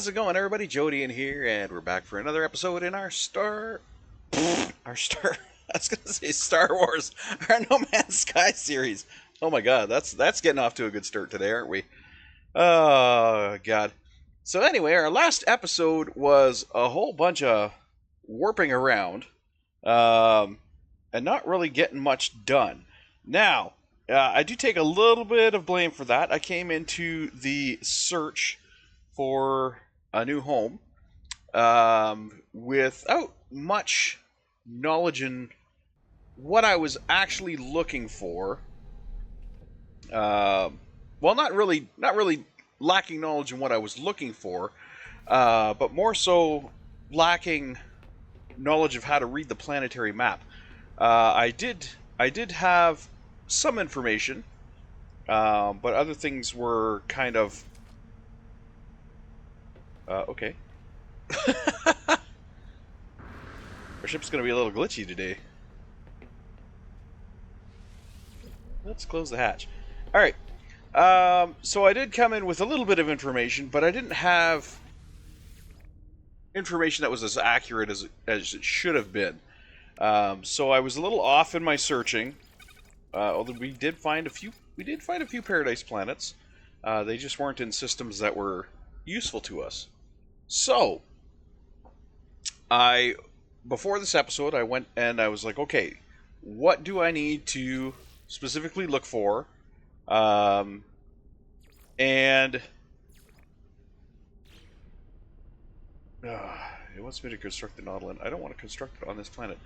How's it going, everybody? Jody in here, and we're back for another episode in our Star. I was gonna say Star Wars, our No Man's Sky series. Oh my God, that's getting off to a good start today, aren't we? Oh God. So anyway, our last episode was a whole bunch of warping around, um, and not really getting much done. Now, I do take a little bit of blame for that. I came into the search for a new home without much knowledge in what I was actually looking for. Well, not really lacking knowledge in what I was looking for, but more so lacking knowledge of how to read the planetary map. I did have some information, but other things were kind of okay. Our ship's going to be a little glitchy today. Let's close the hatch. Alright. So I did come in with a little bit of information, but I didn't have information that was as accurate as it should have been. So I was a little off in my searching. Although we did find a few paradise planets. They just weren't in systems that were useful to us. So before this episode, I went and I was like, okay, what do I need to specifically look for? And it wants me to construct the Nautilus. I don't want to construct it on this planet.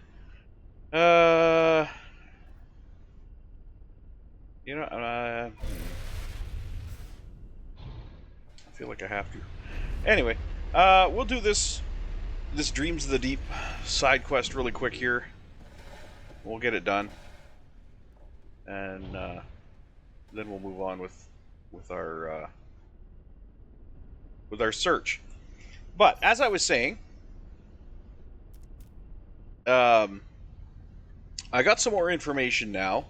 I feel like I have to. Anyway, we'll do this Dreams of the Deep side quest really quick here. We'll get it done, and then we'll move on with our search. But as I was saying, I got some more information now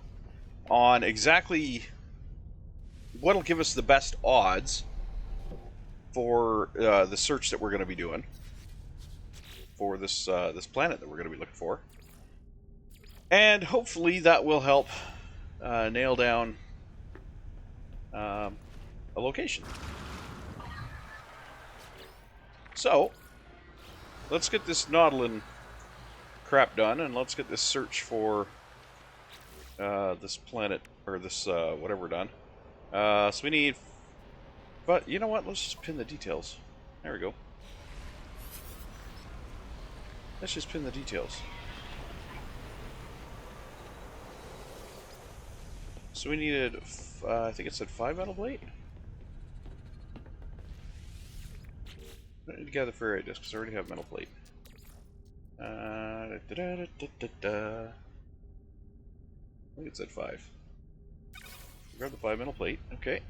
on exactly what'll give us the best odds for the search that we're going to be doing for this planet that we're going to be looking for, and hopefully that will help nail down a location. So let's get this Nautilus crap done, and let's get this search for this planet, or this whatever done. So we need, but you know what? Let's just pin the details. There we go. Let's just pin the details. So we needed, I think it said 5 metal plate. I need to gather ferrite disc because I already have metal plate. I think it said 5. Grab the 5 metal plate. Okay.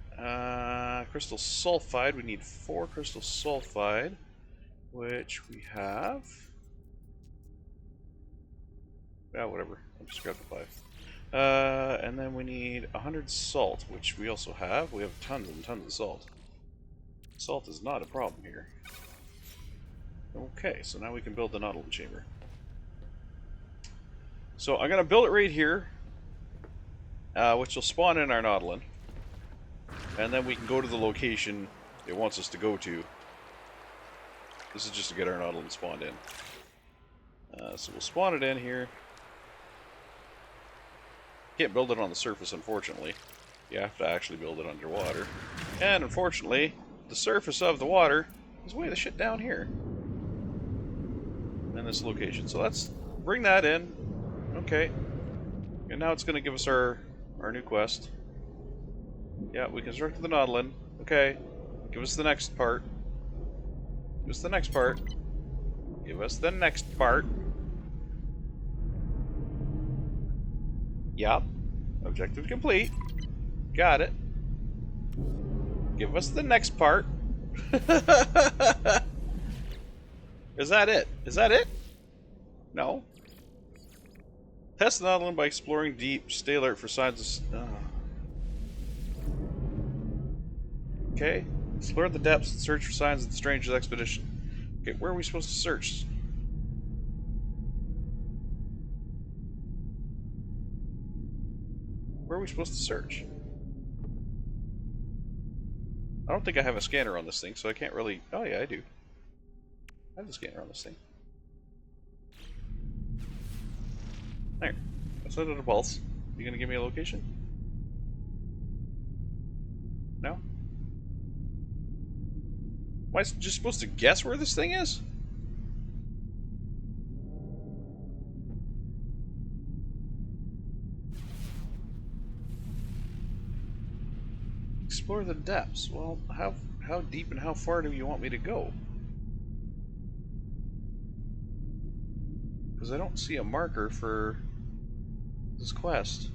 Crystal sulfide. We need 4 crystal sulfide, which we have. Yeah, whatever. I'll just grab the 5. And then we need 100 salt, which we also have. We have tons and tons of salt. Salt is not a problem here. Okay, so now we can build the Nautilus chamber. So I'm going to build it right here, which will spawn in our Nautilus. And then we can go to the location it wants us to go to. This is just to get our Nautilus spawned in. So we'll spawn it in here. Can't build it on the surface, unfortunately. You have to actually build it underwater. And unfortunately, the surface of the water is way the shit down here. In this location. So let's bring that in. Okay. And now it's going to give us our new quest. Yeah, we constructed the Nautilus. Okay. Give us the next part. Give us the next part. Give us the next part. Yup. Objective complete. Got it. Give us the next part. Is that it? Is that it? No. Test the Nautilus by exploring deep. Stay alert for signs of... Okay. Explore the depths and search for signs of the stranger's expedition. Okay, where are we supposed to search? Where are we supposed to search? I don't think I have a scanner on this thing, so I can't really... Oh yeah, I do. I have a scanner on this thing. There. I set it a pulse. You gonna give me a location? No? Am I just supposed to guess where this thing is? Explore the depths. Well, how deep and how far do you want me to go? Because I don't see a marker for this quest.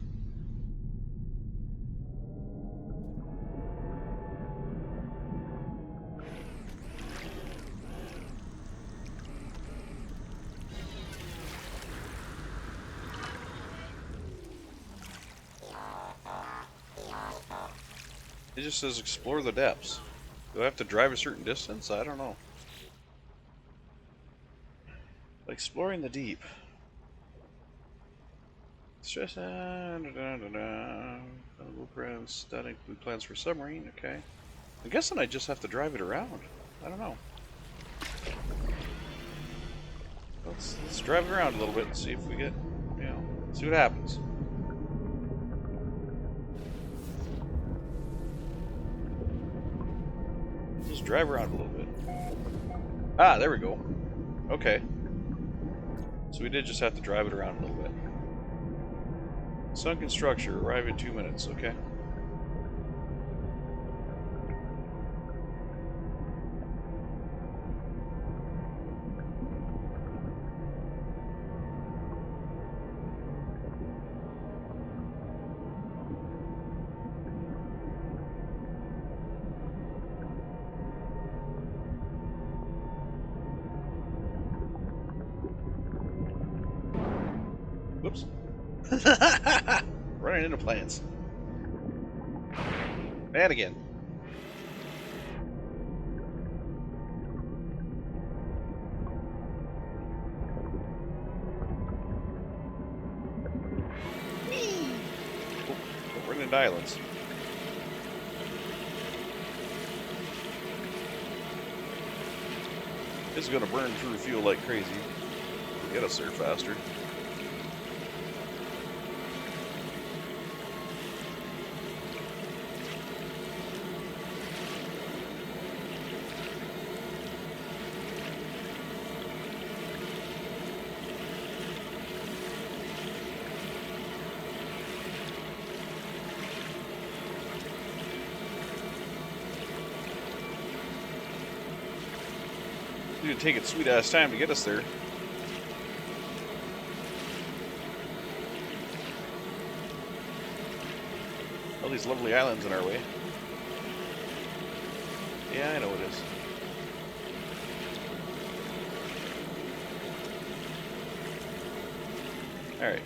It just says explore the depths. Do I have to drive a certain distance? I don't know. Exploring the deep. Stress blueprints, studying plans for submarine, okay. I'm guessing I just have to drive it around. I don't know. Let's drive it around a little bit and see if we get, you know, see what happens. Just drive around a little bit. Ah, there we go. Okay. So we did just have to drive it around a little bit. Sunken structure, arrive in 2 minutes, okay. Whoops. Running into plants. And again. Oh, running into islands. This is going to burn through fuel like crazy. Get us there faster. Dude, take its sweet ass time to get us there. All these lovely islands in our way. Yeah, I know it is. Alright.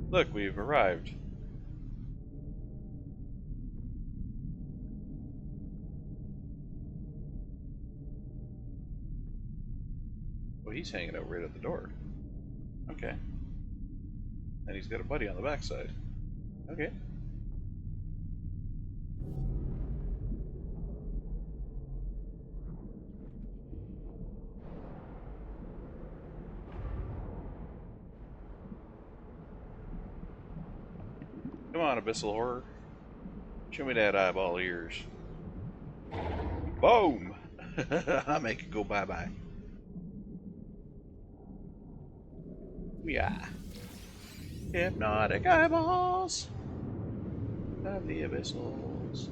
Look, we've arrived. Well, he's hanging out right at the door. Okay. And he's got a buddy on the backside. Okay. Come on, Abyssal Horror. Show me that eyeball ears. Boom! I'll make it go bye-bye. Yeah. Hypnotic eyeballs of the abyssals.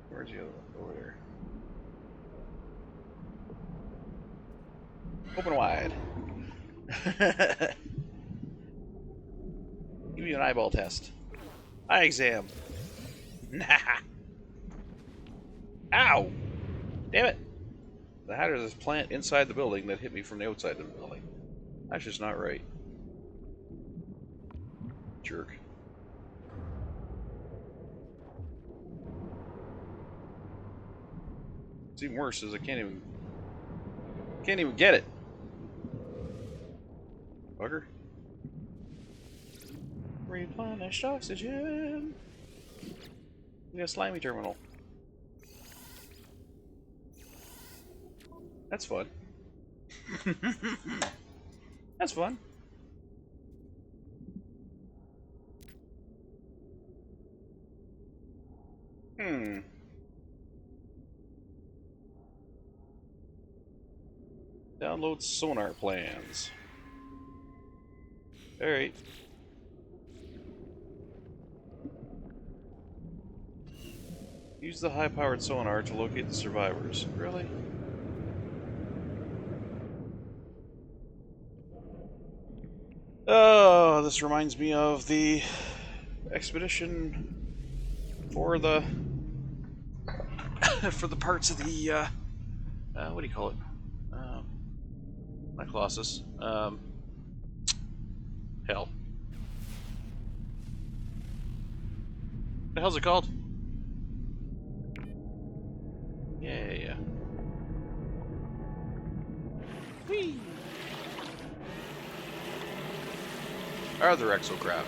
Where's the other one? Over there. Open wide. Give me an eyeball test. Eye exam. Nah. Ow! Damn it! How does this plant inside the building that hit me from the outside of the building? That's just not right. Jerk. What's even worse is I can't even get it. Bugger. Replenished oxygen. We got a slimy terminal. That's fun. That's fun. Download sonar plans. Alright. Use the high-powered sonar to locate the survivors. Really? Oh, this reminds me of the expedition for the for the parts of the what do you call it? Not Colossus. Hell. What the hell's it called? Yeah. Whee! Other exocraft.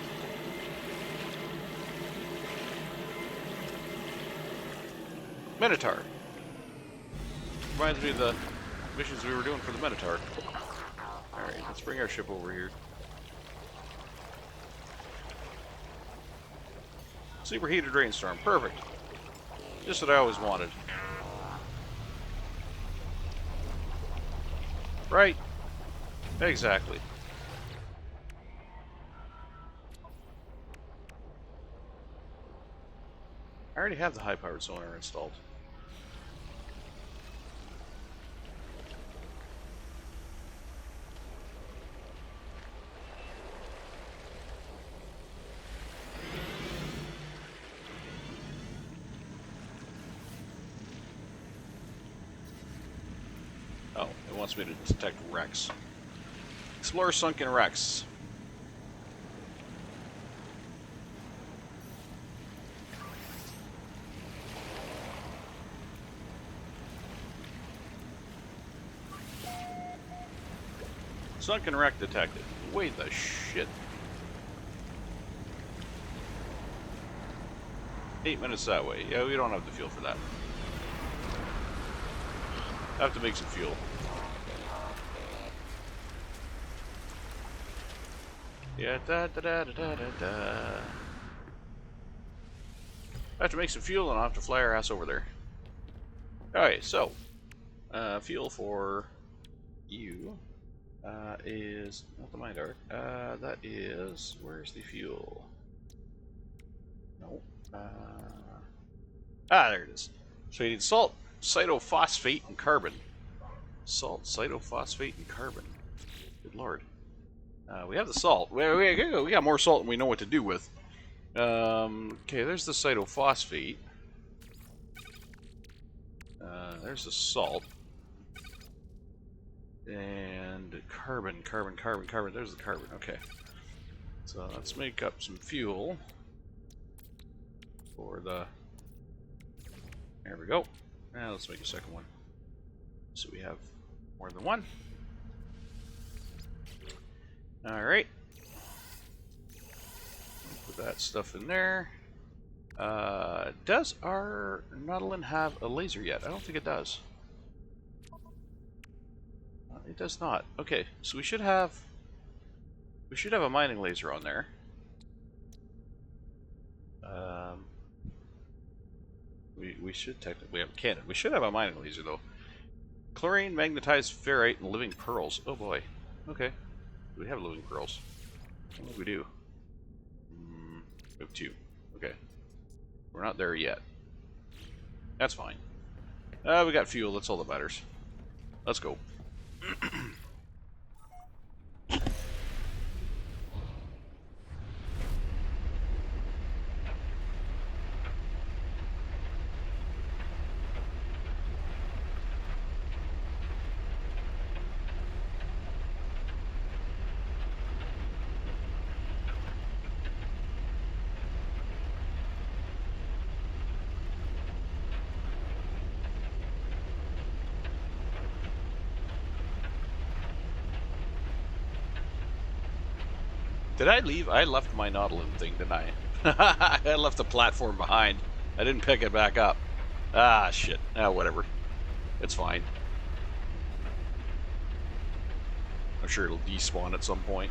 Minotaur. Reminds me of the missions we were doing for the Minotaur. Alright, let's bring our ship over here. Superheated rainstorm. Perfect. Just what I always wanted. Right? Exactly. I already have the high-powered sonar installed. Oh, it wants me to detect wrecks. Explore sunken wrecks. Sunken wreck detected. Wait the shit. 8 minutes that way. Yeah, we don't have the fuel for that. I have to make some fuel. Yeah, I have to make some fuel and I'll have to fly our ass over there. Alright, so fuel for you is not the mine dart. That is, where's the fuel? No. There it is. So you need salt, cytophosphate, and carbon. Salt, cytophosphate, and carbon. Good lord. We have the salt. We got more salt than we know what to do with. Okay, there's the cytophosphate. There's the salt. And carbon. There's the carbon. Okay. So let's make up some fuel for the... There we go. Now let's make a second one. So we have more than one. Alright. Put that stuff in there. Does our Nautilin have a laser yet? I don't think it does. It does not. Okay, so we should have a mining laser on there. We should technically have a cannon. We should have a mining laser though. Chlorine, magnetized ferrite, and living pearls. Oh boy. Okay. We have living pearls. I don't think we do. We have 2. Okay. We're not there yet. That's fine. We got fuel. That's all that matters. Let's go. Did I leave? I left my Nautilin thing, didn't I? I left the platform behind. I didn't pick it back up. Ah, shit. Ah, whatever. It's fine. I'm sure it'll despawn at some point.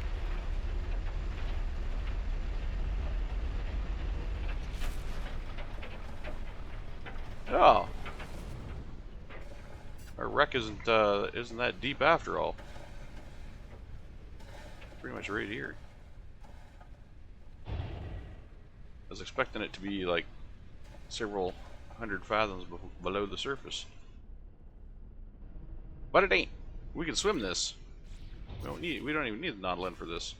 Oh. Our wreck isn't that deep after all. Pretty much right here. I was expecting it to be like several hundred fathoms below the surface. But it ain't. We can swim this. We don't even need the Nautilin for this.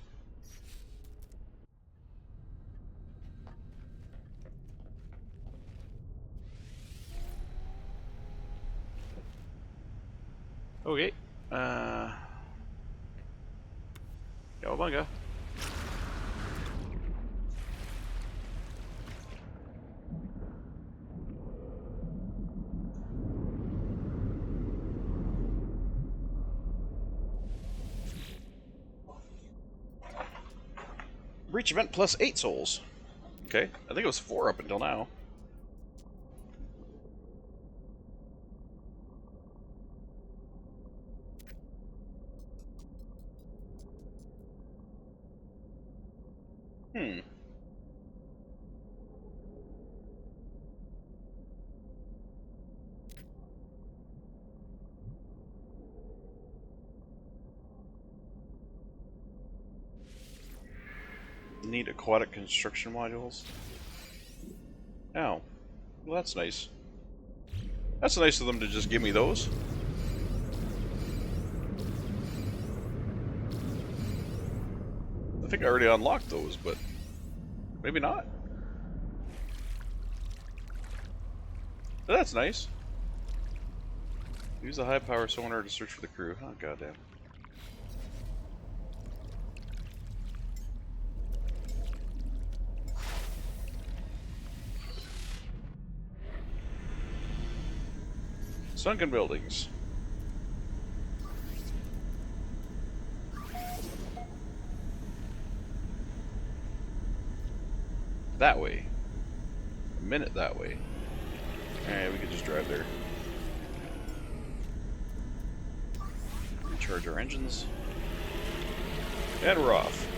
Okay. Cowabunga. Breach event plus 8 souls. Okay, I think it was 4 up until now. Need aquatic construction modules. Oh. Well, that's nice. That's nice of them to just give me those. I think I already unlocked those, but maybe not. But that's nice. Use a high power sonar to search for the crew. Oh, goddamn. Sunken buildings. That way. A minute that way. Alright, we could just drive there. Recharge our engines. And we're off.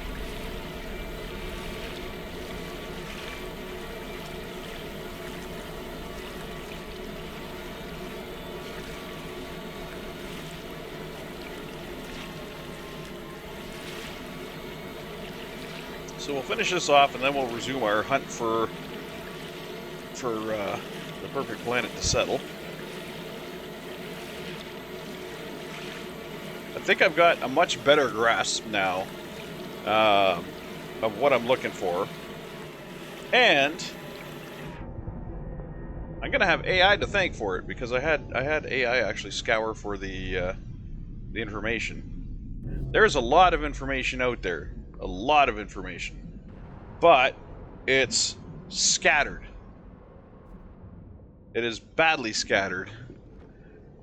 So we'll finish this off, and then we'll resume our hunt for the perfect planet to settle. I think I've got a much better grasp now of what I'm looking for, and I'm gonna have AI to thank for it, because I had AI actually scour for the information. There's a lot of information out there. A lot of information, but it's scattered. It is badly scattered.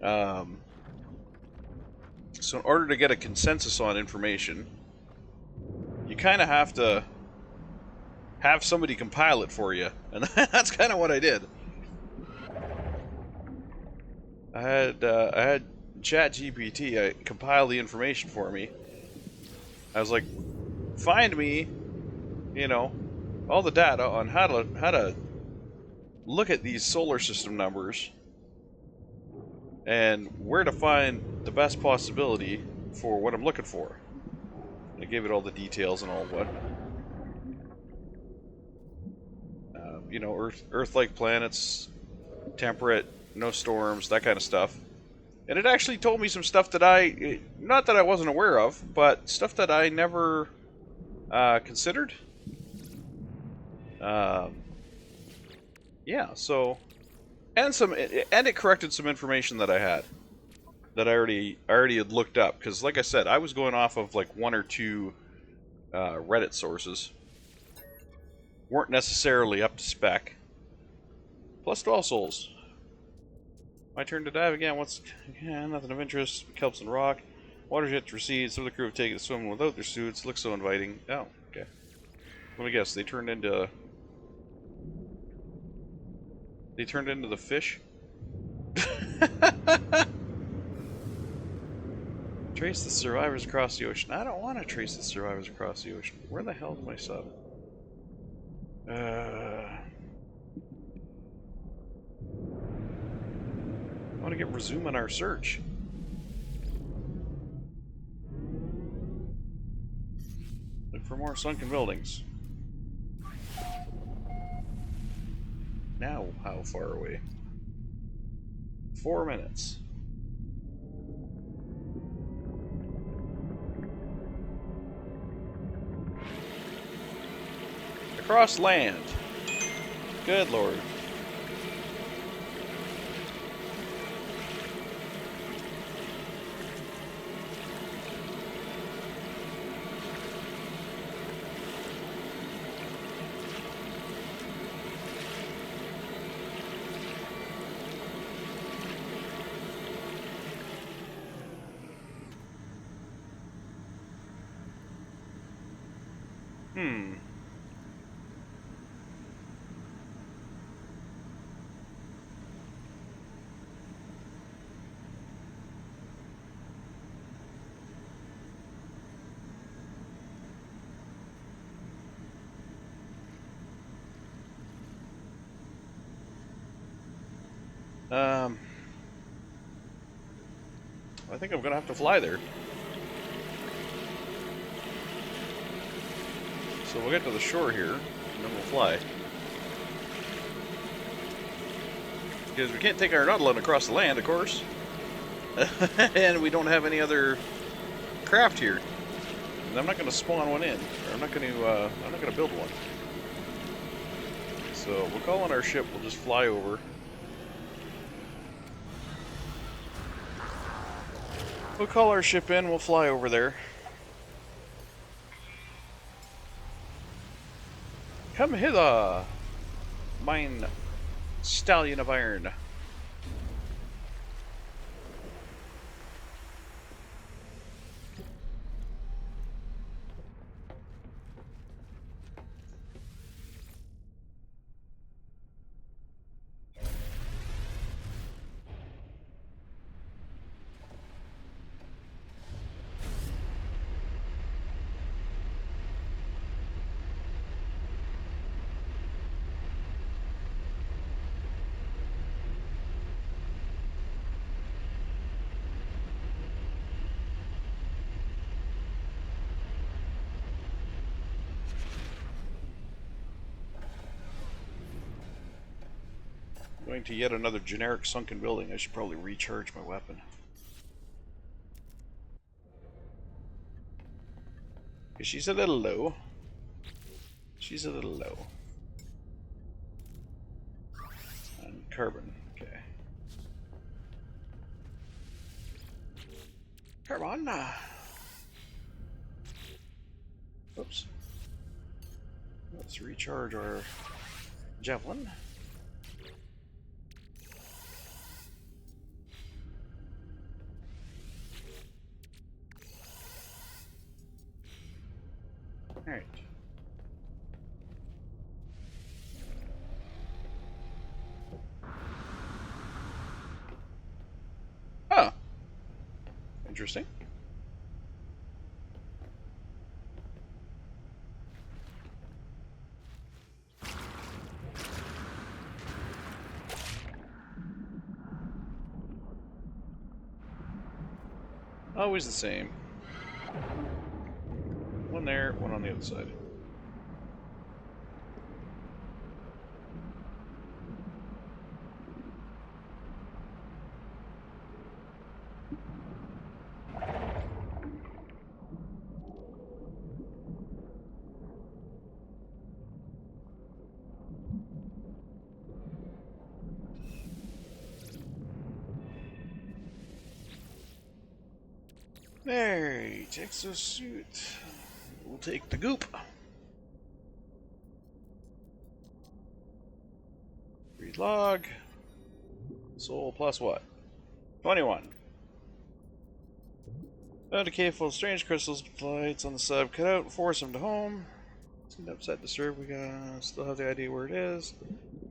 So in order to get a consensus on information, you kind of have to have somebody compile it for you, and that's kind of what I did. I had ChatGPT compile the information for me. I was like, find me, you know, all the data on how to look at these solar system numbers and where to find the best possibility for what I'm looking for. I gave it all the details and all what. You know, Earth-like planets, temperate, no storms, that kind of stuff. And it actually told me some stuff that not that I wasn't aware of, but stuff that I never considered. Yeah, so, and it corrected some information that I had that I already had looked up, because like I said, I was going off of like 1 or 2 Reddit sources. Weren't necessarily up to spec. Plus 12 souls. My turn to dive again. Nothing of interest. Kelps and rock. Water's yet to recede. Some of the crew have taken to swimming without their suits. Looks so inviting. Oh, okay. Let me guess. They turned into the fish. Trace the survivors across the ocean. I don't want to trace the survivors across the ocean. Where the hell is my sub? I want to get resume on our search. Look for more sunken buildings. Now, how far away? 4 minutes. Across land. Good lord. I think I'm gonna have to fly there. So we'll get to the shore here, and then we'll fly. Because we can't take our Nautilus across the land, of course. And we don't have any other craft here. And I'm not gonna spawn one in. Or I'm not gonna build one. So we'll call on our ship, we'll just fly over. We'll call our ship in, we'll fly over there. Come hither, mine stallion of iron. Going to yet another generic sunken building. I should probably recharge my weapon. Because she's a little low. She's a little low. And carbon, okay. Carbon! Oops. Let's recharge our javelin. Alright. Huh. Interesting. Always the same. One there, one on the other side. Alright, exosuit. We'll take the goop. Read log. Soul plus what? 21. Found a cave full of strange crystals, lights on the sub. Cut out, force them to home. Upside disturbed, we still have the idea where it is.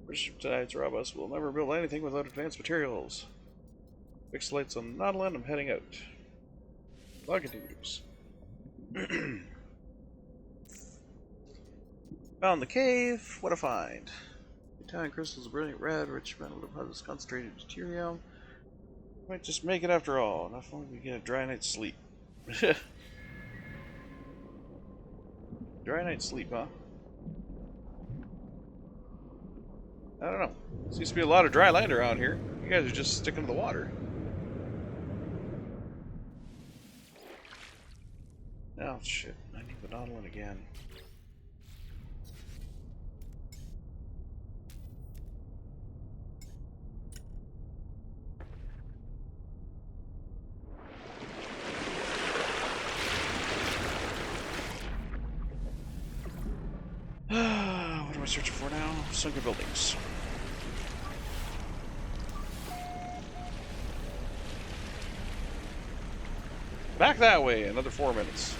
British tides rob us. We'll never build anything without advanced materials. Fix lights on Nautilin, I'm heading out. Log continues. Found the cave. What a find. Italian crystals, brilliant red, rich metal deposits, concentrated deuterium. Might just make it after all. Enough long we get a dry night's sleep. Dry night's sleep, huh? I don't know. Seems to be a lot of dry land around here. You guys are just sticking to the water. Oh shit, I need the Nautilin again. What am I searching for now? Sunken buildings. Back that way, another 4 minutes.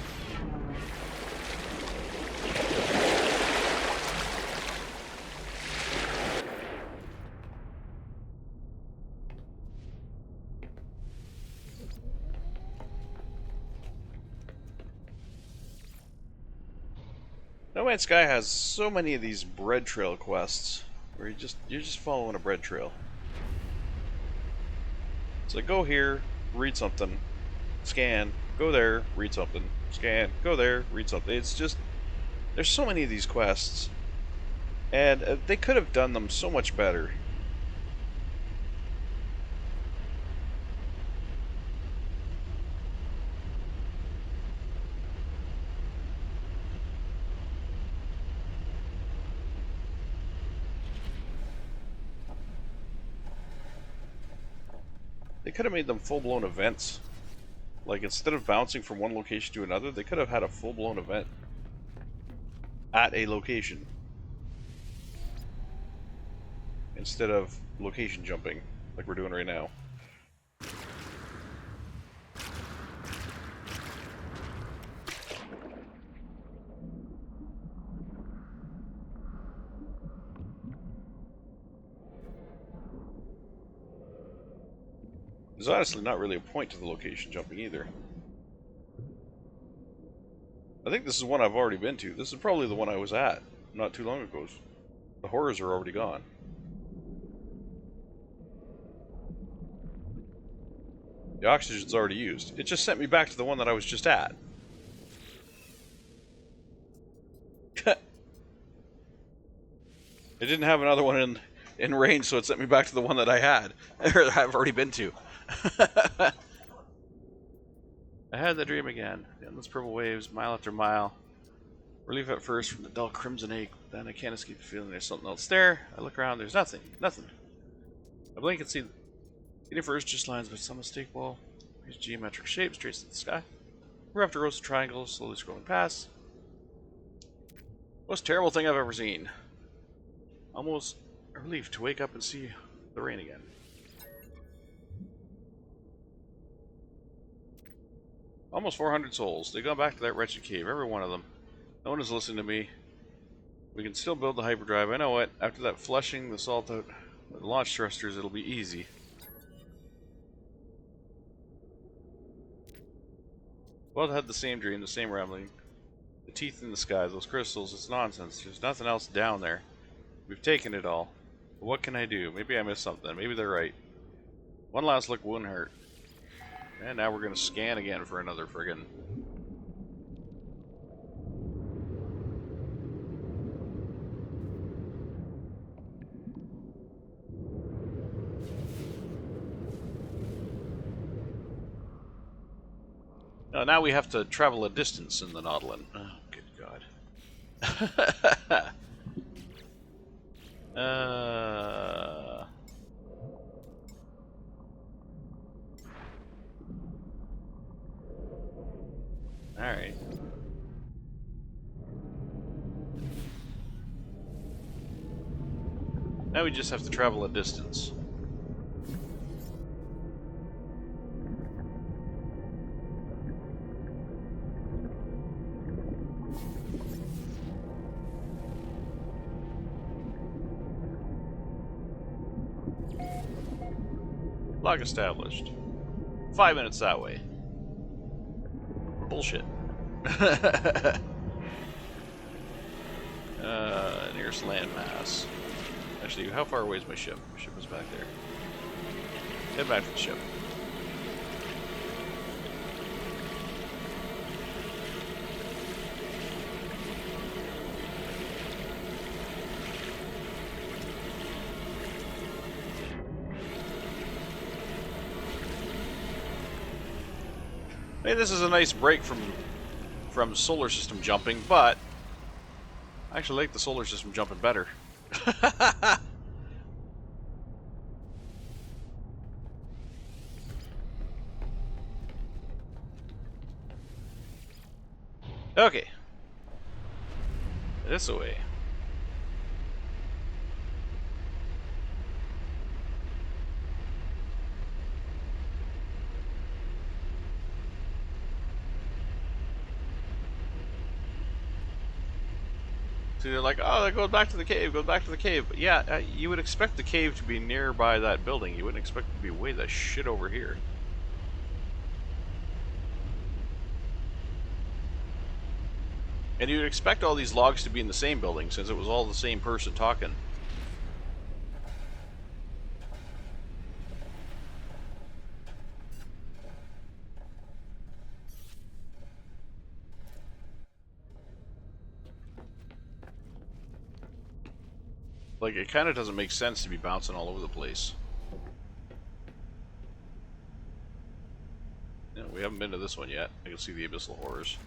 No Man's Sky has so many of these bread trail quests where you're just following a bread trail. It's like go here, read something, scan, go there, read something, scan, go there, read something. It's just there's so many of these quests, and they could have done them so much better. They could have made them full-blown events. Like, instead of bouncing from one location to another, they could have had a full-blown event at a location. Instead of location jumping, like we're doing right now. There's honestly not really a point to the location jumping either. I think this is one I've already been to. This is probably the one I was at not too long ago. The horrors are already gone. The oxygen's already used. It just sent me back to the one that I was just at. It didn't have another one in range, so it sent me back to the one that I had, or I've already been to. I had the dream again. The endless purple waves, mile after mile. Relief at first from the dull crimson ache, then I can't escape the feeling there's something else there. I look around, there's nothing. Nothing. I blink and see the first just lines, but some unmistakable. These geometric shapes traced in the sky. We're after rows of triangles, slowly scrolling past. Most terrible thing I've ever seen. Almost a relief to wake up and see the rain again. Almost 400 souls. They've gone back to that wretched cave, every one of them. No one is listening to me. We can still build the hyperdrive. I know it. After that flushing the salt out the launch thrusters, it'll be easy. Both had the same dream, the same rambling. The teeth in the sky, those crystals, it's nonsense. There's nothing else down there. We've taken it all. But what can I do? Maybe I missed something. Maybe they're right. One last look wouldn't hurt. And now we're gonna scan again for another friggin'. Now we have to travel a distance in the Nautilin. Oh, good God. Alright. Now we just have to travel a distance. Lock established. 5 minutes that way. Bullshit. Nearest landmass. Actually, how far away is my ship? My ship is back there. Head back to the ship. Hey, this is a nice break from solar system jumping, but I actually like the solar system jumping better. Okay. This way. So you're like, oh, that goes back to the cave, goes back to the cave. But yeah, you would expect the cave to be nearby that building. You wouldn't expect it to be way the shit over here. And you'd expect all these logs to be in the same building, since it was all the same person talking. Like, it kind of doesn't make sense to be bouncing all over the place. Yeah, we haven't been to this one yet. I can see the abyssal horrors.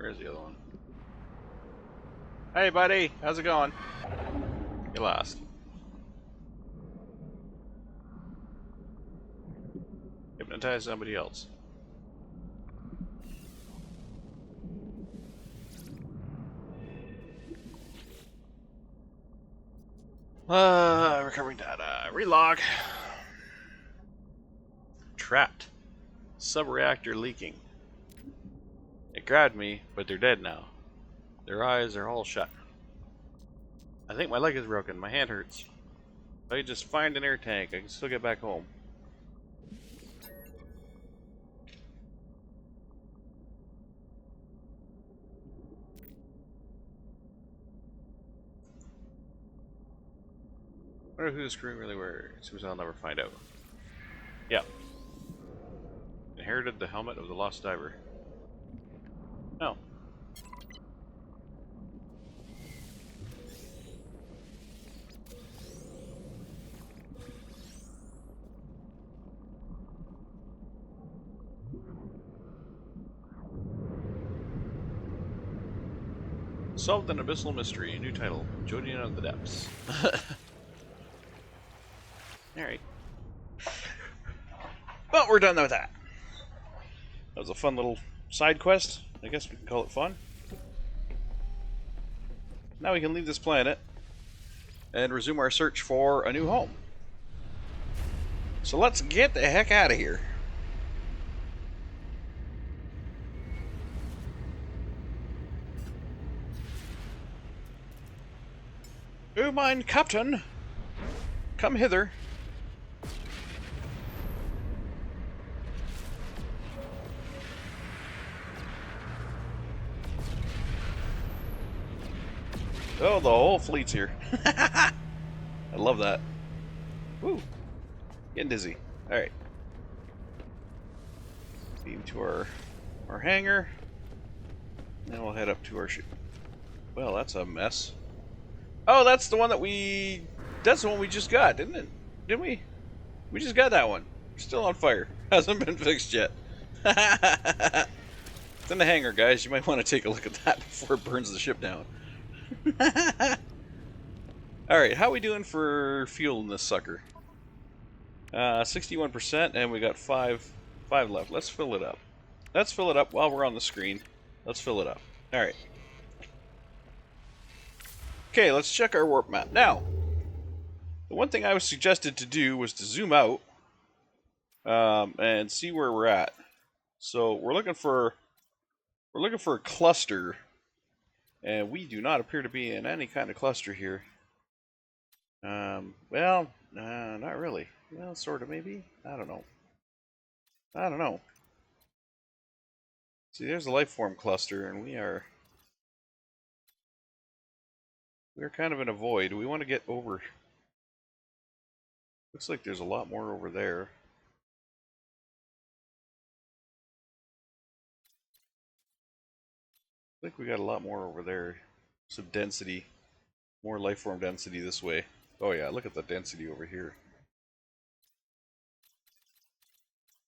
Where's the other one? Hey, buddy! How's it going? You lost. Hypnotize somebody else. Recovering data. Relog. Trapped. Subreactor leaking. It grabbed me, but they're dead now. Their eyes are all shut. I think my leg is broken. My hand hurts. If I just find an air tank, I can still get back home. I wonder who this crew really were. It seems I'll never find out. Yeah. Inherited the helmet of the lost diver. No. Solved an abyssal mystery. New title. Jodian of the Depths. Alright. Well, we're done with that. That was a fun little side quest. I guess we can call it fun. Now we can leave this planet and resume our search for a new home. So let's get the heck out of here. Oh, mine captain, come hither. Oh, the whole fleet's here. I love that. Woo. Getting dizzy. Alright. Beam to our hangar. Then we'll head up to our ship. Well, that's a mess. Oh, that's the one that we... That's the one we just got, didn't it? Didn't we? We just got that one. Still on fire. Hasn't been fixed yet. It's in the hangar, guys. You might want to take a look at that before it burns the ship down. Alright, how are we doing for fuel in this sucker? 61%, and we got five left. Let's fill it up. Let's fill it up while we're on the screen. Let's fill it up. Alright. Okay, let's check our warp map. Now, the one thing I was suggested to do was to zoom out and see where we're at. So we're looking for a cluster, and we do not appear to be in any kind of cluster here. Well, not really. Well, sort of, maybe. I don't know. See, there's a life form cluster, and we're kind of in a void. We want to get over. Looks like there's a lot more over there. I think we got a lot more over there. Some density. More life form density this way. Oh yeah, look at the density over here.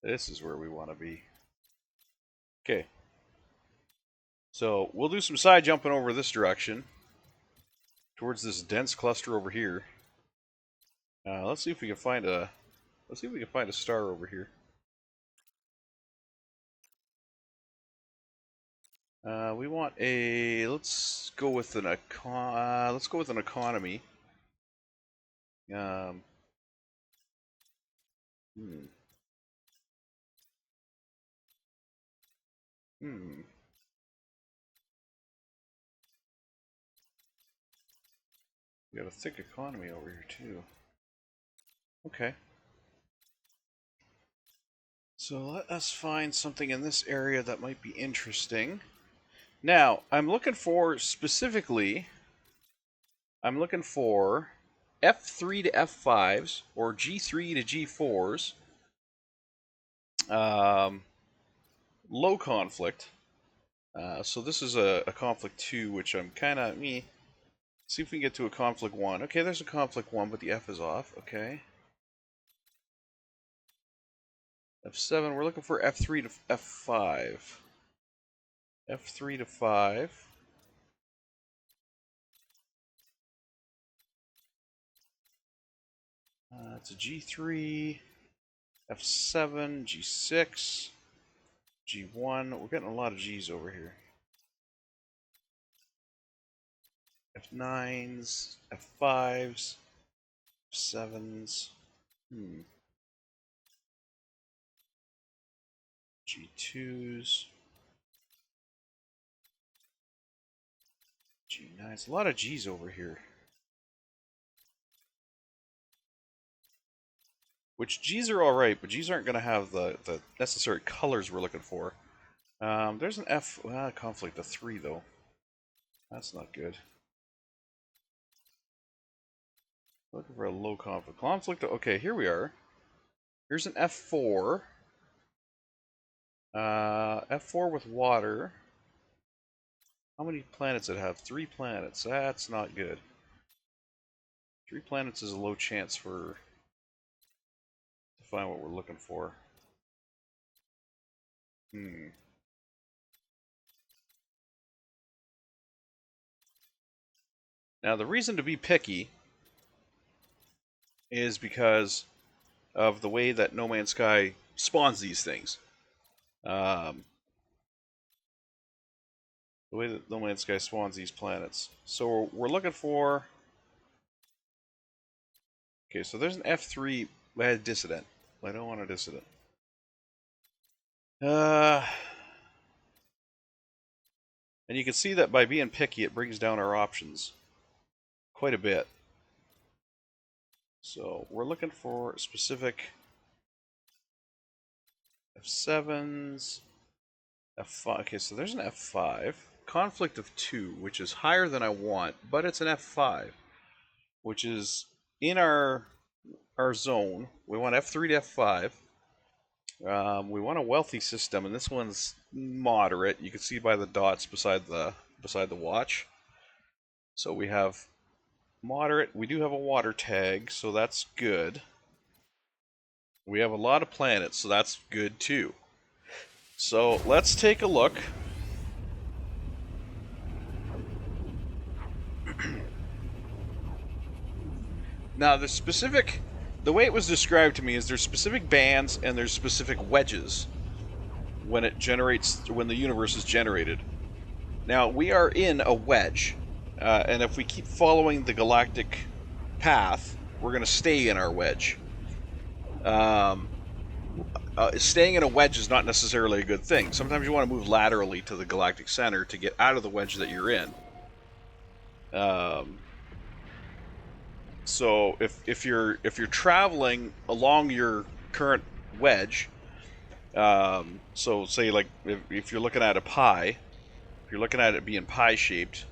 This is where we want to be. Okay. So we'll do some side jumping over this direction. Towards this dense cluster over here. Let's see if we can find a star over here. We want a. Let's go with an economy. Hmm. We got a thick economy over here too. Okay. So let us find something in this area that might be interesting. Now, I'm looking for specifically. I'm looking for F3 to F5s or G3 to G4s. Low conflict. So this is a conflict 2, which I'm kind of me. See if we can get to a conflict 1. Okay, there's a conflict 1, but the F is off. Okay. F7. We're looking for F3 to F5. F3 to 5. It's a G3, F7, G6, G1. We're getting a lot of G's over here. F9s, F5s, F7s. G2s. G9s. A lot of G's over here. Which G's are alright, but G's aren't going to have the necessary colors we're looking for. There's an F conflict of 3 though. That's not good. Looking for a low conflict. Conflict. Okay, here we are. Here's an F4. F4 with water. How many planets does it have? 3 planets. That's not good. 3 planets is a low chance to find what we're looking for. Now the reason to be picky is because of the way that No Man's Sky spawns these things. The way that No Man's Sky spawns these planets. So we're looking for. Okay, so there's an F3 dissident. I don't want a dissident. And you can see that by being picky, it brings down our options quite a bit. So we're looking for specific F7s, F5. Okay, so there's an F5. Conflict of 2, which is higher than I want, but it's an F5, which is in our zone. We want F3 to F5. We want a wealthy system, and this one's moderate. You can see by the dots beside the watch. So we have moderate. We do have a water tag, so that's good. We have a lot of planets, so that's good too. So let's take a look. Now the way it was described to me is there's specific bands and there's specific wedges when the universe is generated. Now we are in a wedge. And if we keep following the galactic path, we're going to stay in our wedge. Staying in a wedge is not necessarily a good thing. Sometimes you want to move laterally to the galactic center to get out of the wedge that you're in. So if you're traveling along your current wedge, so say like if you're looking at a pie, if you're looking at it being pie shaped,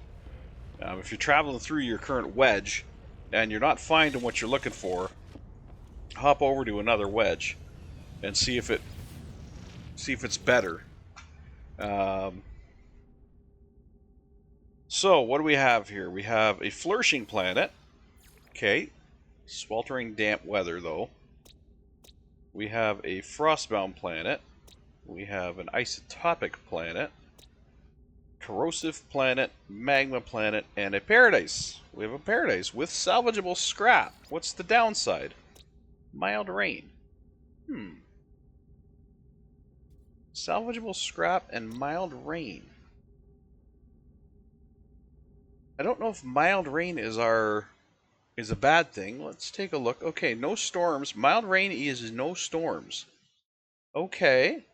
if you're traveling through your current wedge and you're not finding what you're looking for, hop over to another wedge and see if it's better. So what do we have here? We have a flourishing planet. Okay, sweltering damp weather though. We have a frostbound planet. We have an isotopic planet, corrosive planet, magma planet, and a paradise. We have a paradise with salvageable scrap. What's the downside? Mild rain. Salvageable scrap and mild rain. I don't know if mild rain is a bad thing. Let's take a look. Okay, no storms. Mild rain is no storms. Okay.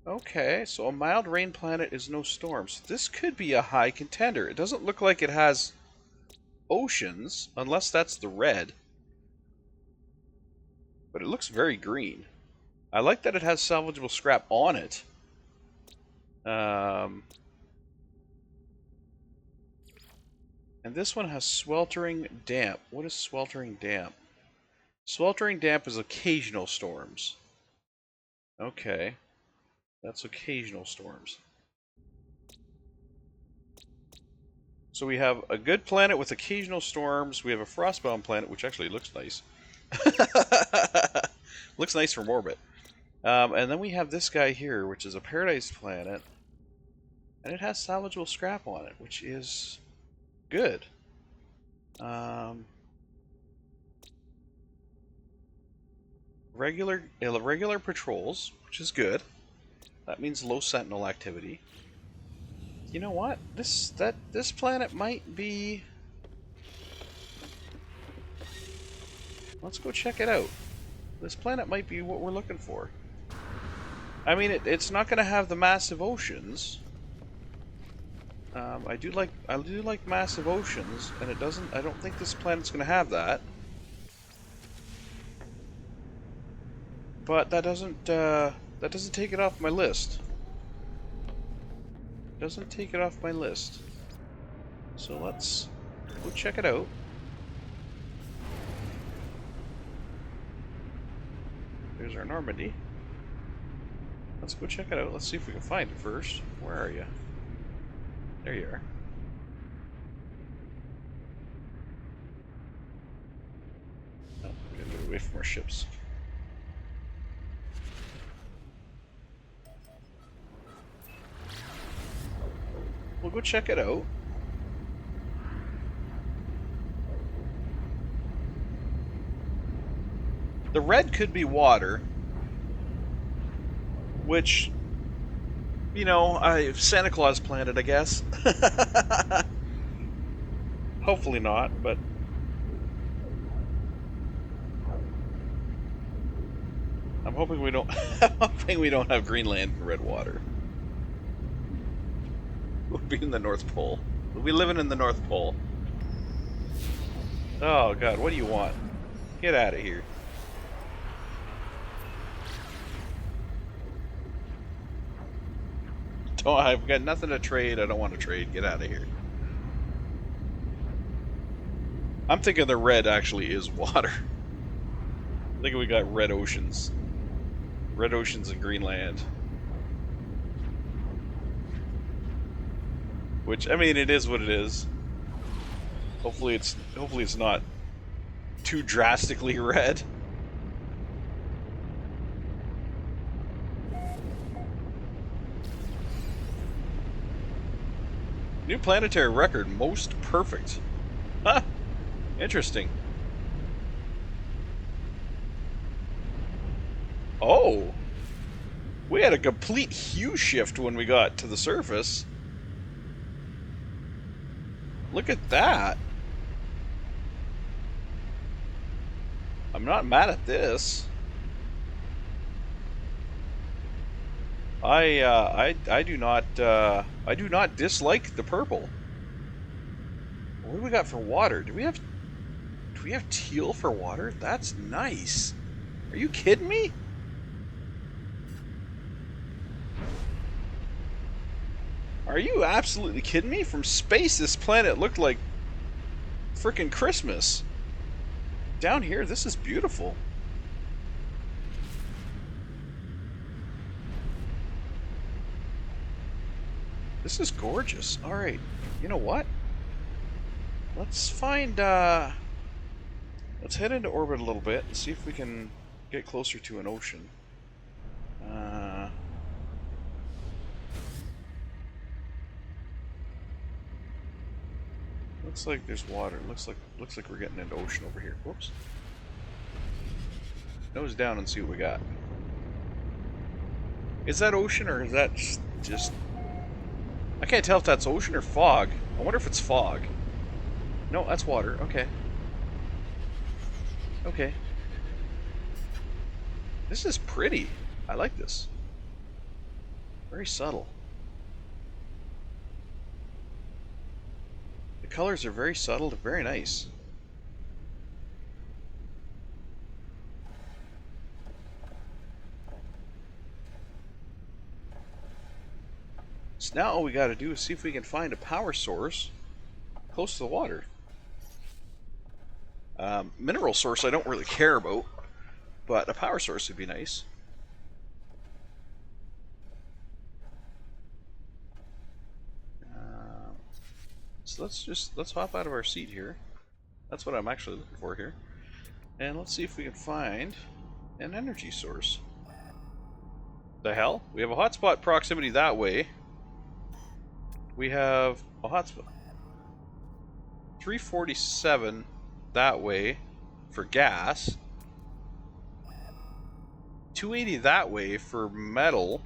Okay, so a mild rain planet is no storms. This could be a high contender. It doesn't look like it has oceans, unless that's the red. But it looks very green. I like that it has salvageable scrap on it. And this one has sweltering damp. What is sweltering damp? Sweltering damp is occasional storms. Okay. That's occasional storms. So we have a good planet with occasional storms. We have a frostbound planet, which actually looks nice. Looks nice from orbit. And then we have this guy here, which is a paradise planet. And it has salvageable scrap on it, which is good. Regular patrols, which is good. That means low sentinel activity. You know what? This planet might be... Let's go check it out. This planet might be what we're looking for. I mean, it's not going to have the massive oceans. I do like massive oceans, and it doesn't. I don't think this planet's going to have that. But that doesn't take it off my list. Doesn't take it off my list. So let's go check it out. There's our Normandy. Let's go check it out. Let's see if we can find it first. Where are you? There you are. Oh, we gotta get away from our ships. We'll go check it out. The red could be water, which, you know, Santa Claus planet, I guess. Hopefully not, but I'm hoping we don't. I'm hoping we don't have Greenland and red water. We'll be in the North Pole. We'll be living in the North Pole. Oh God, what do you want? Get out of here. I've got nothing to trade. I don't want to trade. Get out of here. I'm thinking the red actually is water. I'm thinking we got red oceans. Red oceans in Greenland. Which, I mean, it is what it is. Hopefully it's not too drastically red. New planetary record, most perfect. Huh. Interesting. Oh. We had a complete hue shift when we got to the surface. Look at that. I'm not mad at this. I do not dislike the purple. What do we got for water? Do we have teal for water? That's nice. Are you kidding me? Are you absolutely kidding me? From space, this planet looked like frickin' Christmas. Down here, this is beautiful. This is gorgeous. Alright, you know what? Let's find, let's head into orbit a little bit and see if we can get closer to an ocean. Looks like there's water. Looks like we're getting into ocean over here. Whoops. Nose down and see what we got. Is that ocean or is that just... I can't tell if that's ocean or fog. I wonder if it's fog. No, that's water. Okay. Okay. This is pretty. I like this. Very subtle. The colors are very subtle, very nice. So now all we got to do is see if we can find a power source close to the water. Mineral source I don't really care about, but a power source would be nice. So let's hop out of our seat here. That's what I'm actually looking for here. And let's see if we can find an energy source. The hell? We have a hotspot proximity that way. We have a hotspot 347 that way for gas. 280 that way for metal.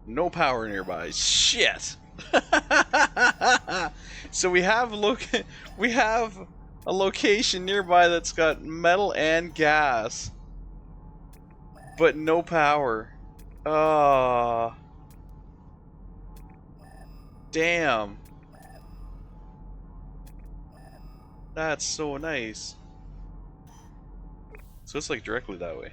No power nearby. Shit. So we have a location nearby that's got metal and gas, but no power. Ah, damn. That's so nice. So it's like directly that way.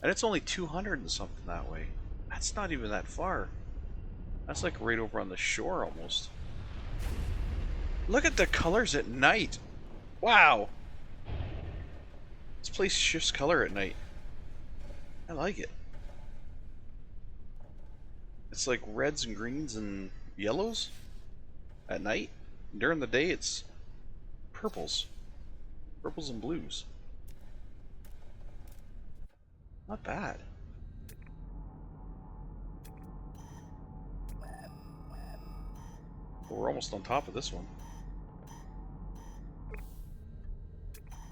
And it's only 200 and something that way. That's not even that far. That's like right over on the shore almost. Look at the colors at night. Wow. This place shifts color at night. I like it. It's like reds and greens and yellows at night. During the day it's purples. Purples and blues. Not bad. Well, we're almost on top of this one.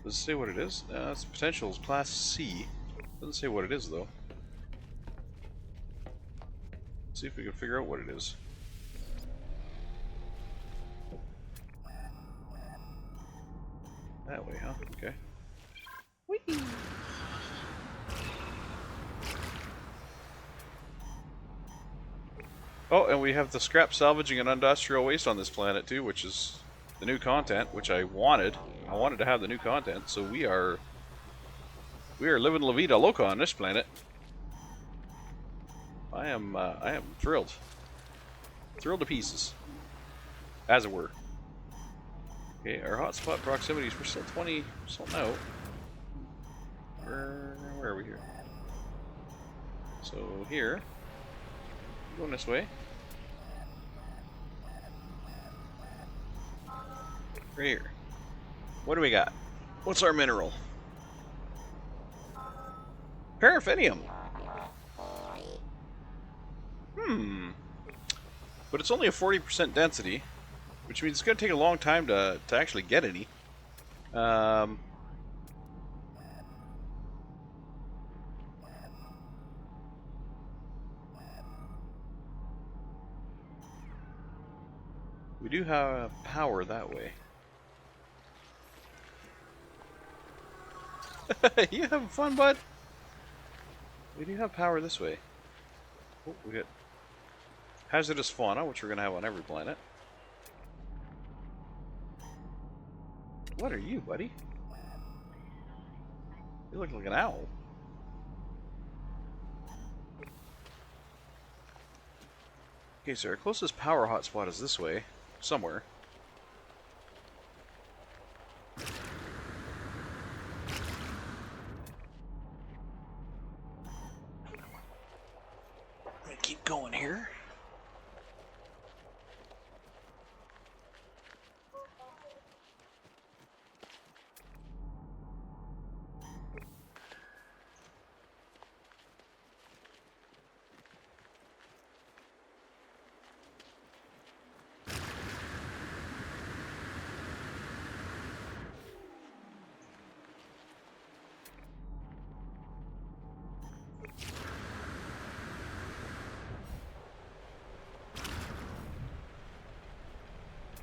Does it say what it is? Its potential is Class C. Doesn't say what it is though. Let's see if we can figure out what it is. That way, huh? Okay. Whee! Oh, and we have the scrap salvaging and industrial waste on this planet too, which is the new content, which I wanted. I wanted to have the new content, so we are living La Vida Loca on this planet. I am thrilled. Thrilled to pieces. As it were. Okay, our hotspot proximities, we're still 20 something out. Where are we here? So here. Going this way. Right here. What do we got? What's our mineral? Paraffinium. But it's only a 40% density, which means it's going to take a long time to actually get any. We do have power that way. You having fun, bud? We do have power this way. Oh, we got hazardous fauna, which we're going to have on every planet. What are you, buddy? You look like an owl. Okay, so our closest power hotspot is this way, somewhere. I'm gonna keep going here.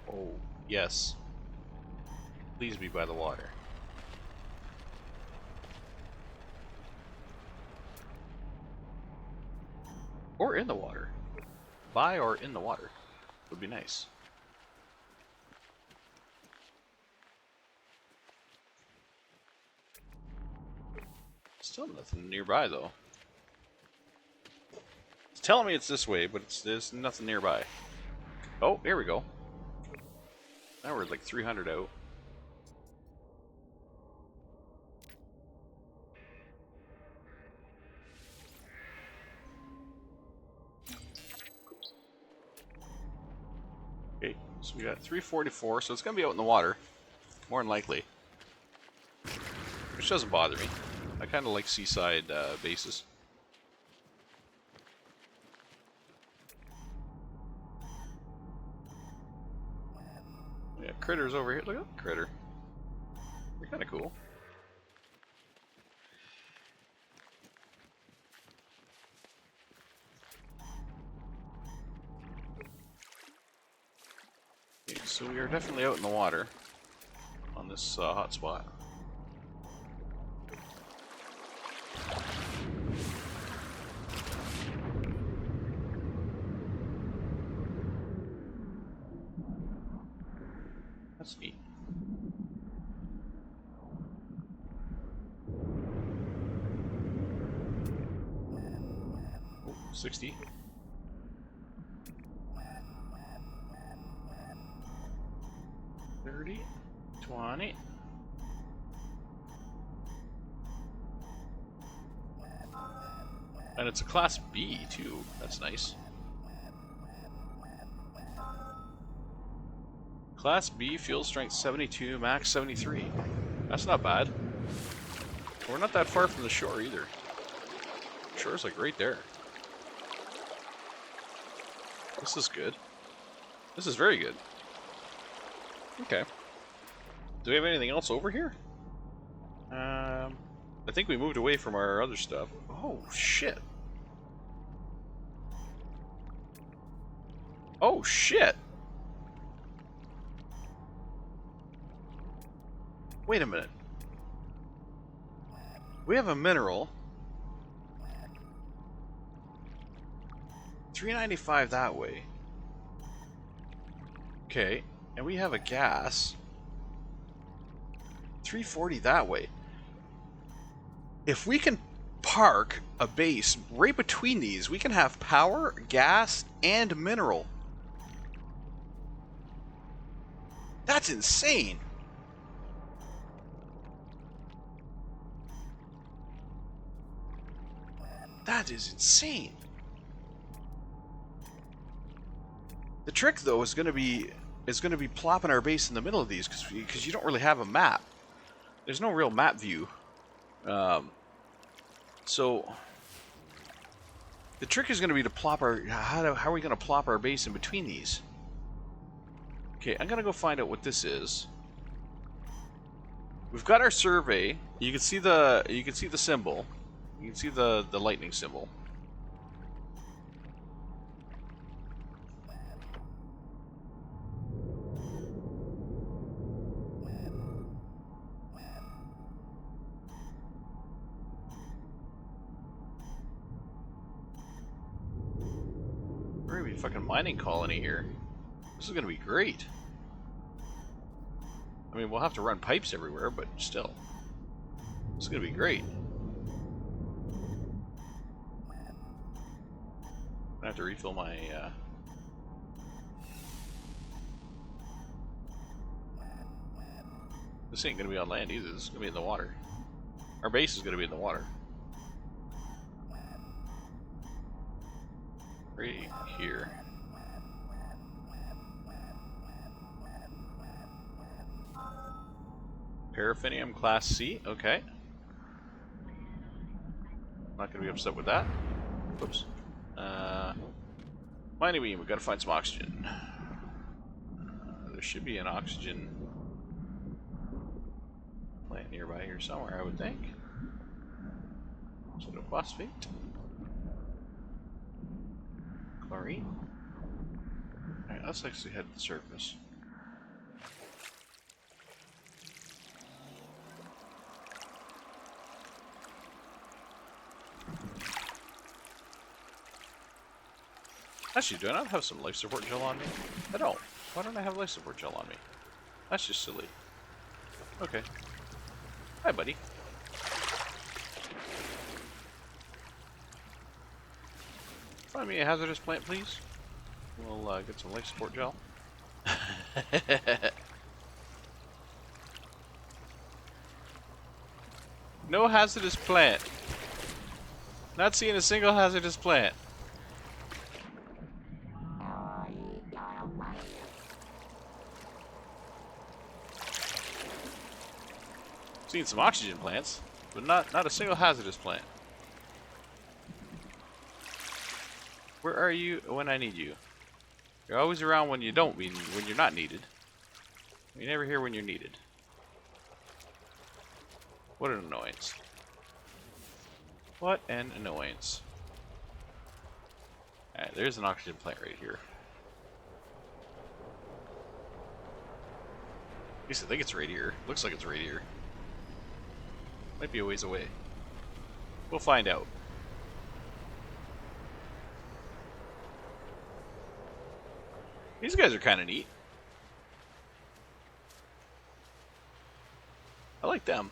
Oh, yes. Please be by the water. Or in the water. By or in the water would be nice. Still nothing nearby though. It's telling me it's this way, but there's nothing nearby. Oh, here we go. Now we're like 300 out. Okay, so we got 344, so it's gonna be out in the water, more than likely. Which doesn't bother me. I kind of like seaside bases. Yeah, critters over here. Look at that critter. They're kind of cool. Okay, so we are definitely out in the water on this hotspot. That's neat. Oh, 60. $30, $20. And it's a Class B too. That's nice. Class B, fuel strength 72, max 73. That's not bad. We're not that far from the shore either. Shore's like right there. This is good. This is very good. Okay. Do we have anything else over here? I think we moved away from our other stuff. Oh, shit. Oh, shit. Wait a minute. We have a mineral. 395 that way. Okay. And we have a gas. 340 that way. If we can park a base right between these, we can have power, gas, and mineral. That's insane. That is insane. The trick though is going to be plopping our base in the middle of these because you don't really have a map. There's no real map view. So the trick is going to be to plop our how are we going to plop our base in between these? Okay, I'm going to go find out what this is. We've got our survey. You can see the symbol. You can see the lightning symbol. fucking mining colony here. This is gonna be great. I mean, we'll have to run pipes everywhere, but still. This is gonna be great. I have to refill my, This ain't gonna be on land either, this is gonna be in the water. Our base is gonna be in the water. Right here. Paraffinium Class C, okay. Not gonna be upset with that. Whoops. Mining beam, we gotta find some oxygen. There should be an oxygen plant nearby here somewhere, I would think. So, phosphate. Chlorine. Alright, let's actually head to the surface. Actually, do I not have some life support gel on me? I don't. Why don't I have life support gel on me? That's just silly. Okay. Hi, buddy. Find me a hazardous plant, please. We'll get some life support gel. No hazardous plant. Not seeing a single hazardous plant. Seen some oxygen plants, but not a single hazardous plant. Where are you when I need you? You're always around when you don't mean when you're not needed. You're never here when you're needed. What an annoyance. What an annoyance. Alright, there's an oxygen plant right here. At least I think it's right here. Looks like it's right here. Might be a ways away. We'll find out. These guys are kind of neat. I like them.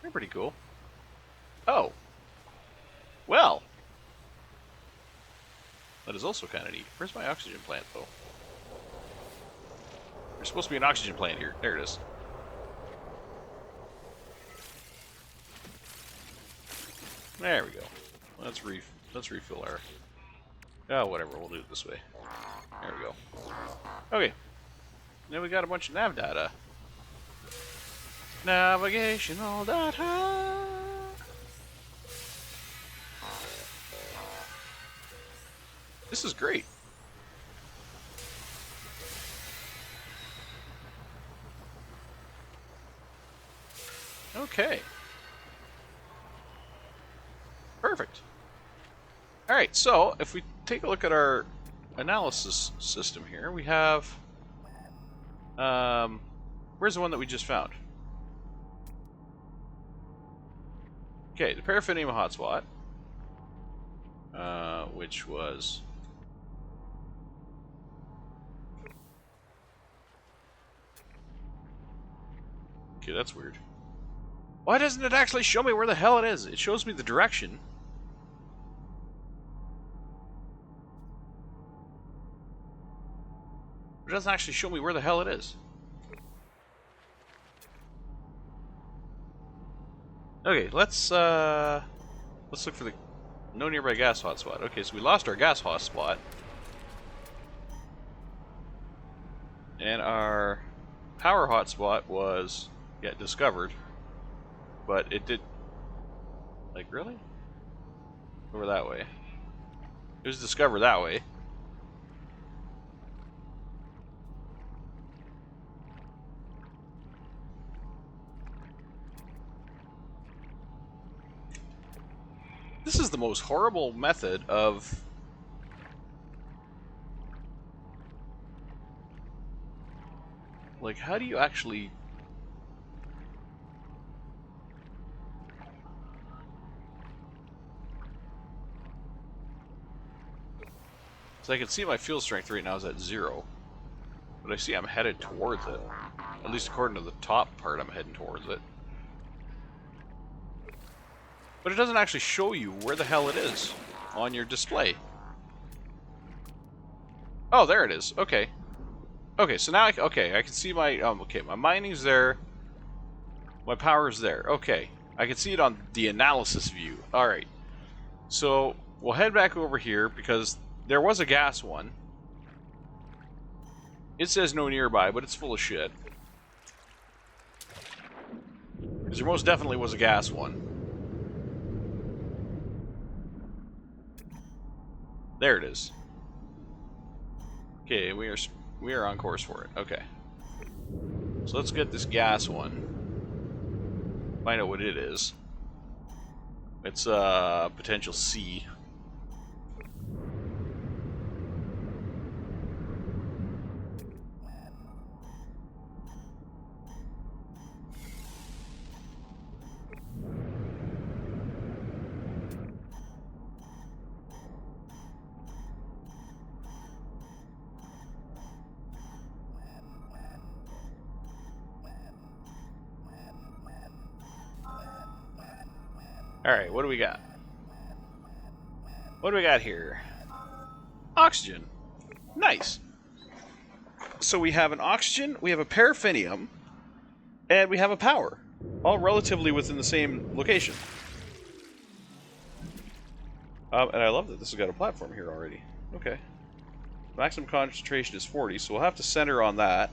They're pretty cool. Oh. Well. That is also kind of neat. Where's my oxygen plant, though? There's supposed to be an oxygen plant here. There it is. There we go. Let's refill our... Oh, whatever. We'll do it this way. There we go. Okay. Then we got a bunch of nav data. Navigational data. This is great. Okay. Perfect. Alright, so if we take a look at our analysis system here, we have... where's the one that we just found? Okay, the paraffinium hotspot. Which was... Okay, that's weird. Why doesn't it actually show me where the hell it is? It shows me the direction. It doesn't actually show me where the hell it is. Okay, let's look for the no nearby gas hotspot. Okay, so we lost our gas hotspot. And our power hotspot was discovered. But it did... Like, really? Over that way. It was discovered that way. This is the most horrible method of... Like, how do you actually... So I can see my fuel strength right now is at 0. But I see I'm headed towards it. At least according to the top part, I'm heading towards it. But it doesn't actually show you where the hell it is on your display. Oh, there it is. Okay. Okay, so now I can see my okay, my mining's there. My power's there. Okay. I can see it on the analysis view. All right. So, we'll head back over here because there was a gas one. It says no nearby, but it's full of shit. Because there most definitely was a gas one. There it is. Okay, we are on course for it. Okay. So let's get this gas one. Find out what it is. It's potential C. Alright, what do we got? What do we got here? Oxygen. Nice. So we have an oxygen, we have a paraffinium, and we have a power. All relatively within the same location. And I love that this has got a platform here already. Okay. Maximum concentration is 40, so we'll have to center on that.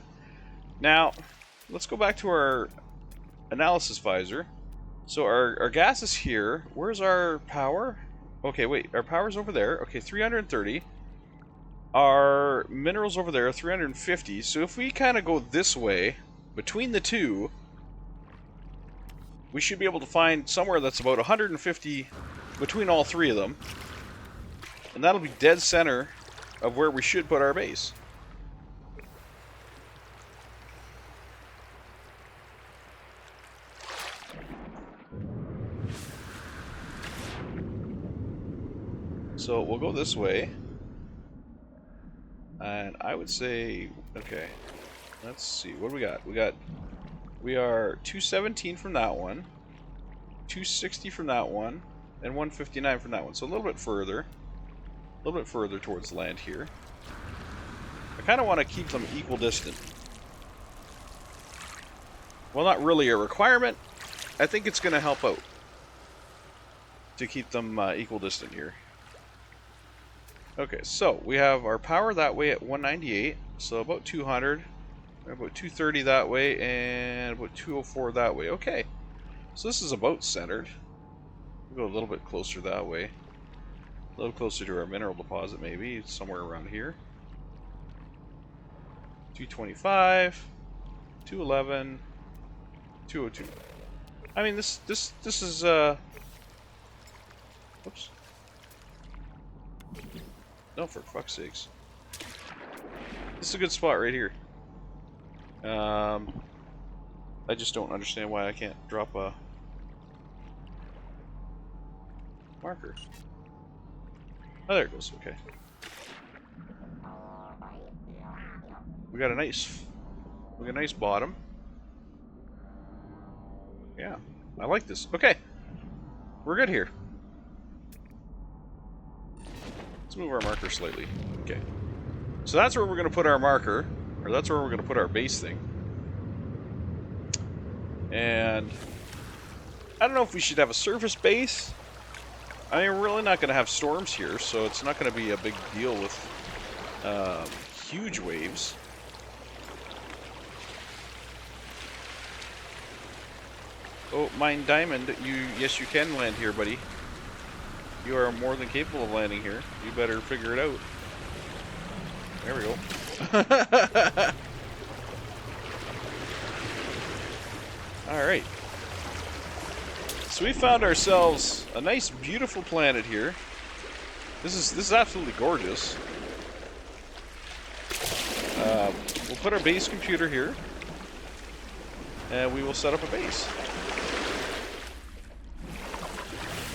Now, let's go back to our analysis visor. So our gas is here. Where's our power? Okay, wait. Our power's over there. Okay, 330. Our minerals over there, 350. So if we kind of go this way, between the two, we should be able to find somewhere that's about 150 between all three of them. And that'll be dead center of where we should put our base. So we'll go this way, and I would say, okay, let's see, what do we got? We are 217 from that one, 260 from that one, and 159 from that one. So a little bit further towards land here. I kind of want to keep them equal distant. Well, not really a requirement. I think it's going to help out to keep them equal distant here. Okay, so we have our power that way at 198, so about 200, about 230 that way, and about 204 that way. Okay, so this is about centered. We'll go a little bit closer that way. A little closer to our mineral deposit, maybe, somewhere around here. 225, 211, 202. I mean, this is, whoops. No, for fuck's sakes. This is a good spot right here. I just don't understand why I can't drop a marker. Oh, there it goes. Okay. We got a nice bottom. Yeah, I like this. Okay, we're good here. Let's move our marker slightly. Okay. So that's where we're going to put our marker, or that's where we're going to put our base thing. And I don't know if we should have a surface base. I mean, we're really not going to have storms here, so it's not going to be a big deal with huge waves. Oh, Mine Diamond, yes, you can land here, buddy. You are more than capable of landing here. You better figure it out. There we go. Alright. So we found ourselves a nice, beautiful planet here. This is absolutely gorgeous. We'll put our base computer here. And we will set up a base.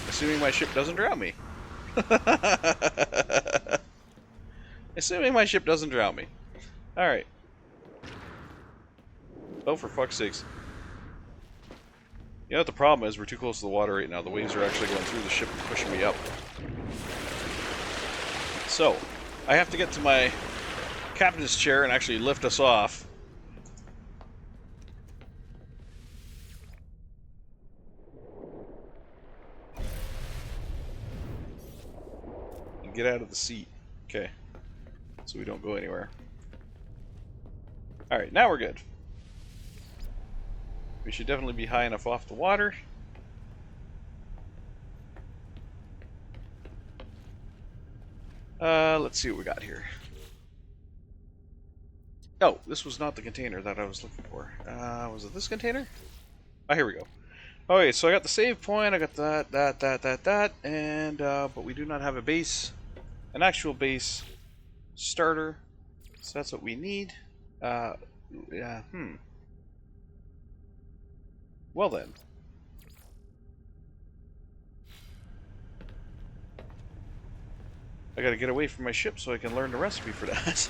Assuming my ship doesn't drown me. Assuming my ship doesn't drown me. Alright. Oh, for fuck's sakes. You know what the problem is? We're too close to the water right now. The waves are actually going through the ship and pushing me up. So, I have to get to my captain's chair and actually lift us off. And get out of the seat. Okay. So we don't go anywhere. Alright, now we're good. We should definitely be high enough off the water. Let's see what we got here. Oh, this was not the container that I was looking for. Was it this container? Oh, here we go. Okay, so I got the save point, I got that, and, but we do not have a base, an actual base starter, so that's what we need. Yeah, Well then. I gotta get away from my ship so I can learn the recipe for that.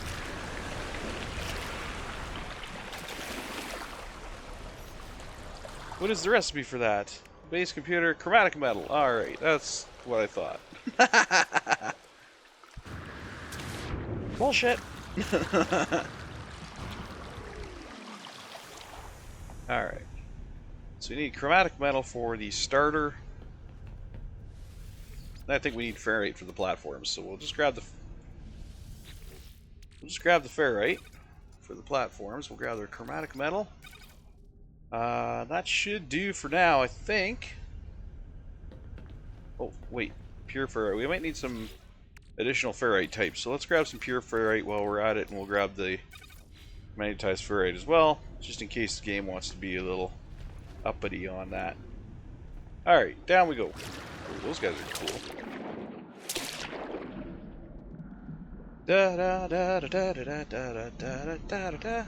What is the recipe for that? Base computer, chromatic metal. Alright, that's what I thought. Bullshit! Alright. So we need chromatic metal for the starter. I think we need ferrite for the platforms, so we'll just grab the ferrite for the platforms. We'll grab the chromatic metal. That should do for now, I think. Oh, wait. Pure ferrite. We might need some additional ferrite types, so let's grab some pure ferrite while we're at it, and we'll grab the magnetized ferrite as well, just in case the game wants to be a little uppity on that. Alright, down we go. Oh, those guys are cool. Da da da da da da da da da da.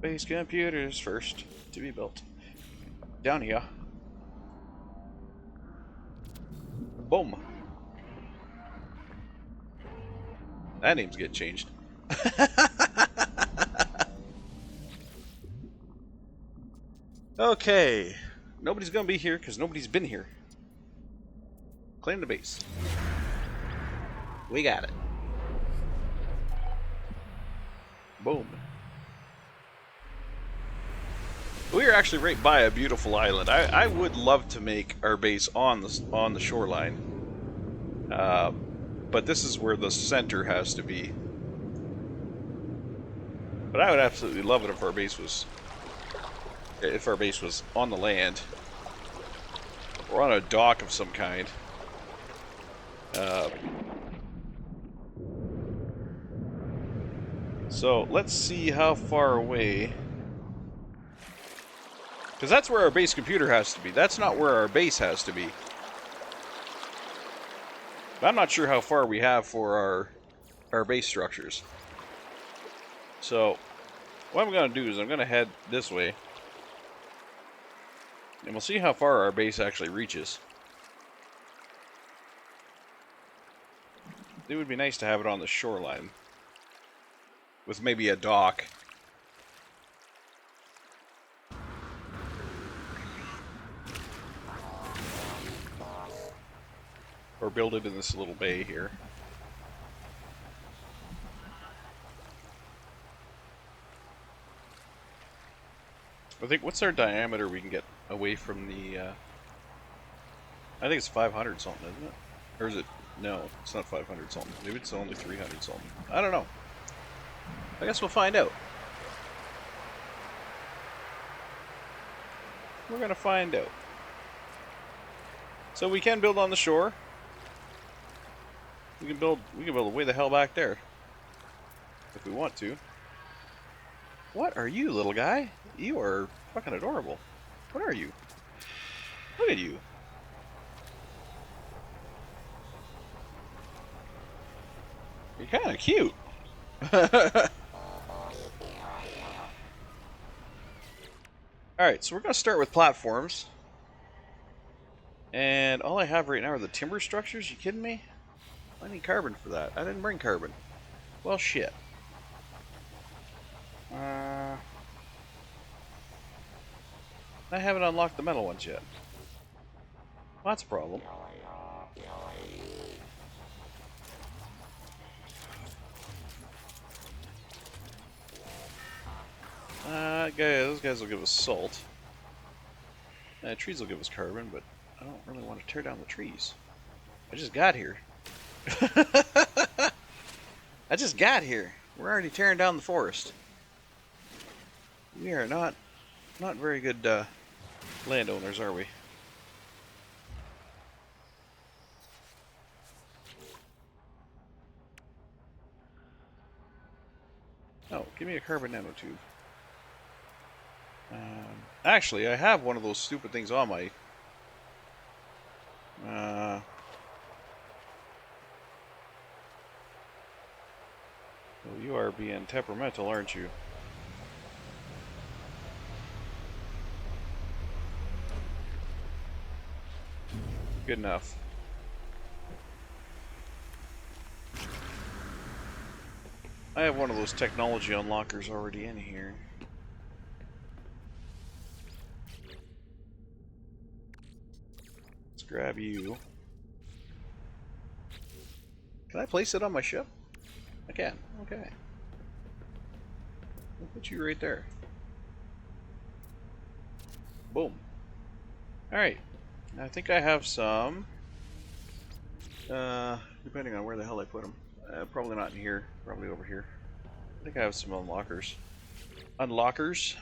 Base computers first to be built. Down here. Boom. That name's get changed. Okay. Nobody's gonna be here because nobody's been here. Claim the base. We got it. Boom. We are actually right by a beautiful island. I would love to make our base on the shoreline, but this is where the center has to be. But I would absolutely love it if our base was on the land or on a dock of some kind. So let's see how far away. Because that's where our base computer has to be. That's not where our base has to be. But I'm not sure how far we have for our base structures. So, what I'm going to do is I'm going to head this way. And we'll see how far our base actually reaches. It would be nice to have it on the shoreline. With maybe a dock. Or build it in this little bay here. I think, what's our diameter we can get away from the, I think it's 500 something, isn't it? Or is it, no, it's not 500 something. Maybe it's only 300 something. I don't know. I guess we'll find out. We're gonna find out. So we can build on the shore. We can build way the hell back there. If we want to. What are you, little guy? You are fucking adorable. What are you? Look at you. You're kind of cute. Alright, so we're going to start with platforms. And all I have right now are the timber structures. You kidding me? I need carbon for that. I didn't bring carbon. Well, shit. I haven't unlocked the metal ones yet. Well, that's a problem. Those guys will give us salt. Trees will give us carbon, but I don't really want to tear down the trees. I just got here. I just got here. We're already tearing down the forest. We are not very good landowners, are we? Oh, give me a carbon nanotube. Actually, I have one of those stupid things on my... well, you are being temperamental, aren't you? Good enough. I have one of those technology unlockers already in here. Let's grab you. Can I place it on my ship? I can. Okay. I'll put you right there. Boom. Alright. I think I have some. Depending on where the hell I put them. Probably not in here. Probably over here. I think I have some unlockers. Unlockers?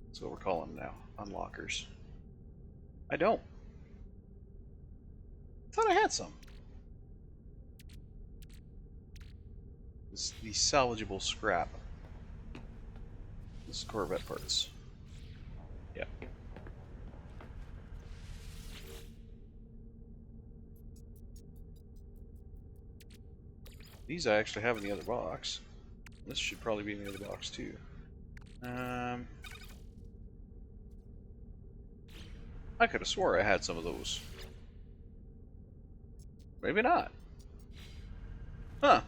That's what we're calling them now. Unlockers. I don't. I thought I had some. This is the salvageable scrap. This is Corvette parts. Yeah. These I actually have in the other box. This should probably be in the other box too. I could have swore I had some of those. Maybe not. Huh.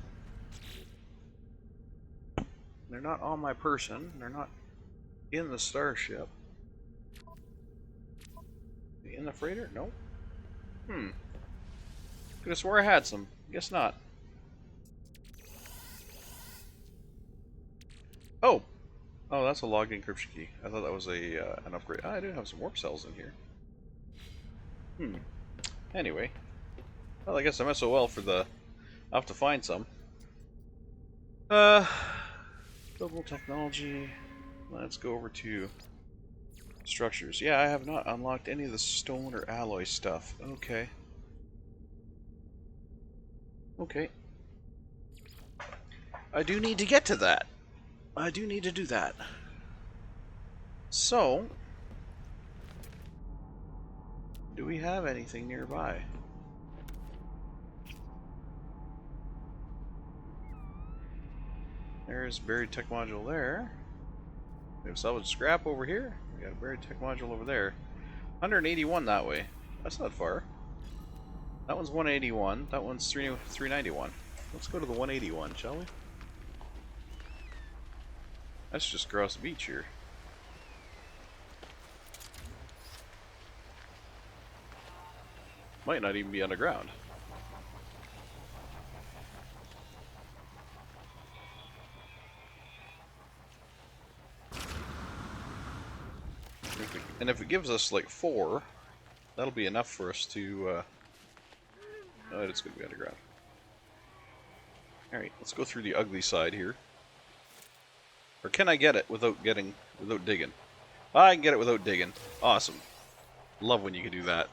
They're not on my person. They're not in the starship. In the freighter? Nope. Could have swore I had some. Guess not. Oh! Oh, that's a logged encryption key. I thought that was a an upgrade. I do have some warp cells in here. Anyway. Well, I guess I'm SOL for the... I'll have to find some. Global technology. Let's go over to structures. Yeah, I have not unlocked any of the stone or alloy stuff. Okay. Okay. I do need to get to that. I do need to do that. So, do we have anything nearby? There's buried tech module there. We have salvage scrap over here. We got a buried tech module over there. 181 that way. That's not far. That one's 181. That one's 391. Let's go to the 181, shall we? That's just across the beach here. Might not even be underground. And if it gives us like 4, that'll be enough for us to... Oh, it's going to be underground. Alright, let's go through the ugly side here. Or can I get it without digging? I can get it without digging. Awesome. Love when you can do that.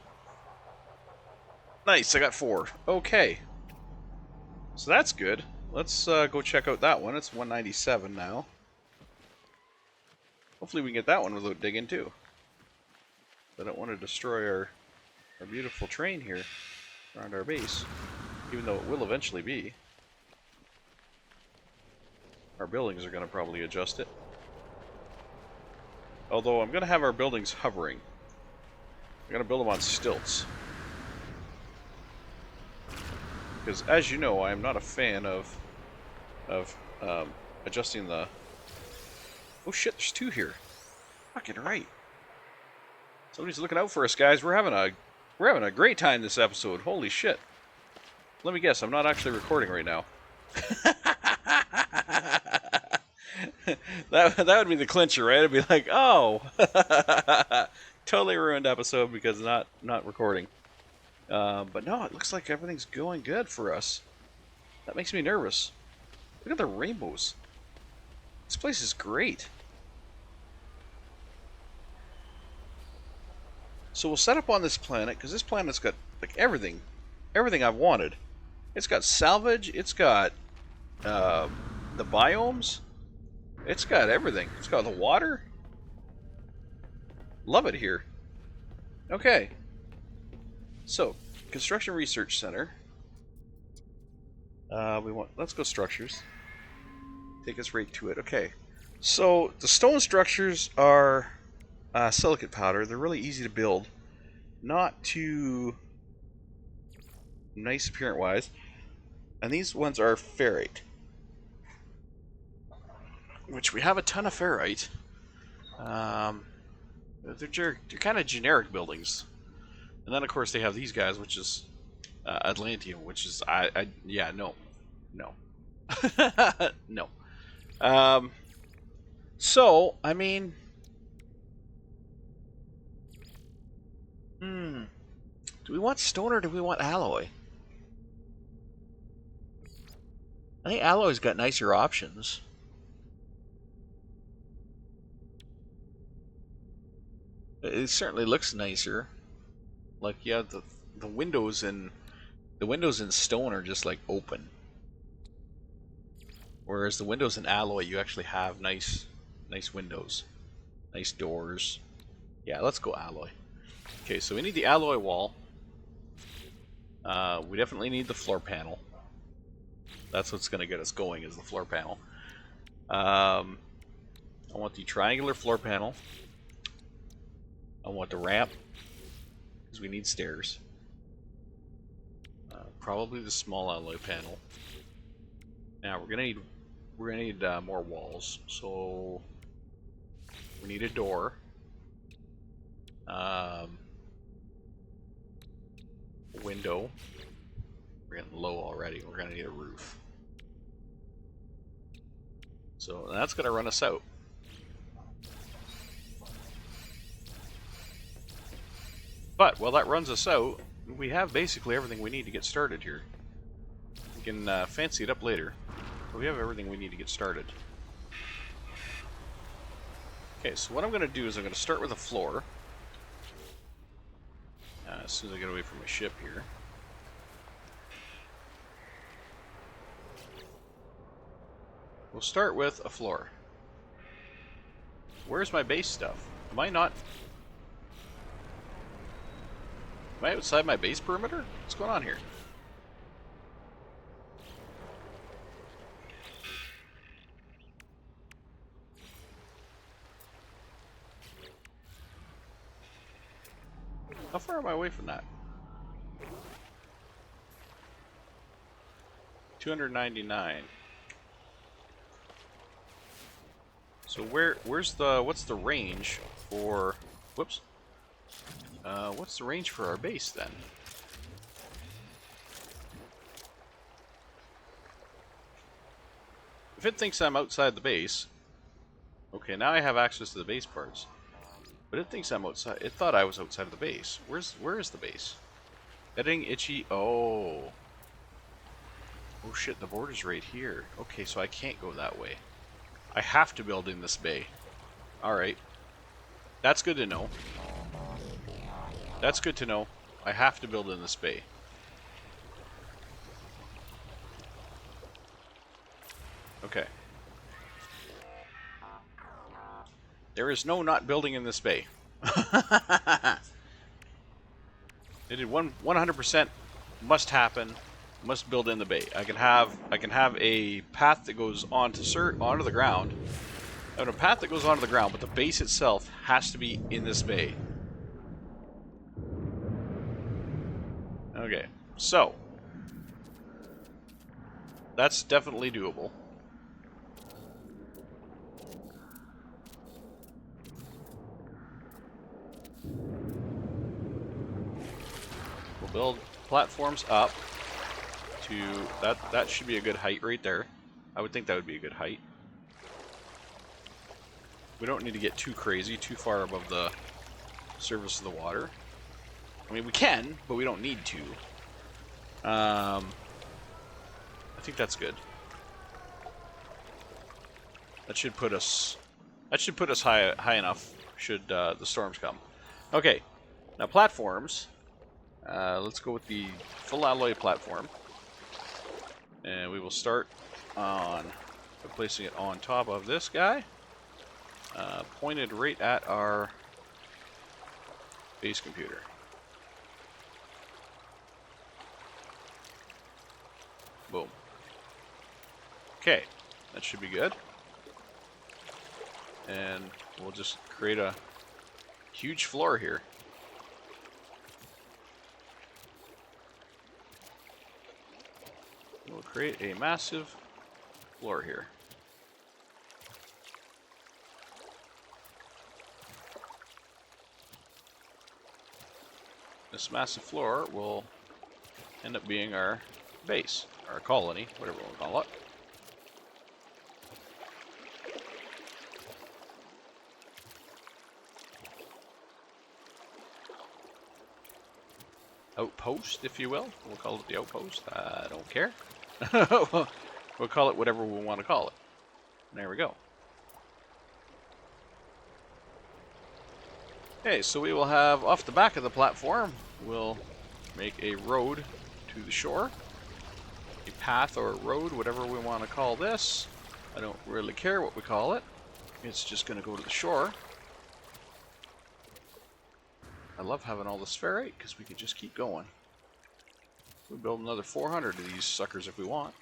Nice, I got 4. Okay. So that's good. Let's go check out that one. It's 197 now. Hopefully we can get that one without digging too. I don't want to destroy our beautiful train here around our base. Even though it will eventually be. Our buildings are going to probably adjust it. Although I'm going to have our buildings hovering. I'm going to build them on stilts. Because as you know, I am not a fan of of adjusting the... Oh shit, there's two here. Fucking right. Somebody's looking out for us, guys. We're having a great time this episode. Holy shit. Let me guess, I'm not actually recording right now. that would be the clincher, right? It'd be like, oh, totally ruined episode because not recording. But no, it looks like everything's going good for us. That makes me nervous. Look at the rainbows. This place is great. So we'll set up on this planet, because this planet's got like everything I've wanted. It's got salvage, it's got the biomes, it's got everything. It's got the water. Love it here. Okay. So, Construction Research Center. Let's go structures. Take us right to it. Okay. So, the stone structures are silicate powder. They're really easy to build. Not too nice appearance-wise. And these ones are ferrite. Which we have a ton of ferrite. They're kind of generic buildings. And then, of course, they have these guys, which is Atlantium, which is... yeah, no. No. So, I mean... Do we want stone or do we want alloy? I think alloy's got nicer options. It certainly looks nicer. Like, yeah, the windows in stone are just like open, whereas the windows in alloy you actually have nice windows, nice doors. Yeah, let's go alloy. Okay, so we need the alloy wall. We definitely need the floor panel. That's what's going to get us going, is the floor panel. I want the triangular floor panel. I want the ramp, because we need stairs. Probably the small alloy panel. Now we're gonna need more walls. So we need a door. A window. We're getting low already. We're gonna need a roof. So that's gonna run us out. But while that runs us out, we have basically everything we need to get started here. We can fancy it up later, but we have everything we need to get started. Okay, so what I'm going to do is I'm going to start with a floor. As soon as I get away from my ship here. We'll start with a floor. Where's my base stuff? Am I outside my base perimeter? What's going on here? How far am I away from that? 299. So what's the range for... Whoops. What's the range for our base then? If it thinks I'm outside the base... Okay, now I have access to the base parts. But it thinks I'm outside. It thought I was outside of the base. Where is the base? Editing itchy. Oh. Oh shit, the border's right here. Okay, so I can't go that way. I have to build in this bay. Alright. That's good to know. That's good to know. I have to build in this bay. Okay. There is no not building in this bay. It did 100% must happen. Must build in the bay. I can have a path that goes onto the ground. I have a path that goes onto the ground, but the base itself has to be in this bay. Okay, so that's definitely doable. We'll build platforms up to that. That should be a good height right there. I would think that would be a good height. We don't need to get too crazy, too far above the surface of the water. I mean, we can, but we don't need to. I think that's good. That should put us. That should put us high enough. Should the storms come? Okay. Now platforms. Let's go with the full alloy platform, and we will start on placing it on top of this guy, pointed right at our base computer. Boom. Okay, that should be good. And we'll just create a huge floor here. We'll create a massive floor here. This massive floor will end up being our base, our colony, whatever we'll call it. Outpost, if you will. We'll call it the outpost. I don't care. We'll call it whatever we want to call it. There we go. Okay, so we will have, off the back of the platform, we'll make a road to the shore. A path or a road, whatever we want to call this. I don't really care what we call it. It's just going to go to the shore. I love having all this ferrite because we can just keep going. We'll build another 400 of these suckers if we want.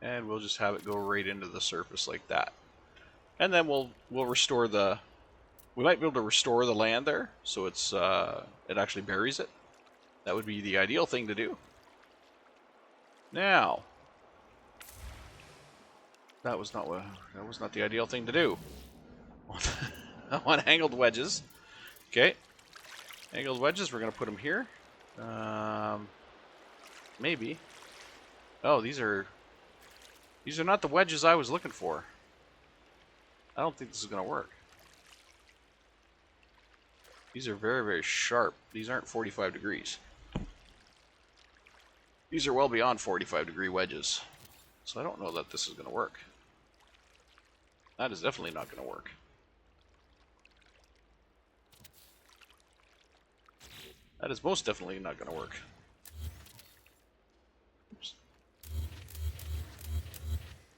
And we'll just have it go right into the surface like that. And then we'll restore the... We might be able to restore the land there, so it's it actually buries it. That would be the ideal thing to do. Now, that was not the ideal thing to do. I want angled wedges. Okay, angled wedges. We're gonna put them here. Maybe. Oh, these are not the wedges I was looking for. I don't think this is gonna work. These are very, very sharp. These aren't 45 degrees. These are well beyond 45-degree wedges. So I don't know that this is gonna work. That is definitely not gonna work. That is most definitely not going to work. Oops.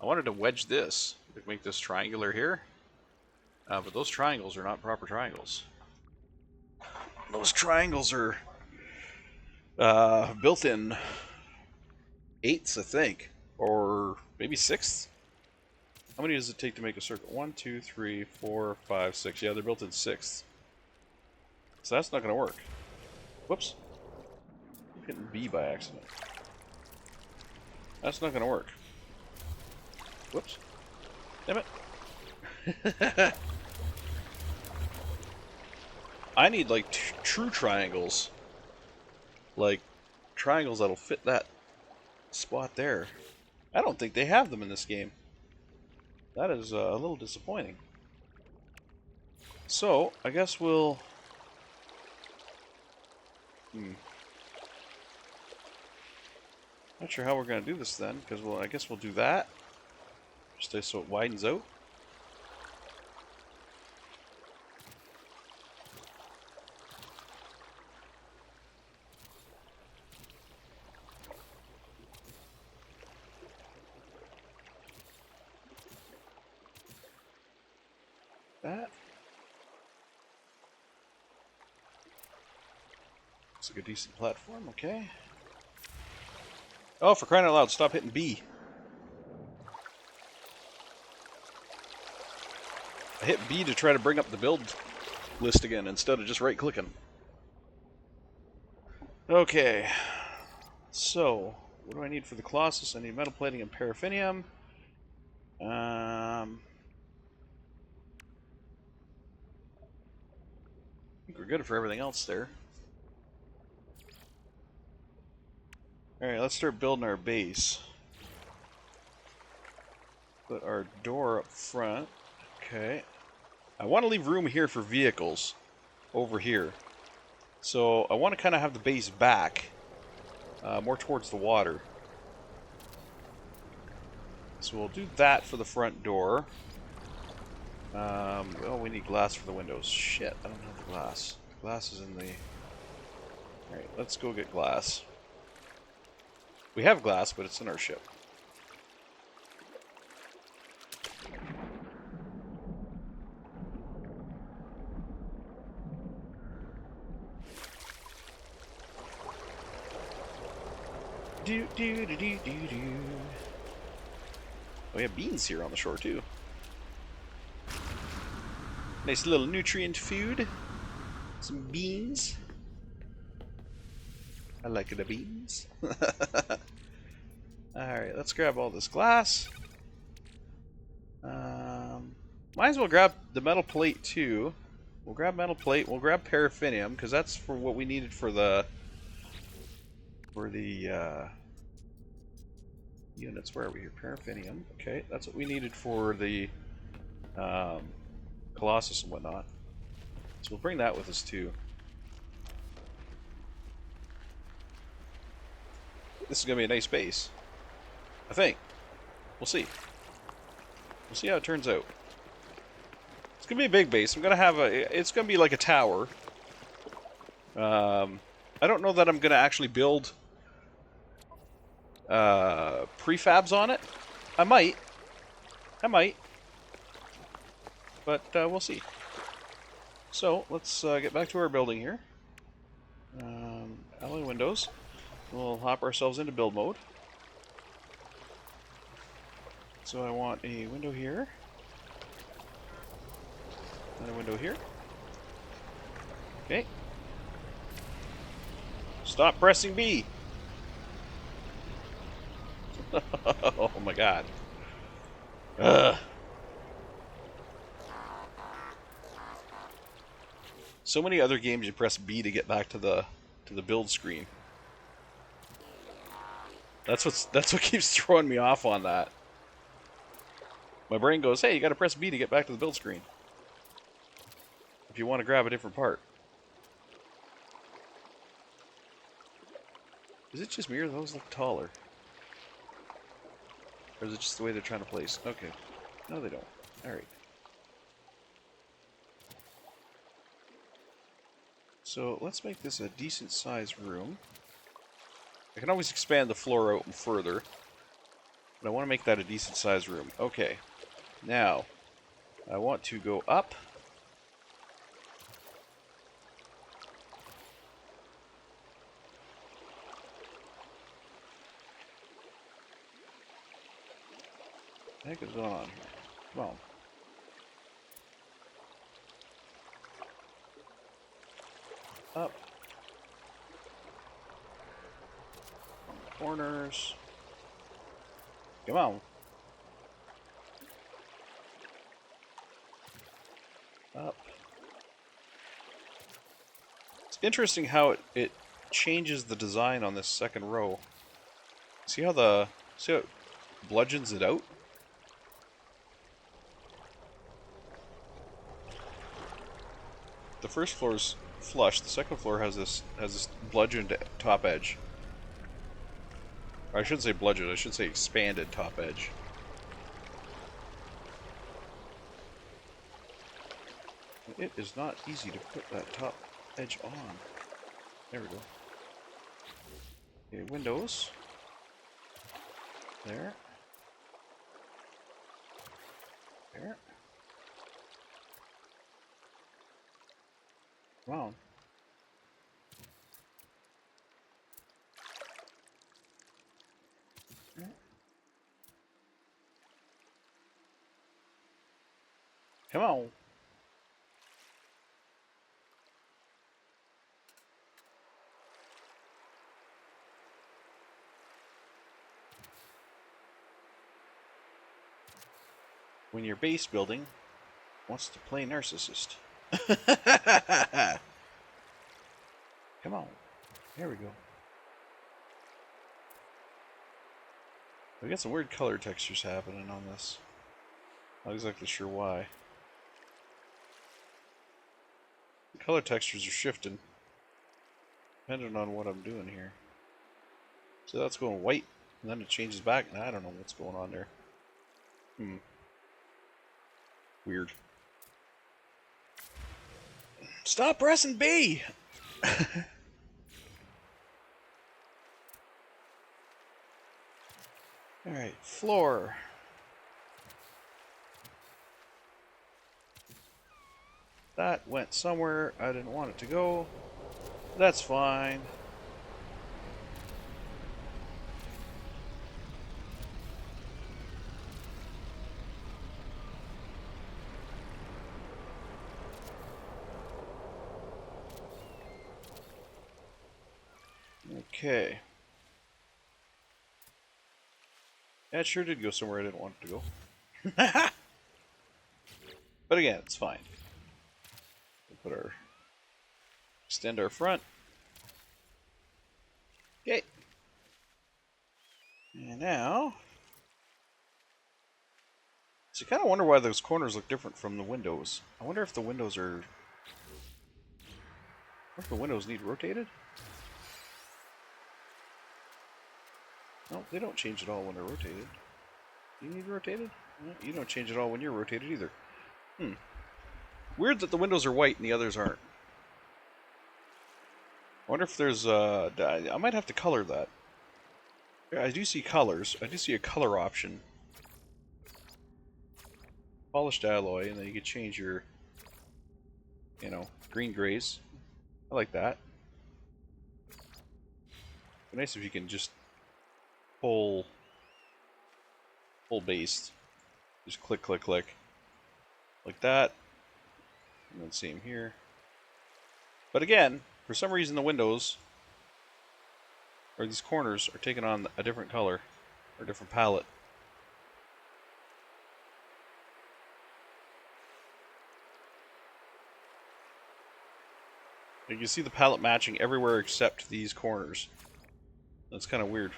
I wanted to wedge this, make this triangular here, but those triangles are not proper triangles. Those triangles are built in 8ths, I think, or maybe 6ths. How many does it take to make a circle? 1, 2, 3, 4, 5, 6. Yeah, they're built in 6ths. So that's not going to work. Whoops. I'm hitting B by accident. That's not going to work. Whoops. Damn it. I need, like, true triangles. Like, triangles that'll fit that spot there. I don't think they have them in this game. That is a little disappointing. So, I guess we'll... Not sure how we're going to do this then, because I guess we'll do that. Just so it widens out. That. Looks like a decent platform, okay. Oh, for crying out loud, stop hitting B. I hit B to try to bring up the build list again instead of just right-clicking. Okay. So, what do I need for the Colossus? I need metal plating and paraffinium. I think we're good for everything else there. Alright, let's start building our base. Put our door up front. Okay. I want to leave room here for vehicles. Over here. So I want to kind of have the base back. More towards the water. So we'll do that for the front door. Oh, we need glass for the windows. Shit, I don't have the glass. The glass is in the... Alright, let's go get glass. We have glass, but it's in our ship. Do do do do do do. Oh, we have beans here on the shore too. Nice little nutrient food. Some beans. I like the beans. Alright, let's grab all this glass. Might as well grab the metal plate too. We'll grab metal plate. We'll grab paraffinium because that's for what we needed for the units. Where are we here? Paraffinium. Okay, that's what we needed for the Colossus and whatnot. So we'll bring that with us too. This is gonna be a nice base, I think. We'll see. We'll see how it turns out. It's gonna be a big base. I'm gonna have a. It's gonna be like a tower. I don't know that I'm gonna actually build prefabs on it. I might. But we'll see. So let's get back to our building here. Alloy windows. We'll hop ourselves into build mode. So I want a window here. Another window here. Okay. Stop pressing B. Oh my god. Ugh. So many other games you press B to get back to the build screen. That's what keeps throwing me off on that. My brain goes, "Hey, you got to press B to get back to the build screen if you want to grab a different part." Is it just me or those look taller? Or is it just the way they're trying to place? Okay. No, they don't. Alright. So let's make this a decent sized room. I can always expand the floor out further, but I want to make that a decent sized room. Okay. Now, I want to go up. What the heck is going on here? Come on. Up. On the corners. Come on. Up. It's interesting how it changes the design on this second row. See how it bludgeons it out? The first floor's flush. The second floor has this bludgeoned top edge. Or I shouldn't say bludgeoned. I should say expanded top edge. It is not easy to put that top edge on. There we go. Okay, windows. There. There. Come on. Come on. When your base building wants to play narcissist. Come on. There we go. We got some weird color textures happening on this. Not exactly sure why. The color textures are shifting, depending on what I'm doing here. So that's going white, and then it changes back, and I don't know what's going on there. Weird. Stop pressing B! Alright, floor. That went somewhere I didn't want it to go. That's fine. Okay. That sure did go somewhere I didn't want it to go. But again, it's fine. We'll put our... extend our front. Okay. And now... so you kind of wonder why those corners look different from the windows. I wonder if the windows are... what if the windows need rotated? No, they don't change at all when they're rotated. Do you need rotated? No, you don't change at all when you're rotated either. Weird that the windows are white and the others aren't. I wonder if there's I might have to color that. Yeah, I do see colors. I do see a color option. Polished alloy, and then you can change your, you know, green grays. I like that. It'd be nice if you can just pull based. Just click, click, click. Like that. And then same here. But again, for some reason the windows, or these corners, are taking on a different color, or a different palette. You can see the palette matching everywhere except these corners. That's kind of weird.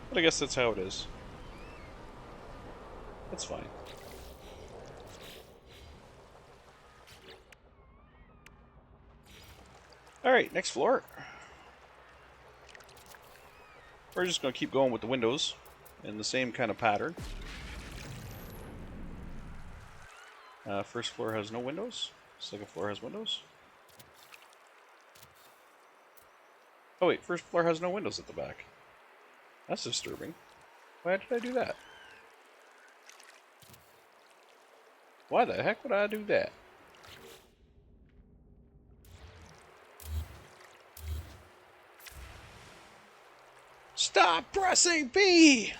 But I guess that's how it is. That's fine. Alright, next floor. We're just going to keep going with the windows in the same kind of pattern. First floor has no windows. Second floor has windows. Oh wait, first floor has no windows at the back. That's disturbing. Why did I do that? Why the heck would I do that? Stop pressing B!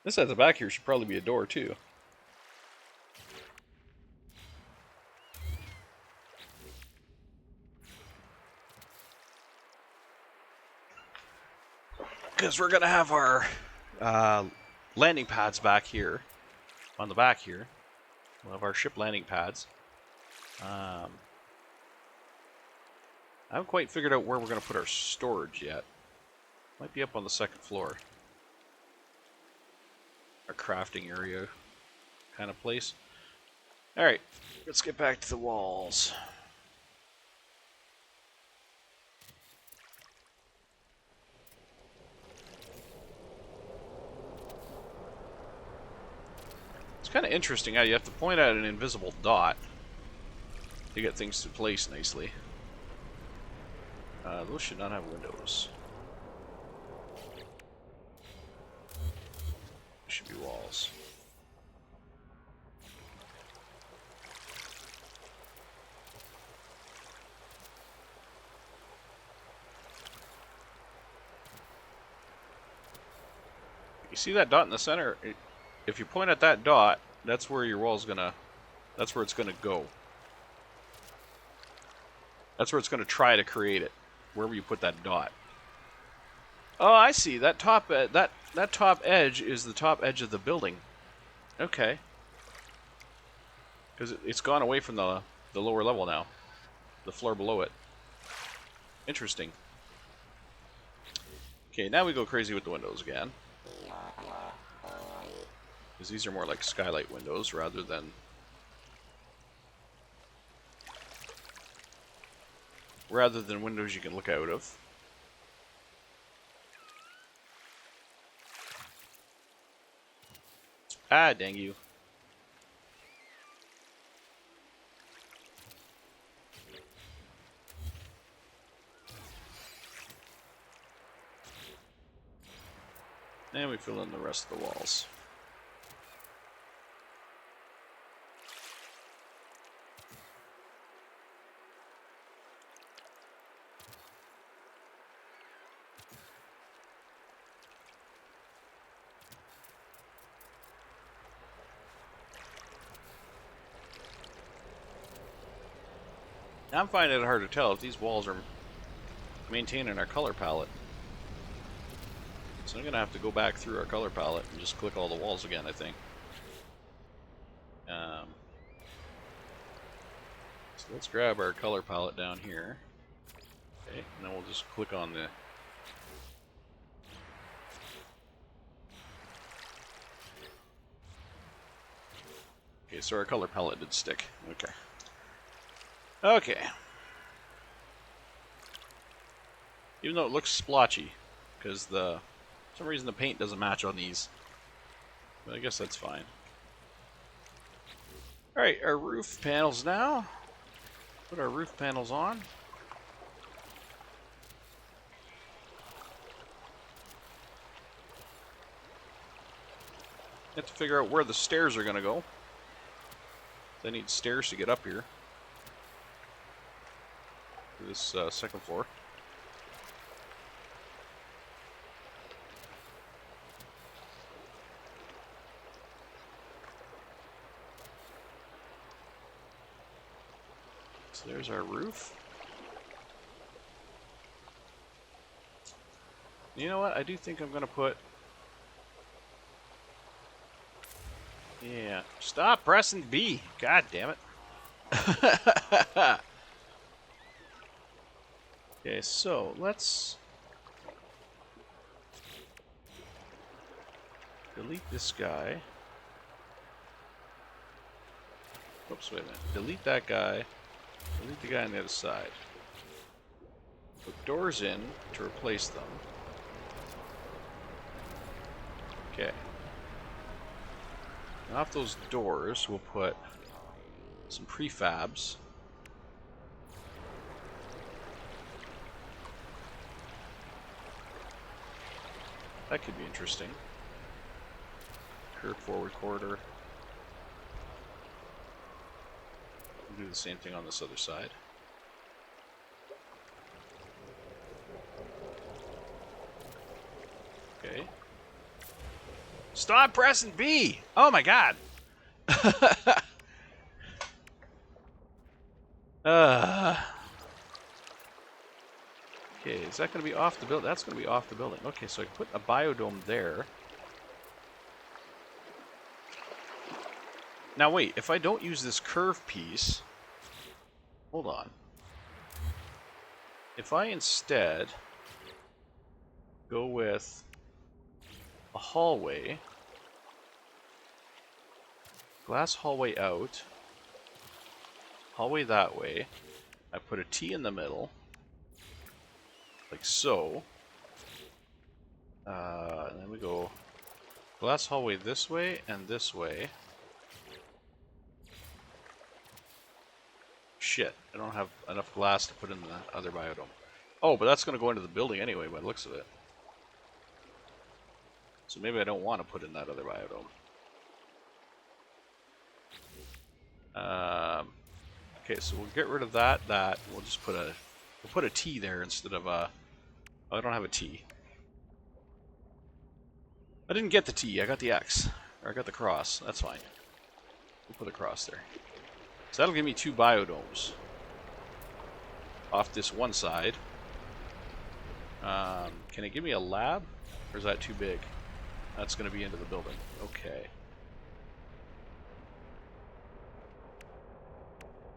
This at the back here should probably be a door too. Because we're going to have our landing pads back here. On the back here. We'll have our ship landing pads. I haven't quite figured out where we're going to put our storage yet. Might be up on the second floor. Our crafting area kind of place. Alright, let's get back to the walls. It's kind of interesting how you have to point at an invisible dot to get things to place nicely. Those should not have windows. Should be walls. You see that dot in the center? If you point at that dot, that's where your wall's gonna, that's where it's gonna go. That's where it's going to try to create it, wherever you put that dot. Oh, I see. That top that top edge is the top edge of the building. Okay. Because it's gone away from the lower level now. The floor below it. Interesting. Okay, now we go crazy with the windows again. Because these are more like skylight windows rather than... windows you can look out of. Ah, dang you. And we fill in the rest of the walls. Now I'm finding it hard to tell if these walls are maintaining our color palette. So I'm going to have to go back through our color palette and just click all the walls again, I think. So let's grab our color palette down here. Okay, and then we'll just click on the... Okay, so our color palette did stick. Okay. Okay. Even though it looks splotchy, because for some reason the paint doesn't match on these. But I guess that's fine. Alright, our roof panels now. Put our roof panels on. Have to figure out where the stairs are going to go. I need stairs to get up here. To this second floor. So there's our roof. You know what? I do think I'm going to put... Yeah. Stop pressing B. God damn it. Okay, so let's delete this guy. Oops, wait a minute. Delete that guy. Delete the guy on the other side. Put doors in to replace them. Okay. And off those doors, we'll put some prefabs. That could be interesting. Curved forward corridor. We'll do the same thing on this other side. Okay. Stop pressing B! Oh my god! Okay, is that going to be off the building? That's going to be off the building. Okay, so I put a biodome there. Now wait, if I don't use this curve piece... Hold on. If I instead go with a hallway, glass hallway out, hallway that way, I put a T in the middle, like so, and then we go glass hallway this way and this way. Shit, I don't have enough glass to put in the other biodome. Oh, but that's going to go into the building anyway by the looks of it. So maybe I don't want to put in that other biodome. Okay, so we'll get rid of that. We'll just put a T there instead of a... Oh, I don't have a T. I didn't get the T. I got the X, or I got the cross. That's fine. We'll put a cross there. So that'll give me 2 biodomes. off this one side. Can it give me a lab? Or is that too big? That's going to be into the building. Okay.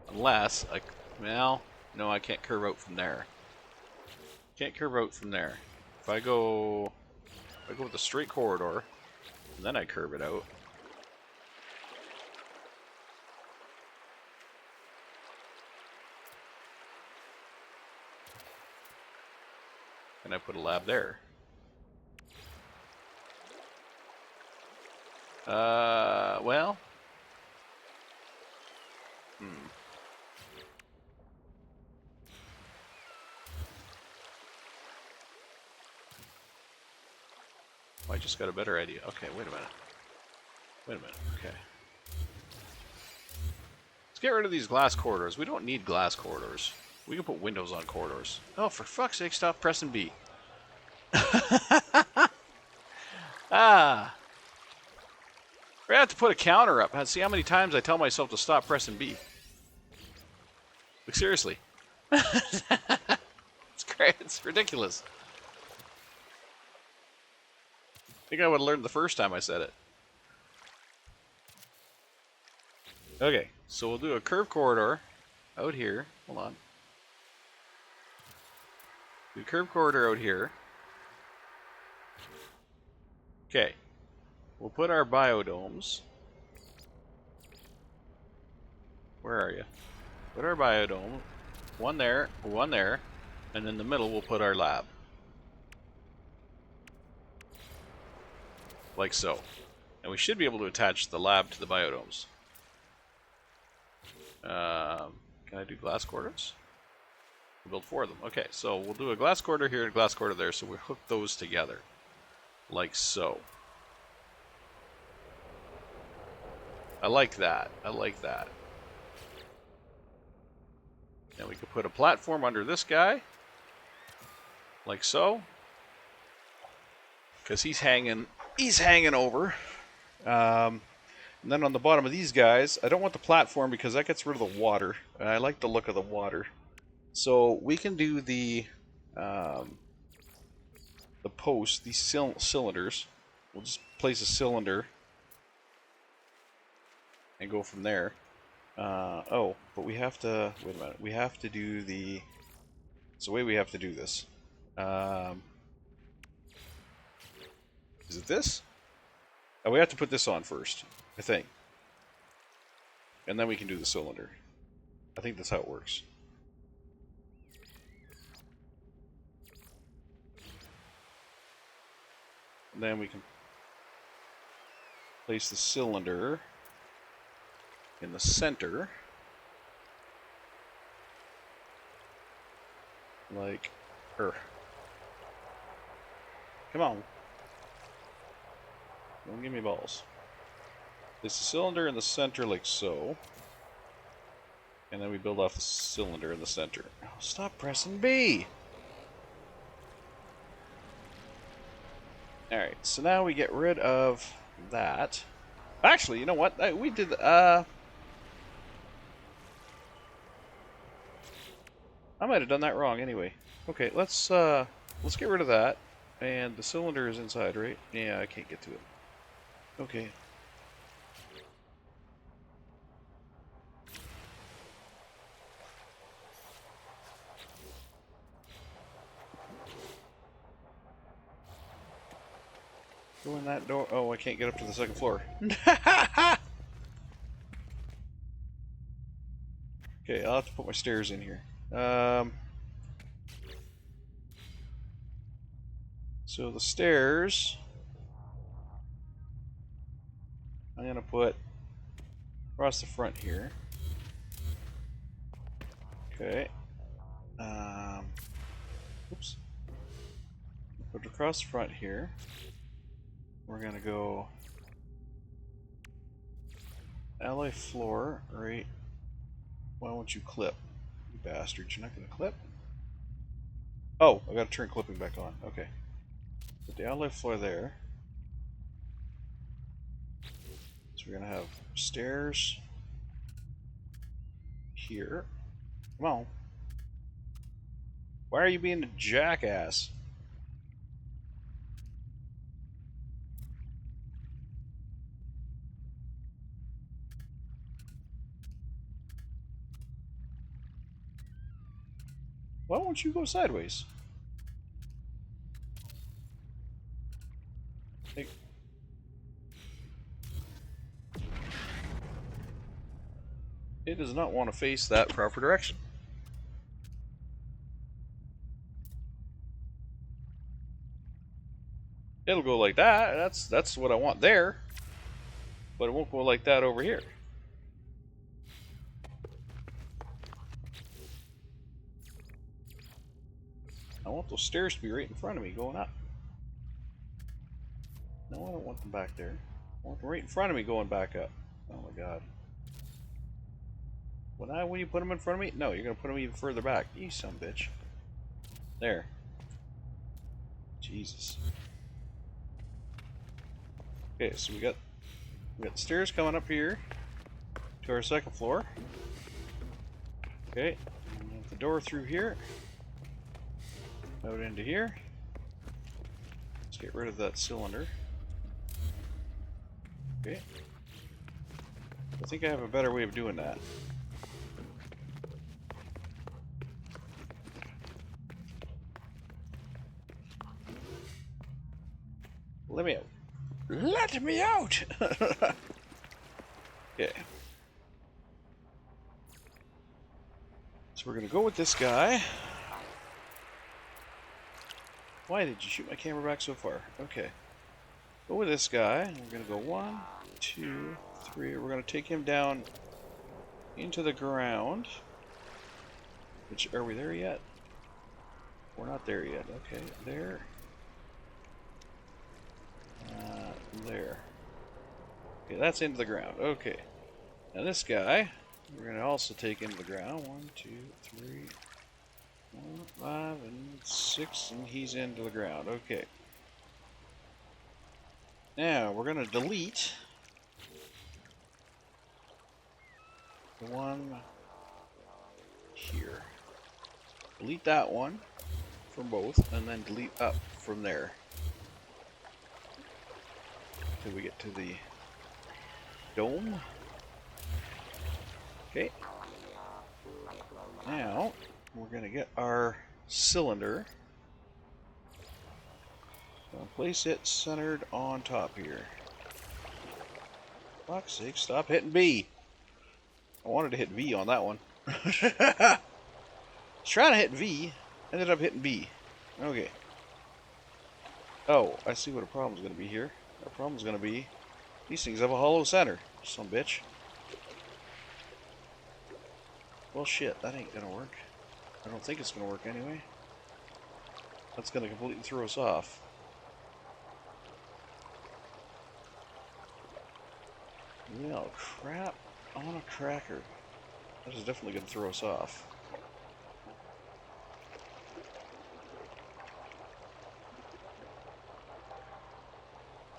Unless, well, no, I can't curve out from there. Can't curve out from there. If I go with a straight corridor, and then I curve it out. And I put a lab there. Well. I just got a better idea. Okay, wait a minute. Wait a minute. Okay. Let's get rid of these glass corridors. We don't need glass corridors. We can put windows on corridors. Oh, for fuck's sake, stop pressing B. Ah. We have to put a counter up. See how many times I tell myself to stop pressing B. Like, seriously. It's great. It's ridiculous. I think I would have learned the first time I said it. Okay, so we'll do a curved corridor out here. Hold on. Do a curved corridor out here. Okay. We'll put our biodomes. Where are you? Put our biodome. One there, and in the middle we'll put our lab. Like so. And we should be able to attach the lab to the biodomes. Can I do glass corridors? We'll build 4 of them. Okay, so we'll do a glass corridor here and a glass corridor there, so we hook those together. Like so. I like that. I like that. And we could put a platform under this guy. Like so. Because he's hanging over. And then on the bottom of these guys, I don't want the platform because that gets rid of the water. I like the look of the water. So we can do the posts, these cylinders. We'll just place a cylinder and go from there. Oh, but we have to, wait a minute, we have to do the, it's the way we have to do this. Is it this? Oh, we have to put this on first, I think. And then we can do the cylinder. I think that's how it works. And then we can place the cylinder in the center. Like, Come on. Don't give me balls. Place the cylinder in the center like so. And then we build off the cylinder in the center. Oh, stop pressing B! Alright, so now we get rid of that. Actually, you know what? We did, I might have done that wrong anyway. Okay, let's get rid of that. And the cylinder is inside, right? Yeah, I can't get to it. Okay. Go in that door. Oh, I can't get up to the second floor. Okay, I'll have to put my stairs in here. So the stairs, I'm going to put across the front here. Okay. Oops. Put it across the front here. We're going to go alloy floor, right? Why won't you clip? You bastards, you're not going to clip? Oh, I got to turn clipping back on. Okay. Put the alloy floor there. So we're going to have stairs here. Come on. Why are you being a jackass? Why won't you go sideways? Hey. It does not want to face that proper direction. It'll go like that. That's what I want there. But it won't go like that over here. I want those stairs to be right in front of me going up. No, I don't want them back there. I want them right in front of me going back up. Oh my god. When you put them in front of me? No, you're going to put them even further back. You son of a bitch. There. Jesus. Okay, so we got stairs coming up here to our second floor. Okay, and the door through here. Out into here. Let's get rid of that cylinder. Okay. I think I have a better way of doing that. Let me out. Let me out! Okay. So we're gonna go with this guy. Why did you shoot my camera back so far? Okay. Go with this guy. We're gonna go 1, 2, 3. We're gonna take him down into the ground. Which, are we there yet? We're not there yet. Okay, there. There. Okay, that's into the ground. Okay. Now this guy, we're going to also take into the ground. 1, 2, 3, 4, 5, and 6, and he's into the ground. Okay. Now, we're going to delete the one here. Delete that one from both, and then delete up from there. Until we get to the dome. Okay. Now, we're going to get our cylinder. I'll place it centered on top here. For fuck's sake, stop hitting B. I wanted to hit V on that one. I was trying to hit V, ended up hitting B. Okay. Oh, I see what a problem's going to be here. Our problem's going to be these things have a hollow center. Some bitch. Well, shit, that ain't going to work. I don't think it's going to work anyway. That's going to completely throw us off. Well, crap on a cracker. That is definitely going to throw us off.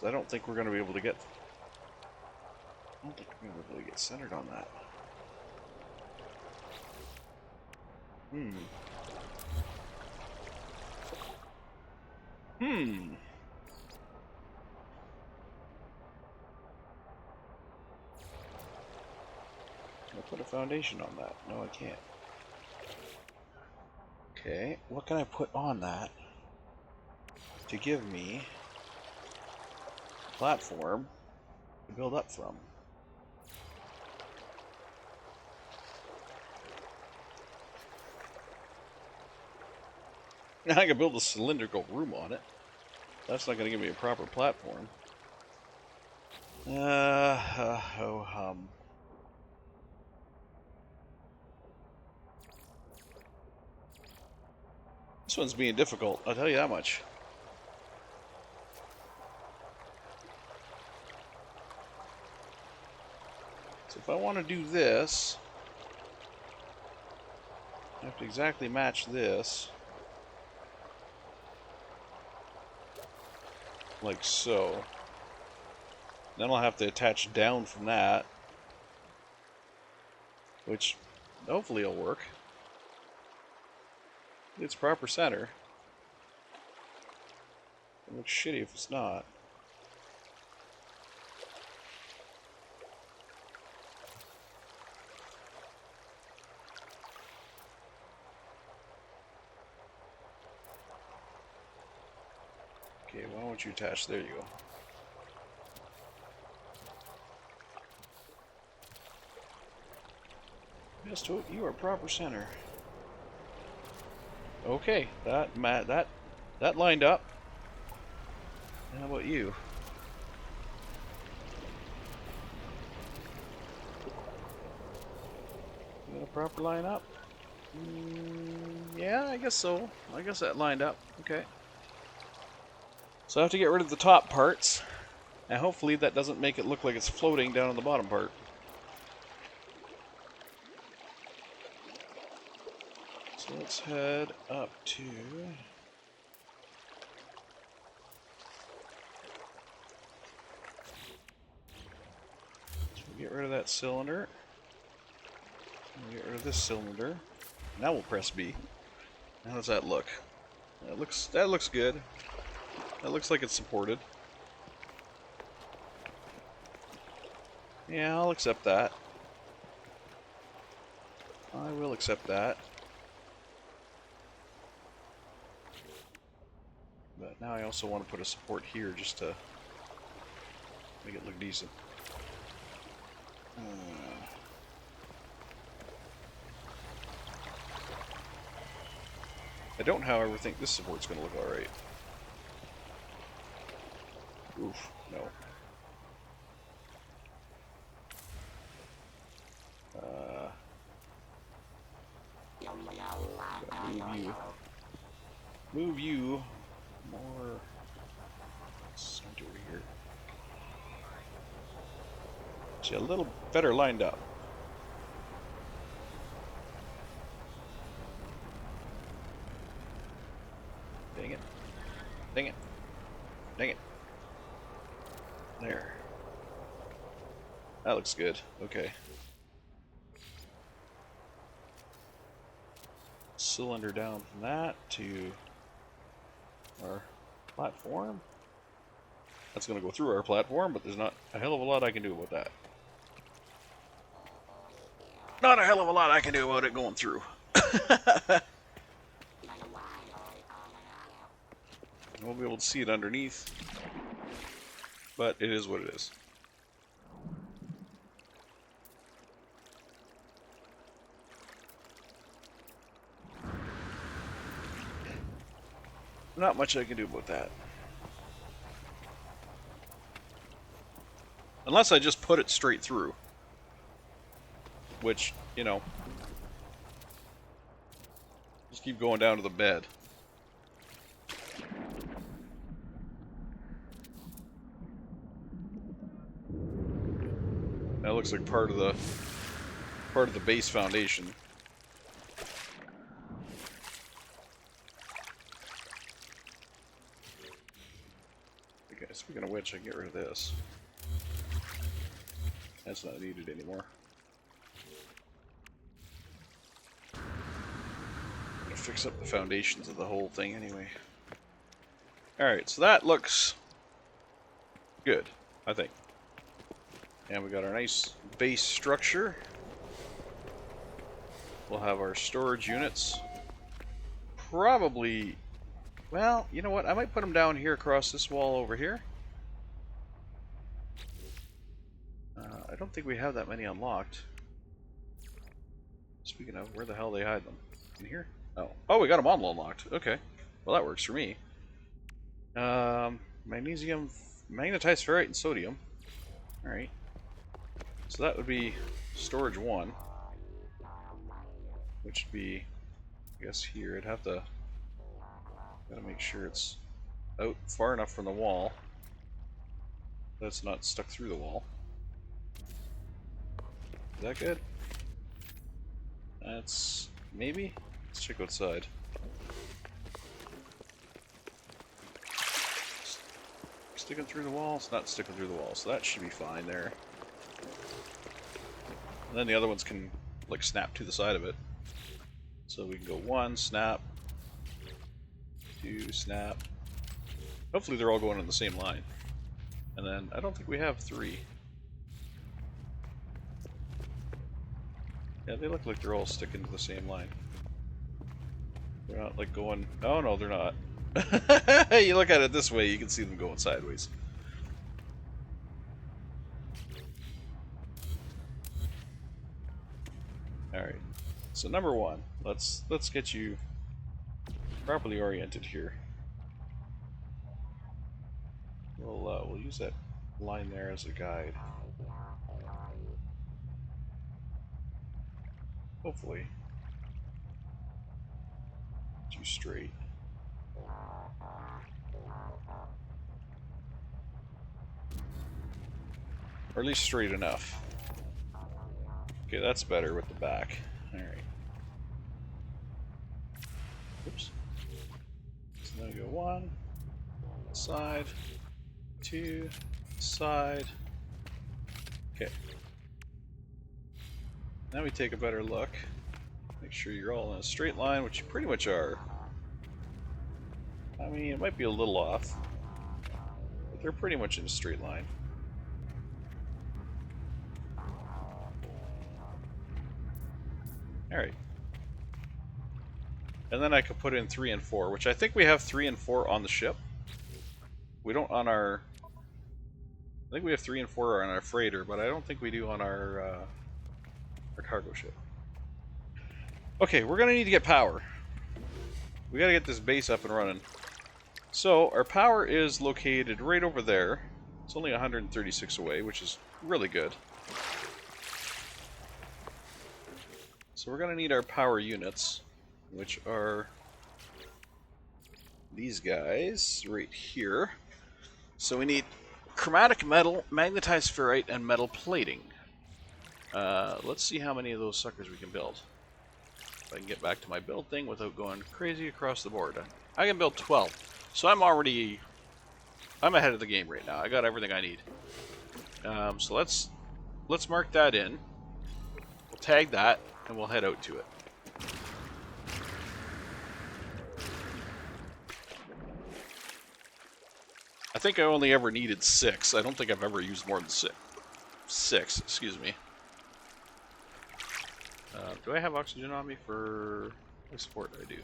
I don't think we're going to be able to get... I don't think we're going to be able to get centered on that. I'll put a foundation on that. No, I can't. Okay, what can I put on that to give me a platform to build up from? Now I can build a cylindrical room on it. That's not going to give me a proper platform. This one's being difficult, I'll tell you that much. So if I want to do this, I have to exactly match this. Like so. Then I'll have to attach down from that, which hopefully will work. its proper center. It looks shitty if it's not. Okay, why don't you attach? There you go. Yes, Toad, you are proper center. Okay, that lined up. How about you? You got a proper line up? Yeah, I guess so. I guess that lined up. Okay. So I have to get rid of the top parts, and hopefully that doesn't make it look like it's floating down on the bottom part. So let's head up to... So we'll get rid of that cylinder. We'll get rid of this cylinder. Now we'll press B. How does that look? That looks good. That looks like it's supported. Yeah, I'll accept that. I will accept that. But now I also want to put a support here just to make it look decent. I don't, however, think this support's going to look alright. Oof, no. Move you more center here. See, a little better lined up. Dang it. Dang it. Dang it. There. That looks good. Okay. Cylinder down from that to our platform. That's going to go through our platform, but there's not a hell of a lot I can do about that. Not a hell of a lot I can do about it going through. We'll be able to see it underneath, but it is what it is. Not much I can do about that. Unless I just put it straight through. Which, you know, just keep going down to the bed. That looks like part of the base foundation. Okay, speaking of which, I can get rid of this. That's not needed anymore. I'm gonna fix up the foundations of the whole thing anyway. Alright, so that looks good, I think. And we got our nice base structure. We'll have our storage units. Probably, well, you know what? I might put them down here across this wall over here. I don't think we have that many unlocked. Speaking of, where the hell they hide them? In here? Oh. Oh, we got them all unlocked. Okay. Well, that works for me. Magnesium, magnetized ferrite, and sodium. Alright. So that would be storage 1. Which would be, I guess, here. I'd have to... Gotta make sure it's out far enough from the wall. That's not stuck through the wall. Is that good? That's... maybe? Let's check outside. Sticking through the wall? It's not sticking through the wall, so that should be fine there. And then the other ones can, like, snap to the side of it. So we can go 1, snap, 2, snap. Hopefully they're all going on the same line. And then I don't think we have 3. Yeah, they look like they're all sticking to the same line. They're not like going... Oh no, they're not. You look at it this way, you can see them going sideways. Alright. So number 1, let's get you properly oriented here. We'll use that line there as a guide. Hopefully. Get you straight. Or at least straight enough. Okay, that's better with the back. Alright. Oops. So now we go 1, side, 2, side. Okay. Now we take a better look. Make sure you're all in a straight line, which you pretty much are. I mean, it might be a little off, but they're pretty much in a straight line. Alright. And then I could put in 3 and 4, which I think we have 3 and 4 on the ship. We don't on our... I think we have 3 and 4 on our freighter, but I don't think we do on our cargo ship. Okay, we're going to need to get power. We got to get this base up and running. So, our power is located right over there. It's only 136 away, which is really good. So we're going to need our power units, which are these guys right here. So we need chromatic metal, magnetized ferrite, and metal plating. Let's see how many of those suckers we can build. If I can get back to my build thing without going crazy across the board. I can build 12. So I'm ahead of the game right now. I got everything I need. So let's mark that in. We'll tag that, and we'll head out to it. I think I only ever needed 6. I don't think I've ever used more than 6. 6, excuse me. Do I have oxygen on me for what support? I do.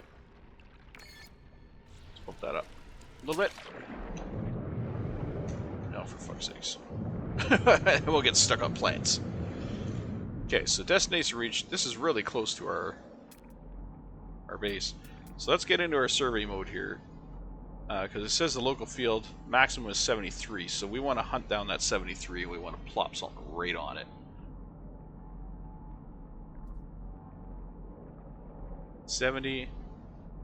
Let's pump that up a little bit. No, for fuck's sakes. We'll get stuck on plants. Okay, so destination reached. This is really close to our base. So let's get into our survey mode here. Because it says the local field maximum is 73, so we want to hunt down that 73. We want to plop something right on it. 70.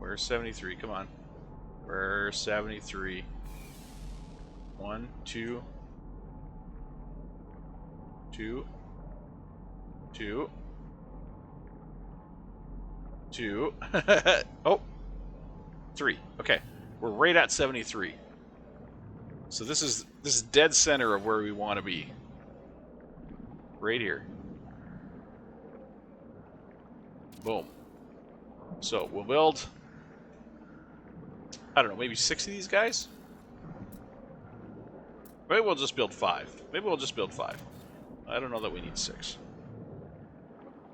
Where's 73? Come on. Where's 73? 1, 2, 2, 2, 2. Oh, 3. Okay. We're right at 73. So this is dead center of where we want to be. Right here. Boom. So we'll build, I don't know, maybe 6 of these guys? Maybe we'll just build 5. Maybe we'll just build 5. I don't know that we need 6.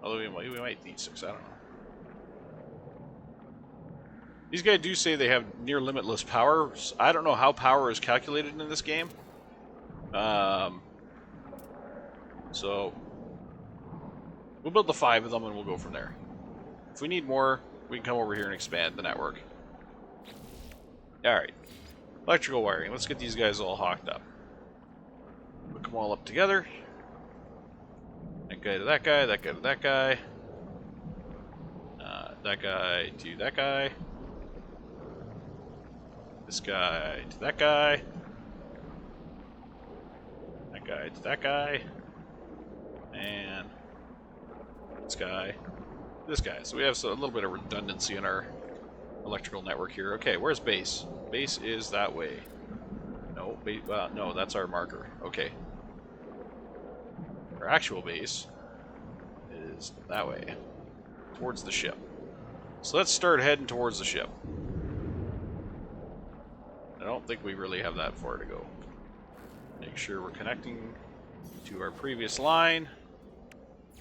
Although we might need 6, I don't know. These guys do say they have near limitless power. I don't know how power is calculated in this game. So we'll build the 5 of them and we'll go from there. If we need more, we can come over here and expand the network. Alright. Electrical wiring. Let's get these guys all hawked up. Hook them all up together. That guy to that guy, that guy to that guy. That guy to that guy. This guy to that guy. That guy to that guy. And this guy. This guy. So we have a little bit of redundancy in our electrical network here. Okay, where's base? Base is that way. No, no, that's our marker. Okay. Our actual base is that way. Towards the ship. So let's start heading towards the ship. don't think we really have that far to go. Make sure we're connecting to our previous line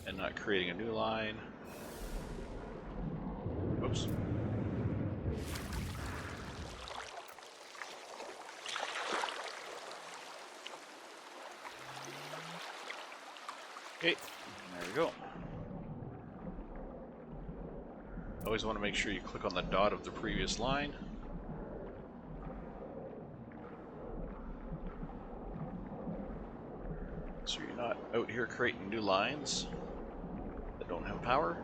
and not creating a new line. Oops. Okay, there we go. Always want to make sure you click on the dot of the previous line. So you're not out here creating new lines that don't have power.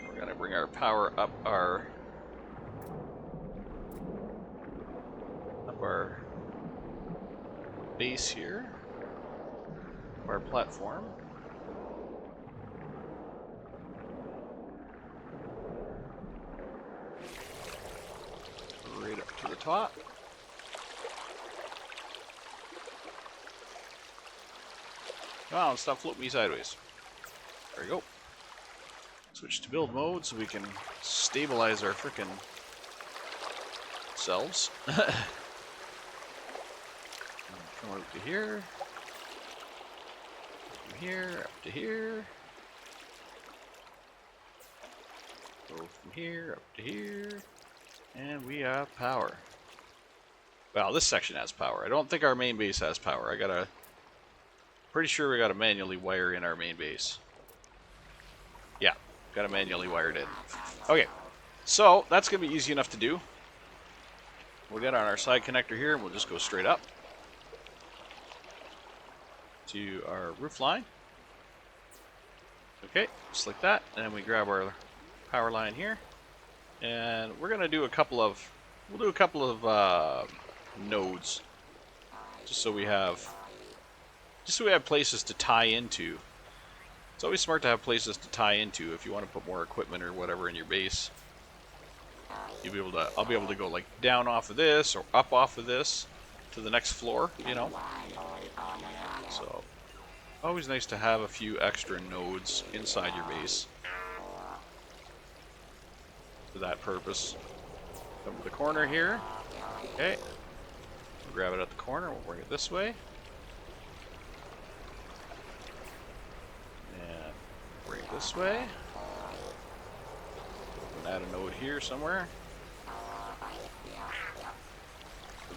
We're going to bring our power up our base here, our platform. Right up to the top. Come on, stop floating me sideways. There we go. Switch to build mode so we can stabilize our frickin' selves. Come out to here. From here up to here. Go from here up to here. And we have power. Well, this section has power. I don't think our main base has power. Pretty sure we gotta manually wire in our main base. Yeah, gotta manually wire it in. Okay, so that's gonna be easy enough to do. We'll get on our side connector here and we'll just go straight up to our roof line. Okay, just like that. And then we grab our power line here. And we're gonna do a couple of nodes. Just so we have places to tie into. It's always smart to have places to tie into if you want to put more equipment or whatever in your base. I'll be able to go like down off of this or up off of this to the next floor, you know. So, always nice to have a few extra nodes inside your base for that purpose. Come to the corner here. Okay. We'll grab it at the corner. We'll bring it this way. And bring it this way. Add a node here somewhere.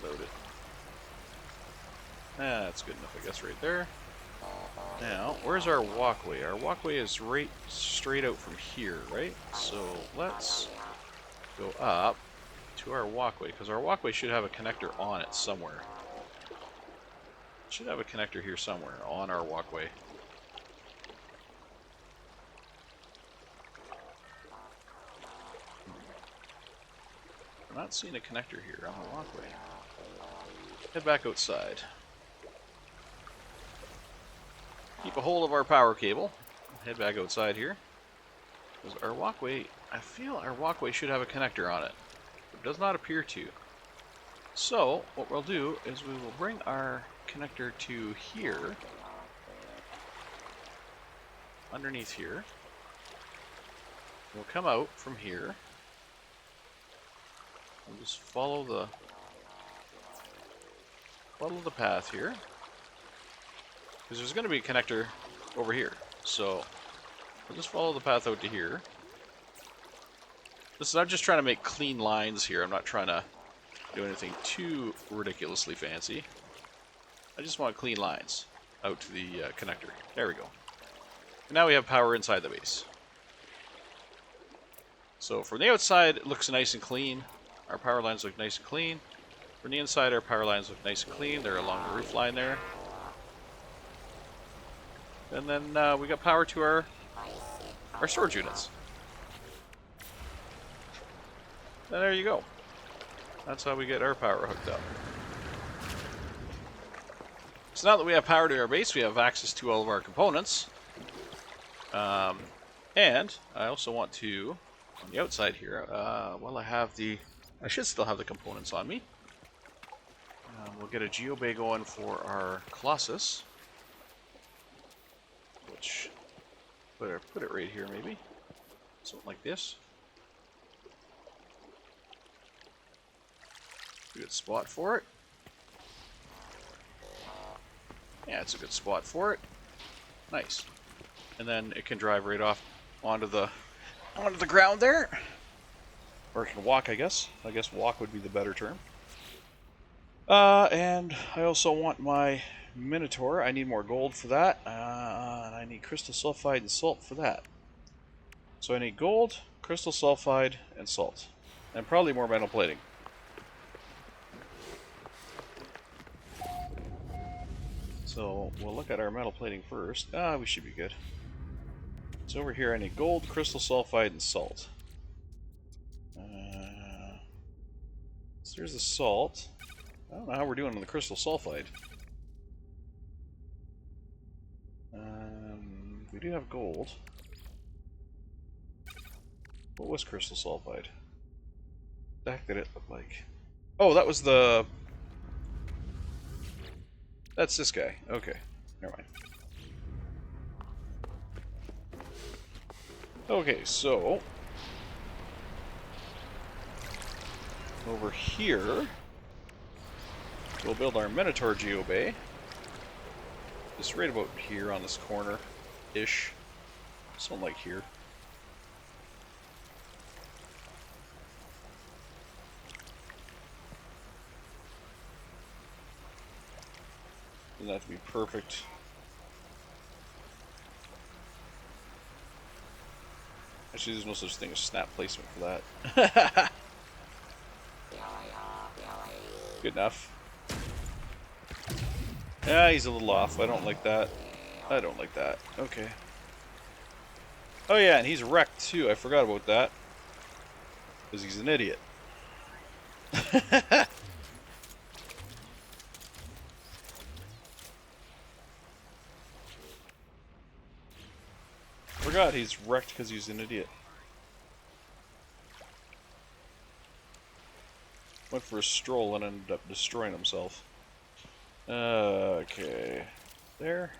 Load it. That's good enough, I guess, right there. Now, where's our walkway? Our walkway is right straight out from here, right? So let's go up to our walkway, because our walkway should have a connector on it somewhere. It should have a connector here somewhere on our walkway. I'm not seeing a connector here on the walkway. Head back outside. Keep a hold of our power cable. Head back outside here. Because our walkway, I feel our walkway should have a connector on it. It does not appear to. So, what we'll do is we will bring our connector to here. Underneath here. We'll come out from here. We'll just follow the path here, because there's going to be a connector over here. So we'll just follow the path out to here. I'm just trying to make clean lines here. I'm not trying to do anything too ridiculously fancy. I just want clean lines out to the connector. There we go. And now we have power inside the base. So from the outside, it looks nice and clean. Our power lines look nice and clean. From the inside, our power lines look nice and clean. They're along the roof line there. And then we got power to our storage units. And there you go. That's how we get our power hooked up. So now that we have power to our base, we have access to all of our components. And I also want to, on the outside here, while I have the, I should still have the components on me. We'll get a geobay going for our Colossus, which, put it right here maybe, something like this. Good spot for it. Yeah, it's a good spot for it. Nice. And then it can drive right off onto the ground there. Or it can walk, I guess. I guess walk would be the better term. And I also want my Minotaur. I need more gold for that. And I need crystal sulfide and salt for that. So I need gold, crystal sulfide, and salt. And probably more metal plating. So we'll look at our metal plating first. We should be good. So over here I need gold, crystal sulfide, and salt. So there's the salt. I don't know how we're doing on the crystal sulfide. We do have gold. What was crystal sulfide? What the heck did it look like? Oh, that was the... That's this guy. Okay. Never mind. Okay, so... over here... we'll build our Minotaur geobay. Just right about here on this corner-ish. Something like here. Doesn't have to be perfect. Actually, there's no such thing as snap placement for that. Good enough. Yeah, he's a little off. I don't like that. I don't like that. Okay. Oh yeah, and he's wrecked too. I forgot about that. Because he's an idiot. Forgot he's wrecked because he's an idiot. Went for a stroll and ended up destroying himself. Okay. There.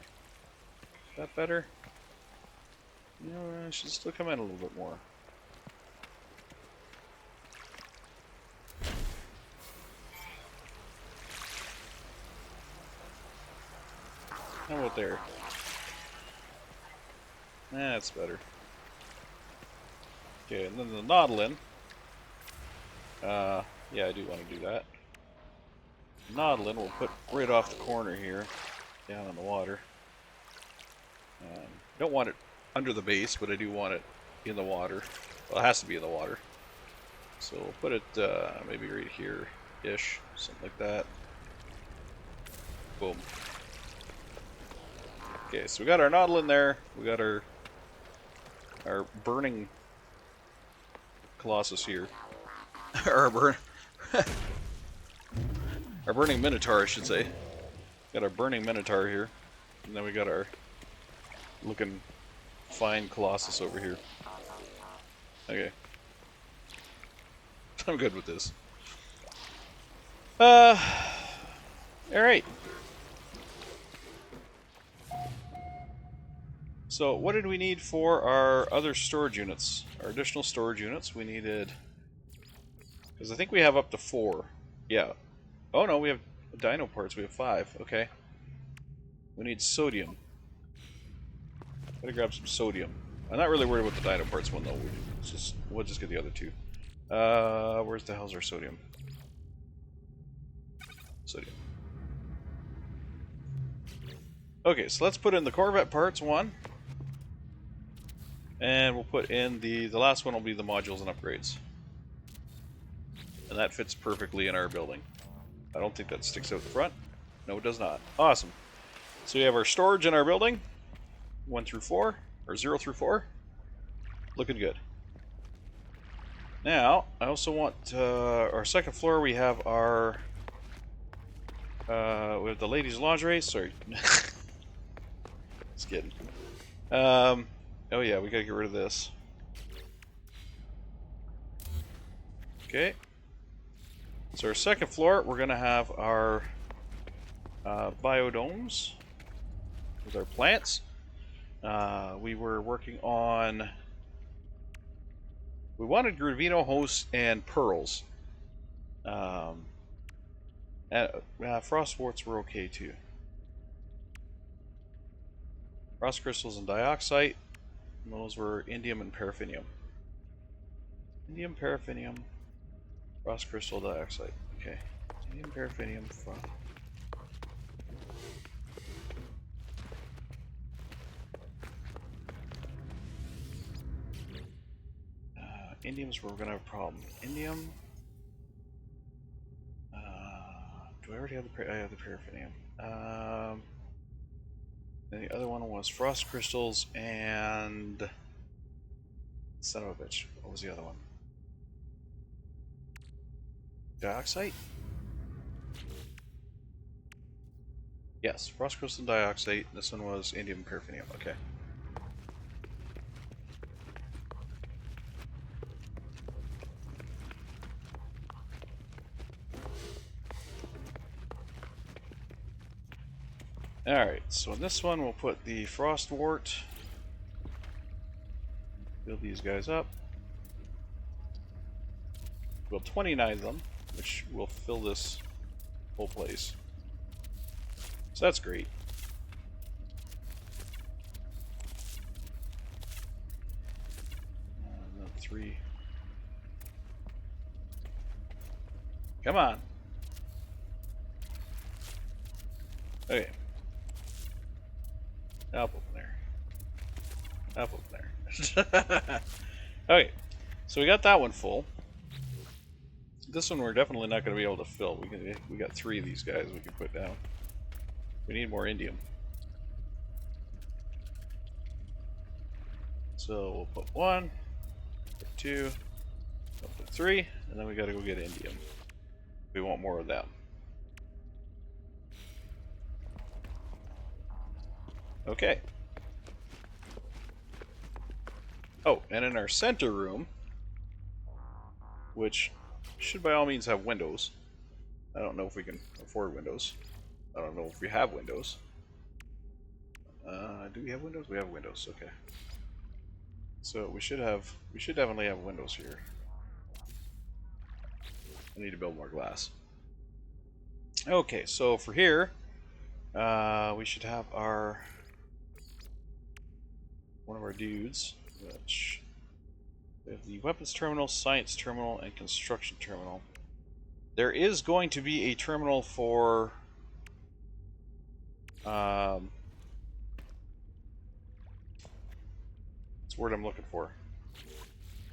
Is that better? You know, I should still come in a little bit more. How about there? That's better. Okay, and then the Nautilin. Yeah, I do want to do that. Nautilin we'll put right off the corner here, down in the water. Don't want it under the base, but I do want it in the water. Well, it has to be in the water. So we'll put it maybe right here-ish, something like that. Boom. Okay, so we got our Nautilin there. We got our burning Colossus here. Our burning Minotaur, I should say. Got our burning Minotaur here. And then we got our looking fine Colossus over here. Okay. I'm good with this. Alright. So, what did we need for our other storage units? Our additional storage units, we needed... because I think we have up to 4. Yeah. Oh no, we have dino parts, we have 5. Okay. We need sodium. Gotta grab some sodium. I'm not really worried about the dino parts one though. We'll just get the other 2. Where's the hell's our sodium? Sodium. Okay, so let's put in the Corvette parts 1. And we'll put in the last one will be the modules and upgrades. And that fits perfectly in our building. I don't think that sticks out the front. No, it does not. Awesome. So we have our storage in our building. 1 through 4, or 0 through 4. Looking good. Now, I also want our second floor. We have our we have the ladies' lingerie. Sorry, just kidding. Oh yeah, we gotta get rid of this. Okay. So our second floor, we're gonna have our biodomes with our plants. We were working on... We wanted Gravino hosts and pearls. Frost warts were okay too. Frost crystals and dioxite. And those were indium and paraffinium. Indium, paraffinium, frost crystal, dioxite. Okay. Indium, paraffinium, frost. Indium's where we're gonna have a problem. Indium. Do I already have the? I have the paraffinium. And the other one was frost crystals and son of a bitch. What was the other one? Dioxite? Yes, frost crystal and dioxite. This one was indium and paraffinium. Okay. Alright, so in this one we'll put the frost wart. Build these guys up. We'll 29 them, which will fill this whole place. So that's great. And then 3. Come on. Okay. Up there. Up there. Okay, so we got that one full. This one we're definitely not going to be able to fill. We got 3 of these guys we can put down. We need more indium. So we'll put 1, put 2, we'll put 3, and then we got to go get indium. We want more of them. Okay. Oh, and in our center room, which should by all means have windows. I don't know if we can afford windows. I don't know if we have windows. Do we have windows? We have windows, okay. So we should definitely have windows here. I need to build more glass. Okay, so for here, we should have one of our dudes, which we have the weapons terminal, science terminal, and construction terminal. There is going to be a terminal for what's the word I'm looking for?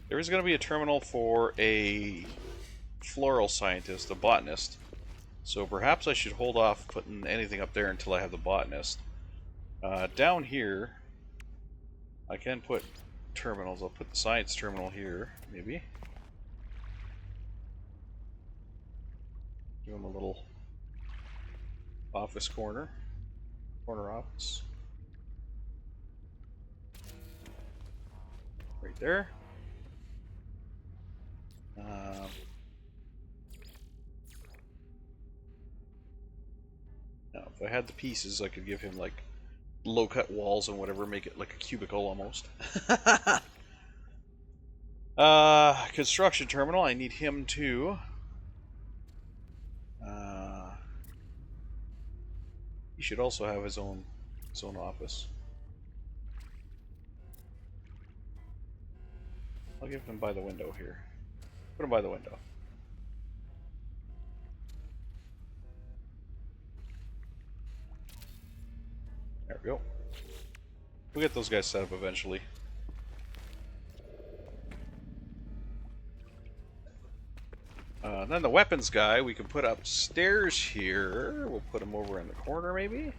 There is going to be a terminal for a floral scientist, a botanist. So perhaps I should hold off putting anything up there until I have the botanist. Down here, I can put terminals. I'll put the science terminal here, maybe. Give him a little office corner office. Right there. Now, if I had the pieces, I could give him like low-cut walls and whatever, make it like a cubicle almost. Construction terminal, I need him too. He should also have his own office. I'll give him by the window here. Put him by the window. There we go. We'll get those guys set up eventually. Then the weapons guy we can put upstairs here. We'll put him over in the corner maybe.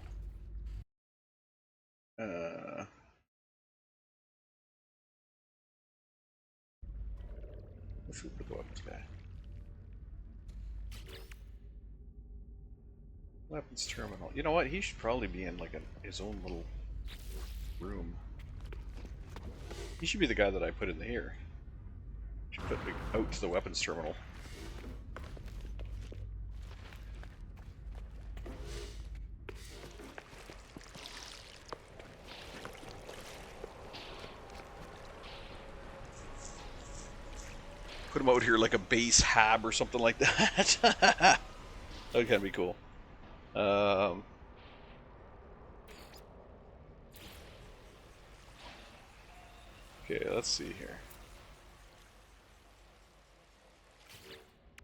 Where should we put the weapons guy? Weapons terminal. You know what? He should probably be in like his own little room. He should be the guy that I put in here. Should put me out to the weapons terminal. Put him out here like a base hab or something like that. That would kind of be cool. Okay, let's see here.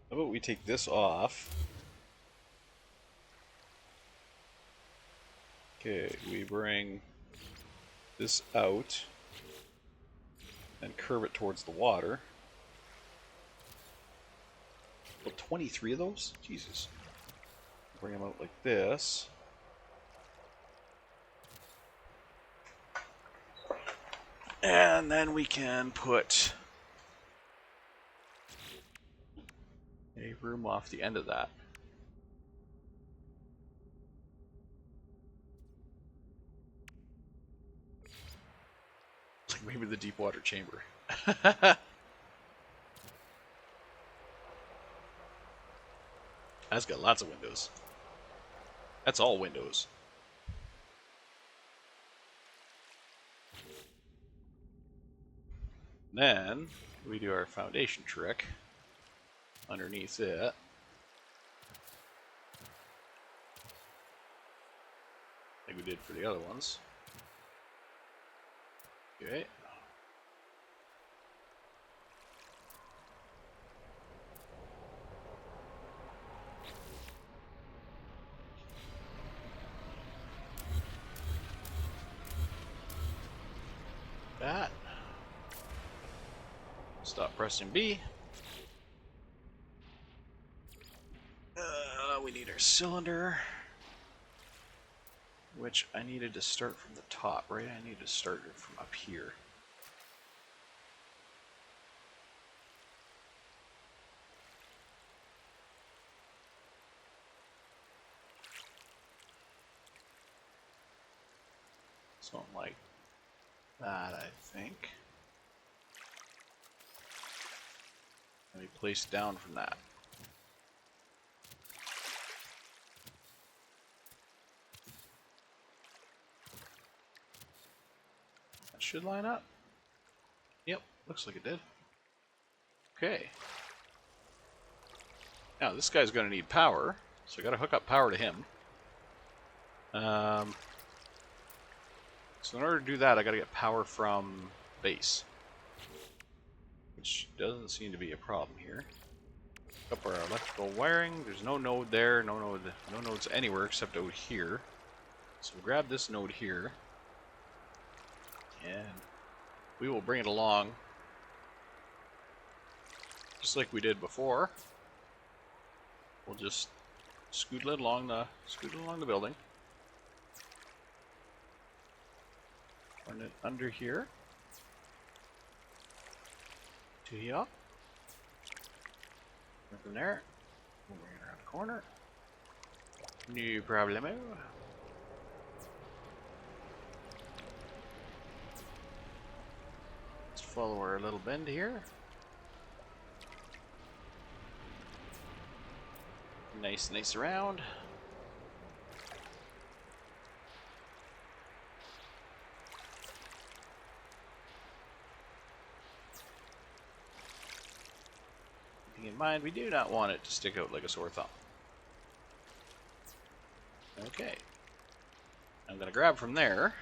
How about we take this off? Okay, we bring this out and curve it towards the water. Well, 23 of those? Jesus. Bring them out like this. And then we can put a room off the end of that. Like maybe the deep water chamber. That's got lots of windows. That's all windows. Then we do our foundation trick underneath it. Like we did for the other ones. Okay. That. Stop pressing B. We need our cylinder, which I needed to start from the top, right? I need to start it from up here. Something like that, I think. Let me place down from that. That should line up. Yep, looks like it did. Okay. Now this guy's going to need power, so I got to hook up power to him. So in order to do that, I got to get power from base, which doesn't seem to be a problem here. Up our electrical wiring. There's no node there, no nodes anywhere except out here. So we'll grab this node here, and we will bring it along, just like we did before. We'll just scoot it along the building. Run it under here to here. And from there, we'll bring it around the corner. No problemo. Let's follow our little bend here. Nice around. Keeping in mind, we do not want it to stick out like a sore thumb. Okay. I'm going to grab from there,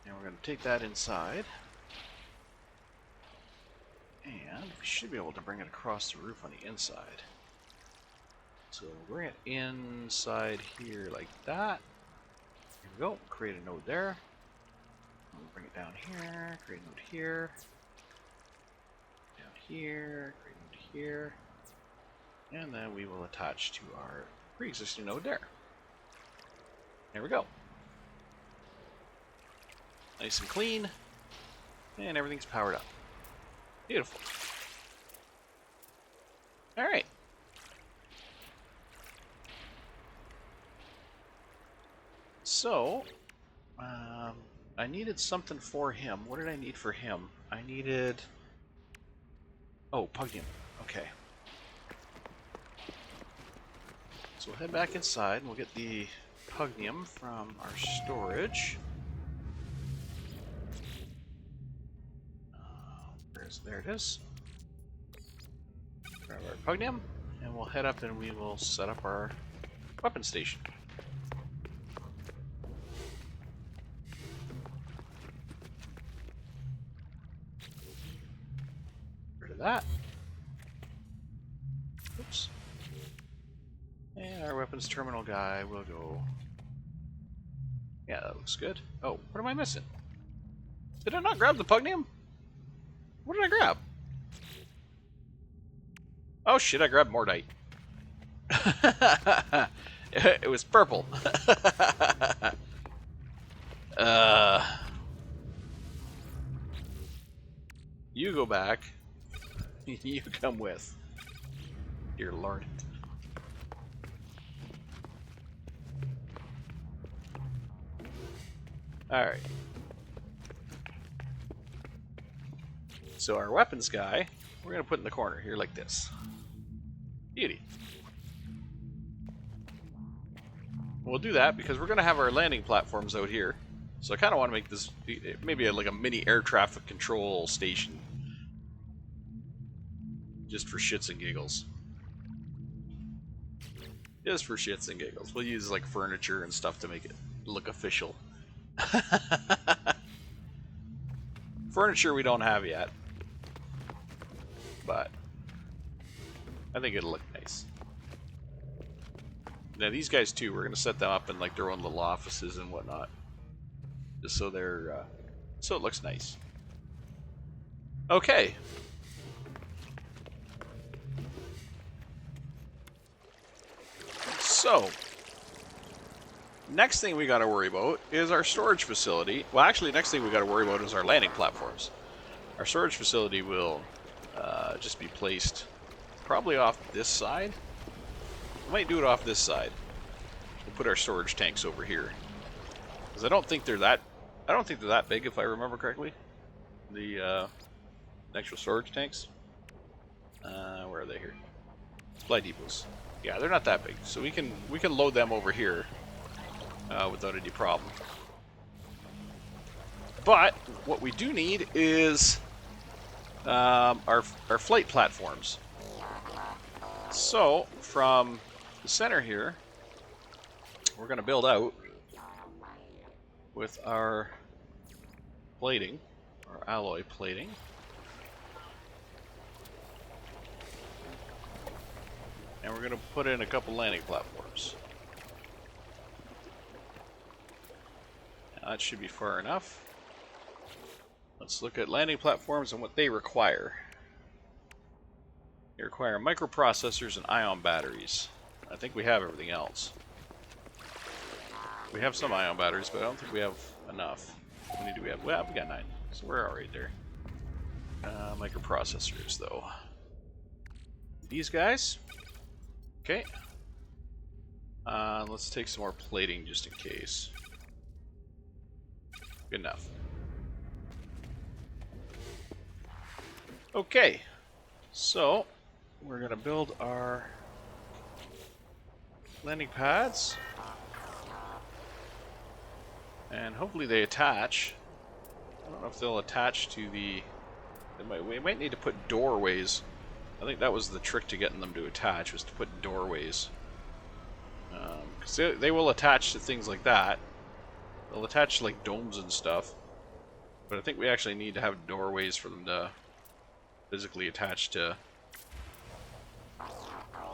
and we're going to take that inside. And we should be able to bring it across the roof on the inside. So we'll bring it inside here like that. Here we go. Create a node there. We'll bring it down here. Create a node here. Down here. Create a node here. And then we will attach to our pre-existing node there. There we go. Nice and clean. And everything's powered up. Beautiful. Alright. So, I needed something for him. What did I need for him? I needed... Oh, Pugnium. Okay. So we'll head back inside and we'll get the Pugnium from our storage. There it is. Grab our Pugnium, and we'll head up and we will set up our weapon station. Rid of that. Oops. And our weapons terminal guy will go. Yeah, that looks good. Oh, what am I missing? Did I not grab the Pugnium? What did I grab? Oh shit, I grabbed Mordite. It was purple. You go back. You come with. Dear Lord. Alright. So our weapons guy, we're going to put in the corner here like this. Beauty. We'll do that because we're going to have our landing platforms out here. So I kind of want to make this maybe like a mini air traffic control station. Just for shits and giggles. Just for shits and giggles. We'll use like furniture and stuff to make it look official. Furniture we don't have yet. But I think it'll look nice. Now these guys too, we're gonna set them up in like their own little offices and whatnot, just so they're so it looks nice. Okay. So next thing we got to worry about is our storage facility. Well, actually, next thing we got to worry about is our landing platforms. Our storage facility will just be placed probably off this side. We might do it off this side. We'll put our storage tanks over here, because I don't think they're that big, if I remember correctly. The actual storage tanks. Where are they here? Supply depots. Yeah, they're not that big, so we can load them over here without any problem. But what we do need is our flight platforms. So from the center here, we're going to build out with our plating, our alloy plating. And we're going to put in a couple landing platforms. Now that should be far enough. Let's look at landing platforms and what they require. They require microprocessors and ion batteries. I think we have everything else. We have some ion batteries, but I don't think we have enough. How many do we have? Well, we got 9, so we're all right there. Microprocessors, though. These guys. Okay. Let's take some more plating just in case. Good enough. Okay. So, we're going to build our landing pads. And hopefully they attach. I don't know if they'll attach to the... We might need to put doorways. I think that was the trick to getting them to attach, was to put doorways. Because they will attach to things like that. They'll attach to like domes and stuff. But I think we actually need to have doorways for them to physically attach to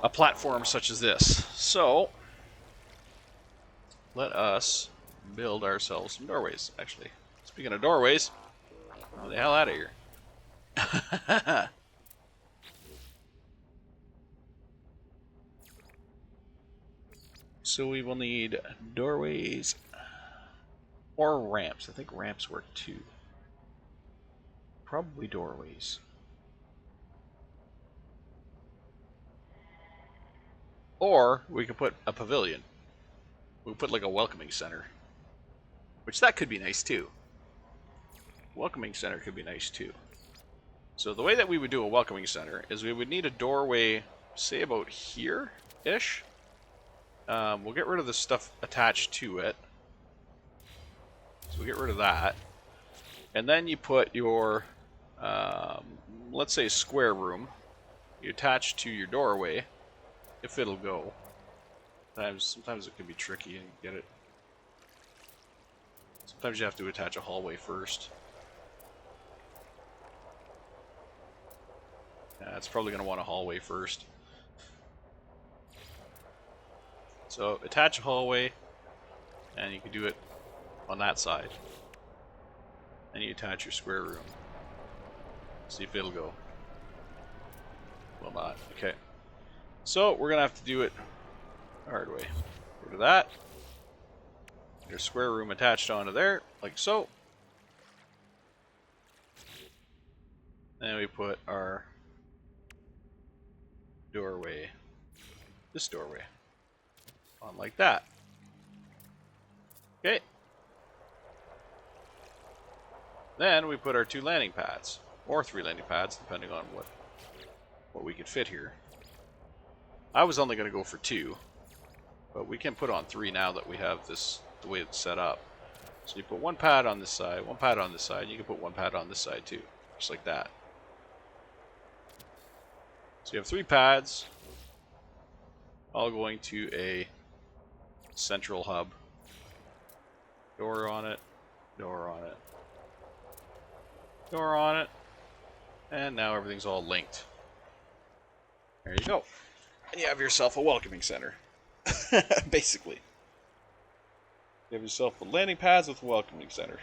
a platform such as this. So, let us build ourselves some doorways, actually. Speaking of doorways, get the hell out of here. So we will need doorways or ramps. I think ramps work too. Probably doorways. Or we could put a pavilion. We could put like a welcoming center. Which that could be nice too. welcoming center could be nice too. So the way that we would do a welcoming center is we would need a doorway, say about here-ish. We'll get rid of the stuff attached to it. So we'll get rid of that. And then you put your, let's say, square room. You attach to your doorway, if it'll go. Sometimes it can be tricky and get it. Sometimes you have to attach a hallway first. Yeah, it's probably going to want a hallway first. So attach a hallway, and you can do it on that side. And you attach your square room. See if it'll go. Will not. Okay. So we're going to have to do it the hard way. Go to that. Your square room attached onto there, like so. Then we put our doorway, this doorway, on like that. Okay. Then we put our 2 landing pads, or 3 landing pads, depending on what we could fit here. I was only going to go for 2, but we can put on 3 now that we have this the way it's set up. So you put 1 pad on this side, 1 pad on this side, and you can put 1 pad on this side too, just like that. So you have 3 pads, all going to a central hub. Door on it, door on it, door on it, and now everything's all linked. There you go. And you have yourself a welcoming center. Basically. You have yourself a landing pads with a welcoming center.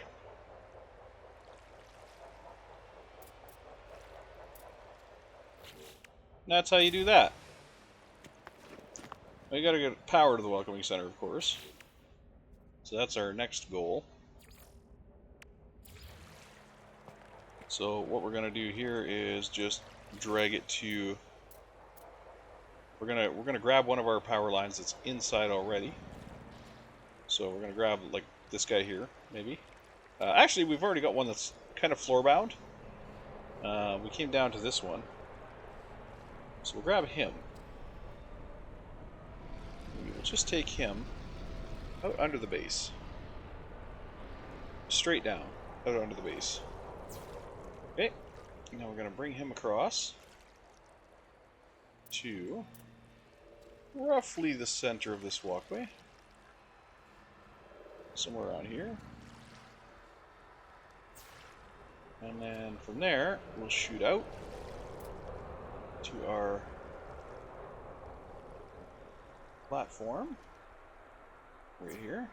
And that's how you do that. Well, you gotta get power to the welcoming center, of course. So that's our next goal. So what we're gonna do here is just drag it to. We're gonna grab one of our power lines that's inside already. So we're gonna grab like this guy here, maybe. Actually, we've already got one that's kind of floor bound. We came down to this one, so we'll grab him. We'll just take him out under the base, straight down, out under the base. Okay. Now we're gonna bring him across to roughly the center of this walkway. Somewhere around here. And then from there, we'll shoot out to our platform right here.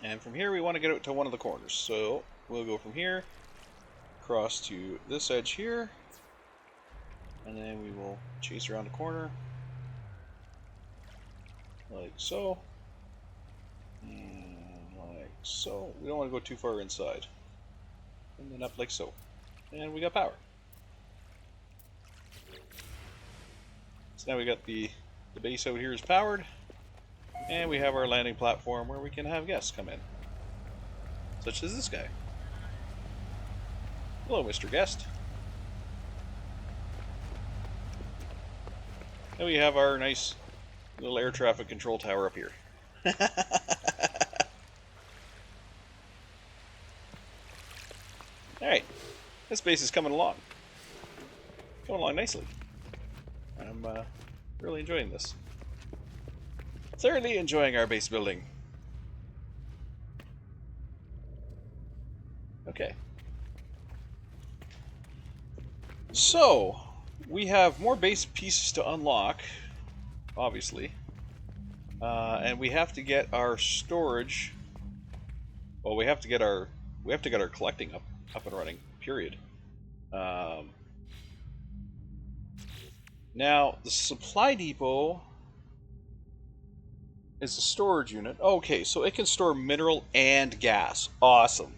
And from here, we want to get out to one of the corners. So we'll go from here across to this edge here. And then we will chase around the corner like so. And like so. We don't want to go too far inside. And then up like so. And we got power. So now we got the base out here is powered. And we have our landing platform where we can have guests come in. Such as this guy. Hello, Mr. Guest. And we have our nice little air traffic control tower up here. Alright, this base is coming along. Coming along nicely. I'm really enjoying this. Thoroughly enjoying our base building. Okay. So, we have more base pieces to unlock, obviously. And we have to get our storage. Well, we have to get our collecting up and running. Period. Now the supply depot is a storage unit. Okay, so it can store mineral and gas. Awesome.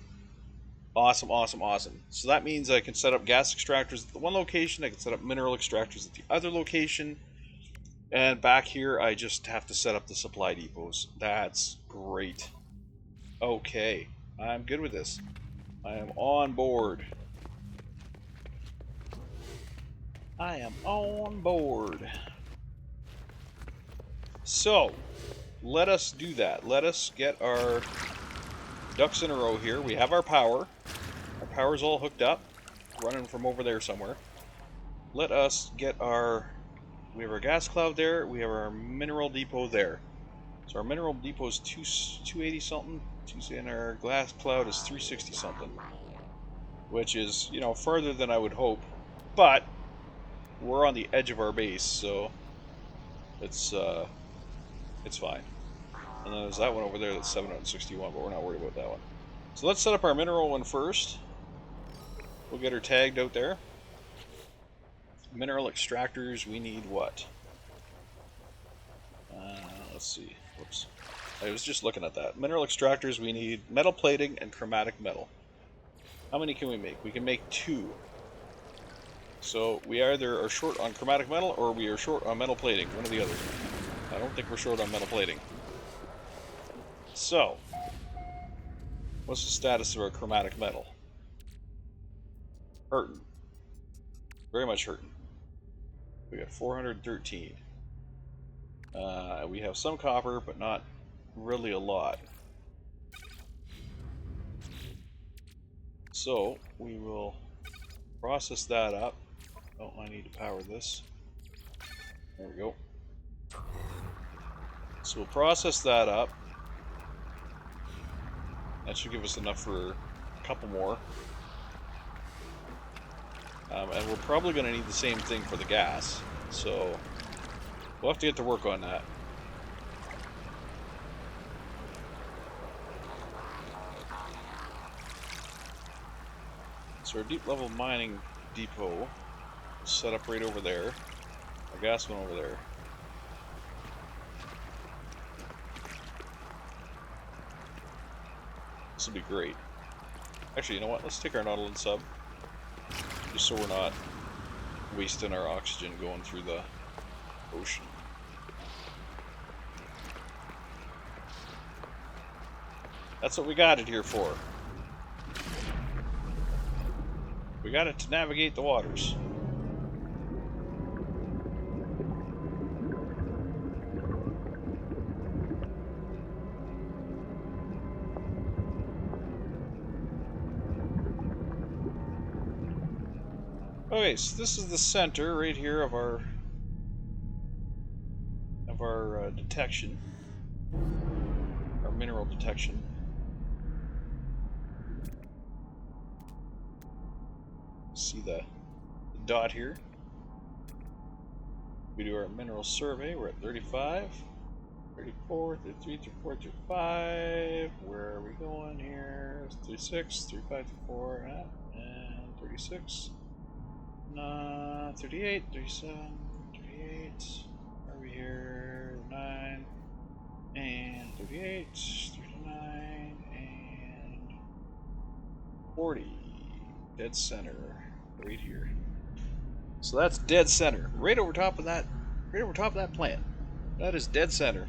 Awesome, awesome, awesome. So that means I can set up gas extractors at the one location. I can set up mineral extractors at the other location. And back here, I just have to set up the supply depots. That's great. Okay, I'm good with this. I am on board. I am on board. So, let us do that. Let us get our ducks in a row here. We have our power. Our power's all hooked up. Running from over there somewhere. Let us get our... We have our gas cloud there. We have our mineral depot there. So our mineral depot is 280 something. And our gas cloud is 360 something. Which is, you know, farther than I would hope. But we're on the edge of our base, so it's fine. And then there's that one over there that's 761, but we're not worried about that one. So let's set up our mineral one first. We'll get her tagged out there. Mineral extractors, we need what? Let's see. Whoops. I was just looking at that. Mineral extractors, we need metal plating and chromatic metal. How many can we make? We can make 2. So we either are short on chromatic metal or we are short on metal plating. One or the other. I don't think we're short on metal plating. So, what's the status of our chromatic metal? Hurting. Very much hurting. We got 413. We have some copper, but not really a lot. So, we will process that up. Oh, I need to power this. There we go. So we'll process that up. That should give us enough for a couple more. And we're probably going to need the same thing for the gas. So we'll have to get to work on that. So our deep level mining depot is set up right over there. Our gas one over there. This will be great. Actually, you know what? Let's take our Nautilus sub. Just so we're not wasting our oxygen going through the ocean. That's what we got it here for. We got it to navigate the waters. Okay, so this is the center right here of our detection, our mineral detection. See the dot here. We do our mineral survey. We're at 35, 34, 33, 34, 35. Where are we going here? 36, 35, 34, and 36. 38, 37, 38. Are we here? 9 and 38, 39 and 40. Dead center, right here. So that's dead center, right over top of that, plant. That is dead center,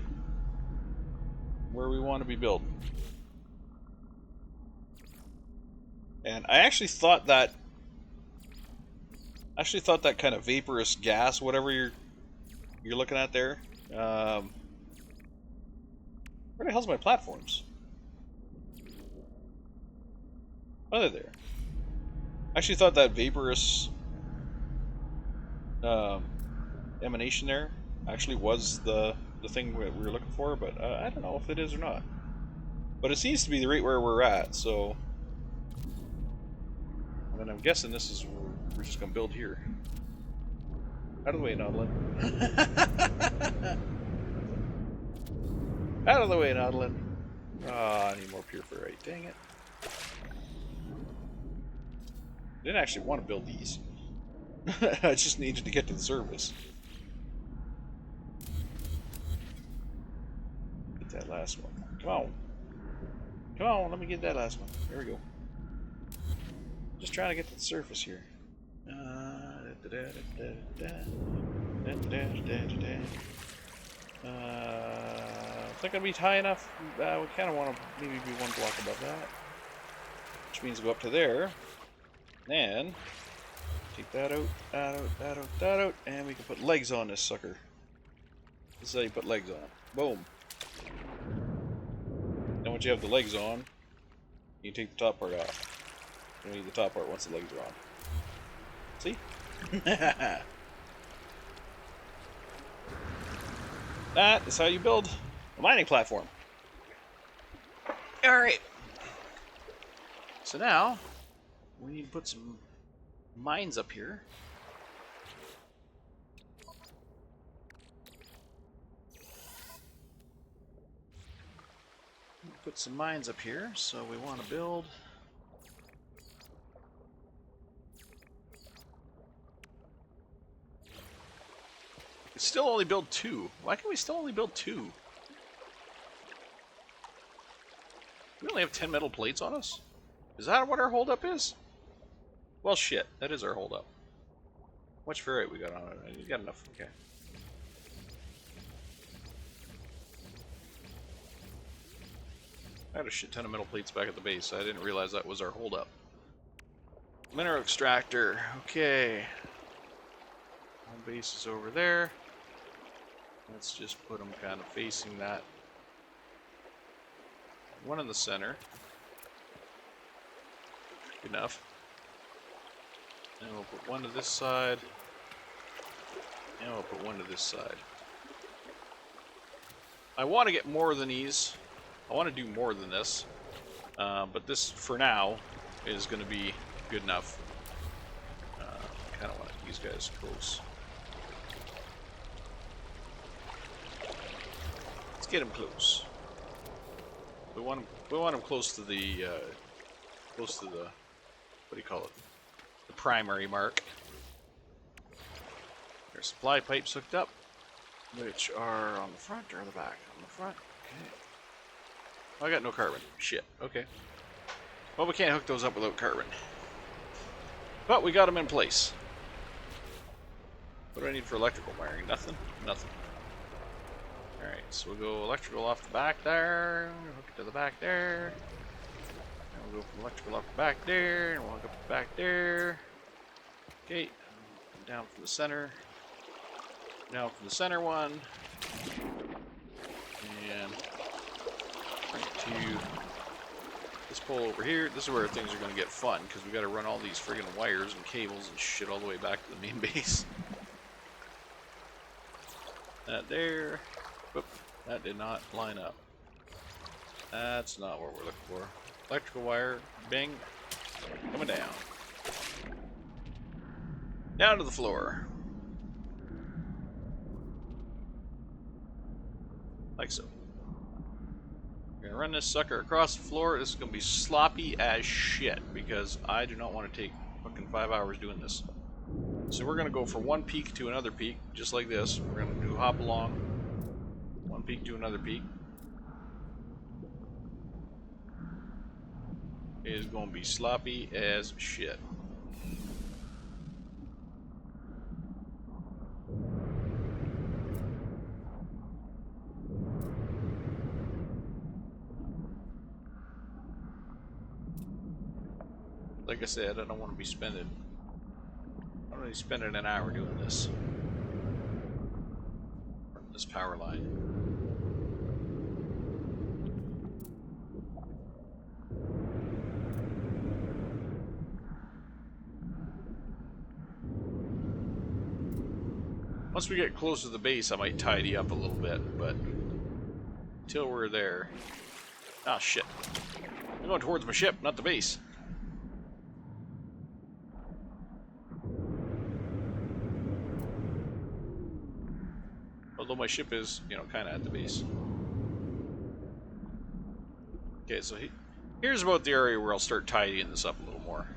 where we want to be building. And I actually thought that kind of vaporous gas, whatever you're looking at there. Where the hell's my platforms? Oh, they're there. I actually thought that vaporous emanation there actually was the thing we were looking for, but I don't know if it is or not. But it seems to be right where we're at, so... And then I'm guessing this is where we're just going to build here. Out of the way, Nautilus. Out of the way, Nautilus. Ah, I need more puriferite. Dang it. I didn't actually want to build these. I just needed to get to the surface. Get that last one. Come on. Come on, let me get that last one. There we go. Just trying to get to the surface here. I think I'd be high enough. We kind of want to maybe be one block above that. which means go up to there. Then take that out, that out, that out, that out, and we can put legs on this sucker. This is how you put legs on. Boom. Then once you have the legs on, you take the top part off. You don't need the top part once the legs are on. See? That is how you build a mining platform. Alright. So now, we need to put some mines up here. Put some mines up here, so we want to build. We still only build 2. Why can we still only build 2? We only have 10 metal plates on us? Is that what our holdup is? Well, shit, that is our holdup. How much ferrite we got on it? You got enough, okay. I had a shit ton of metal plates back at the base. I didn't realize that was our holdup. Mineral extractor, okay. Home base is over there. Let's just put them kind of facing that. One in the center. Good enough. And we'll put one to this side. And we'll put one to this side. I want to get more than these. I want to do more than this. But this, for now, is going to be good enough. I kind of want these guys close. Let's get them close. We want them close to the what do you call it? The primary mark. There's supply pipes hooked up, which are on the front or the back? On the front. Okay. Oh, I got no carbon. Shit. Okay. Well, we can't hook those up without carbon. But we got them in place. What do I need for electrical wiring? Nothing? Nothing. Alright, so we'll go electrical off the back there, hook it to the back there. And we'll go from electrical off the back there, and we'll hook up the back there. Okay, down from the center. Down from the center one. And bring it to this pole over here. This is where things are going to get fun, because we got to run all these friggin' wires and cables and shit all the way back to the main base. That there. Whoop, that did not line up. That's not what we're looking for. Electrical wire, bing, coming down. Down to the floor. Like so. We're gonna run this sucker across the floor. This is gonna be sloppy as shit, because I do not want to take fucking 5 hours doing this. So we're gonna go from one peak to another peak, just like this. We're gonna do hop along. One peak to another peak. It is going to be sloppy as shit. Like I said, I don't want to be spending an hour doing this. This power line. Once we get close to the base, I might tidy up a little bit, but until we're there... Ah, shit. I'm going towards my ship, not the base. Although my ship is, you know, kind of at the base. Okay, so here's about the area where I'll start tidying this up a little more.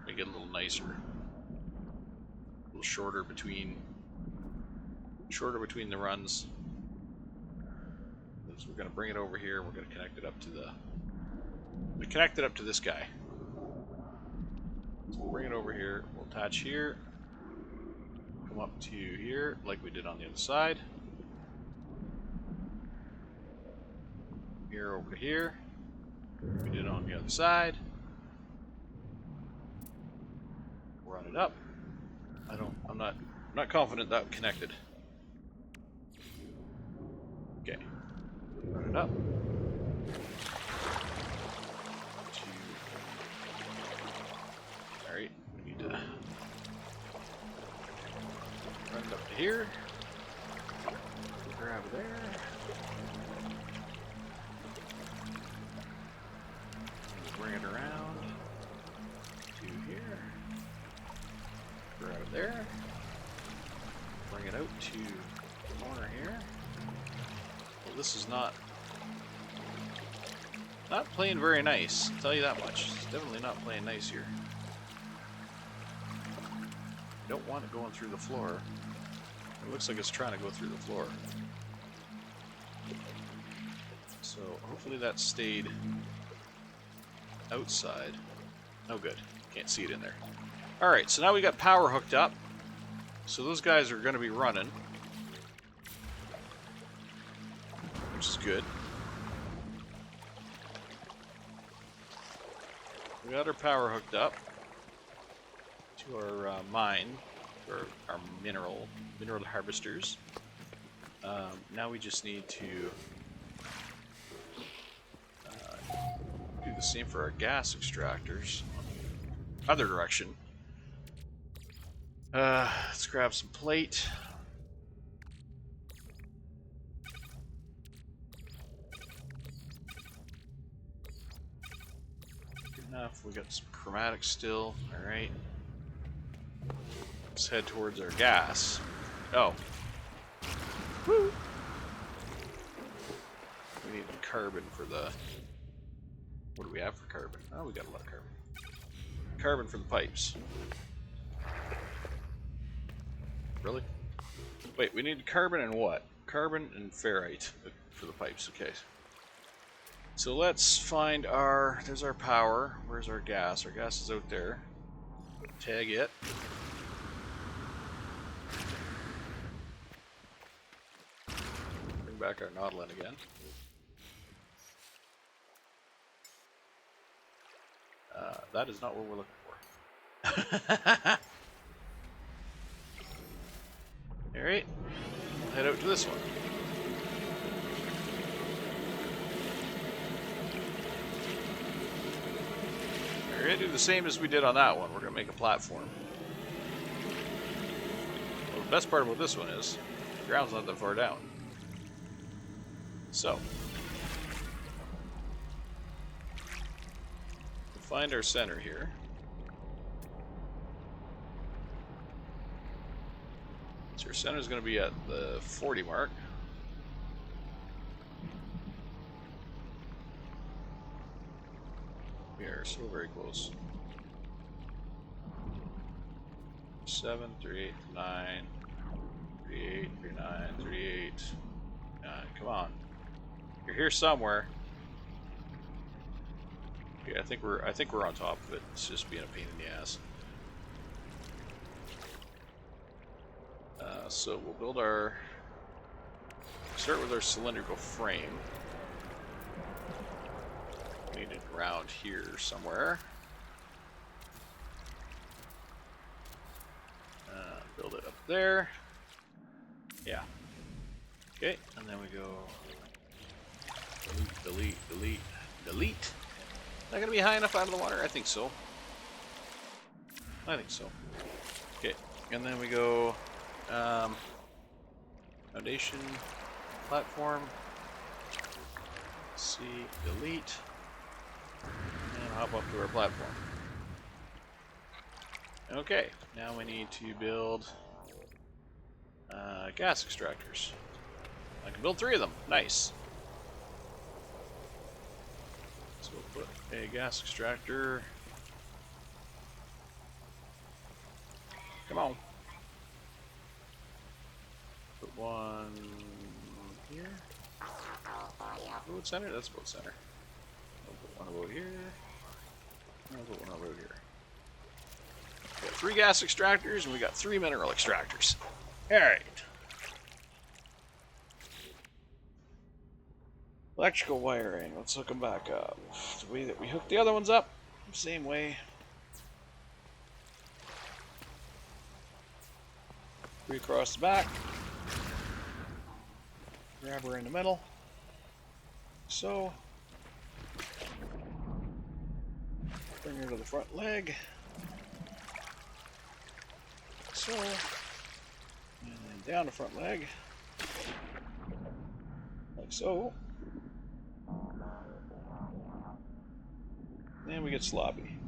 Make it a little nicer. A little shorter between the runs. So we're going to bring it over here. We're going to connect it up to this guy. So we'll bring it over here. We'll attach here. Come up to here, like we did on the other side. Here over to here. We did it on the other side. run it up. I'm not confident that connected. Okay. Run it up. Alright, we need to run it up to here. Grab there. Bring it around to here. Grab it there. Bring it out to the corner here. Well, this is not playing very nice, I'll tell you that much. It's definitely not playing nice here. Don't want it going through the floor. It looks like it's trying to go through the floor. So hopefully that stayed outside. Oh good, can't see it in there. Alright, so now we got power hooked up. So those guys are going to be running. Which is good. We got our power hooked up to our mine, or our mineral harvesters. Now we just need to do the same for our gas extractors. Other direction. Let's grab some plate. Good enough. We got some chromatic still. All right. Let's head towards our gas. Oh. Woo! We need carbon for the... What do we have for carbon? Oh, we got a lot of carbon. Carbon for the pipes. Really? Wait, we need carbon and what? Carbon and ferrite for the pipes, okay. So let's find our... There's our power. Where's our gas? Our gas is out there. Tag it. Bring back our nautilin again. That is not what we're looking for. Alright, we'll head out to this one. We're going to do the same as we did on that one. We're going to make a platform. Well, the best part about this one is the ground's not that far down. So, we'll find our center here. So our center is going to be at the 40 mark. We are so very close. 7, 38, 9, 38, 39, 38. Come on. You're here somewhere. Okay, I think we're on top of it. It's just being a pain in the ass. So we'll build our... Start with our cylindrical frame. We need it around here somewhere. Build it up there. Yeah. Okay, and then we go delete, delete, delete, delete. Not gonna be high enough out of the water? I think so. I think so. Okay, and then we go foundation, platform, C, delete, and hop up to our platform. Okay, now we need to build gas extractors. I can build 3 of them. Nice. So we'll put a gas extractor. Come on. Put one here. Boat center? That's boat center. We'll put one about here. I'll put one over here. We got 3 gas extractors and we got 3 mineral extractors. Alright. Electrical wiring. Let's hook them back up. The way that we hooked the other ones up, same way. Three across the back. Grab her in the middle. So. Bring her to the front leg. So. And then down the front leg. Like so. And we get sloppy.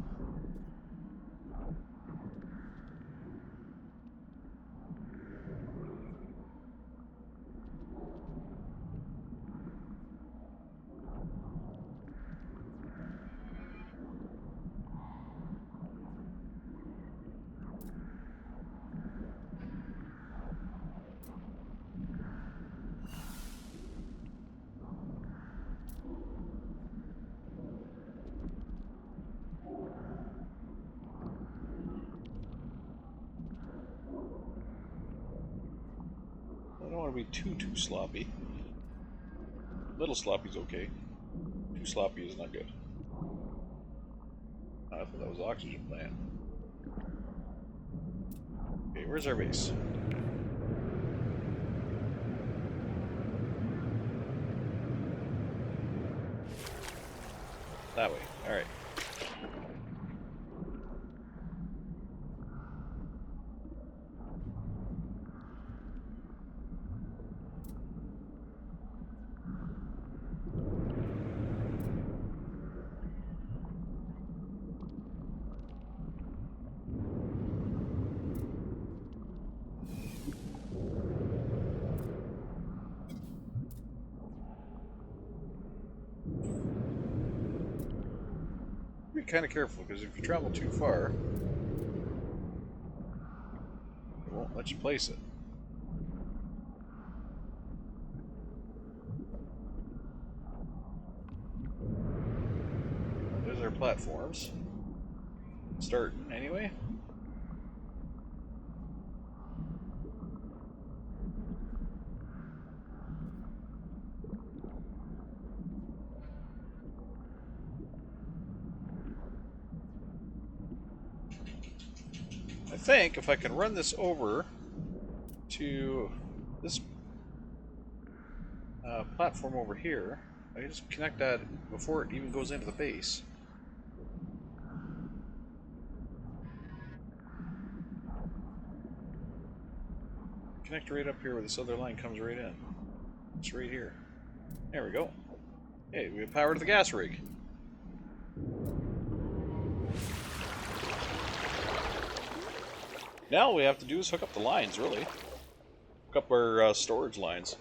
I don't want to be too sloppy. Little sloppy's okay. Too sloppy is not good. I thought that was oxygen plant. Okay, where's our base? That way. Alright. Be kind of careful, because if you travel too far, it won't let you place it. There's our platforms. Starting, anyway. I think if I can run this over to this platform over here, I can just connect that before it even goes into the base. Connect right up here where this other line comes right in. It's right here. There we go. Hey, we have power to the gas rig. Now all we have to do is hook up the lines, really. Hook up our storage lines.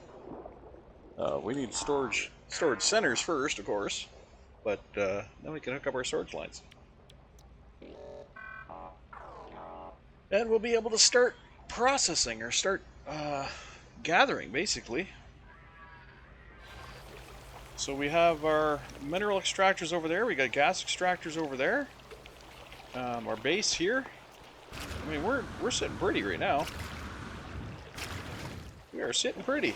We need storage centers first, of course, but then we can hook up our storage lines. And we'll be able to start processing, or start gathering, basically. So we have our mineral extractors over there, we got gas extractors over there, our base here. I mean, we're sitting pretty right now. We are sitting pretty.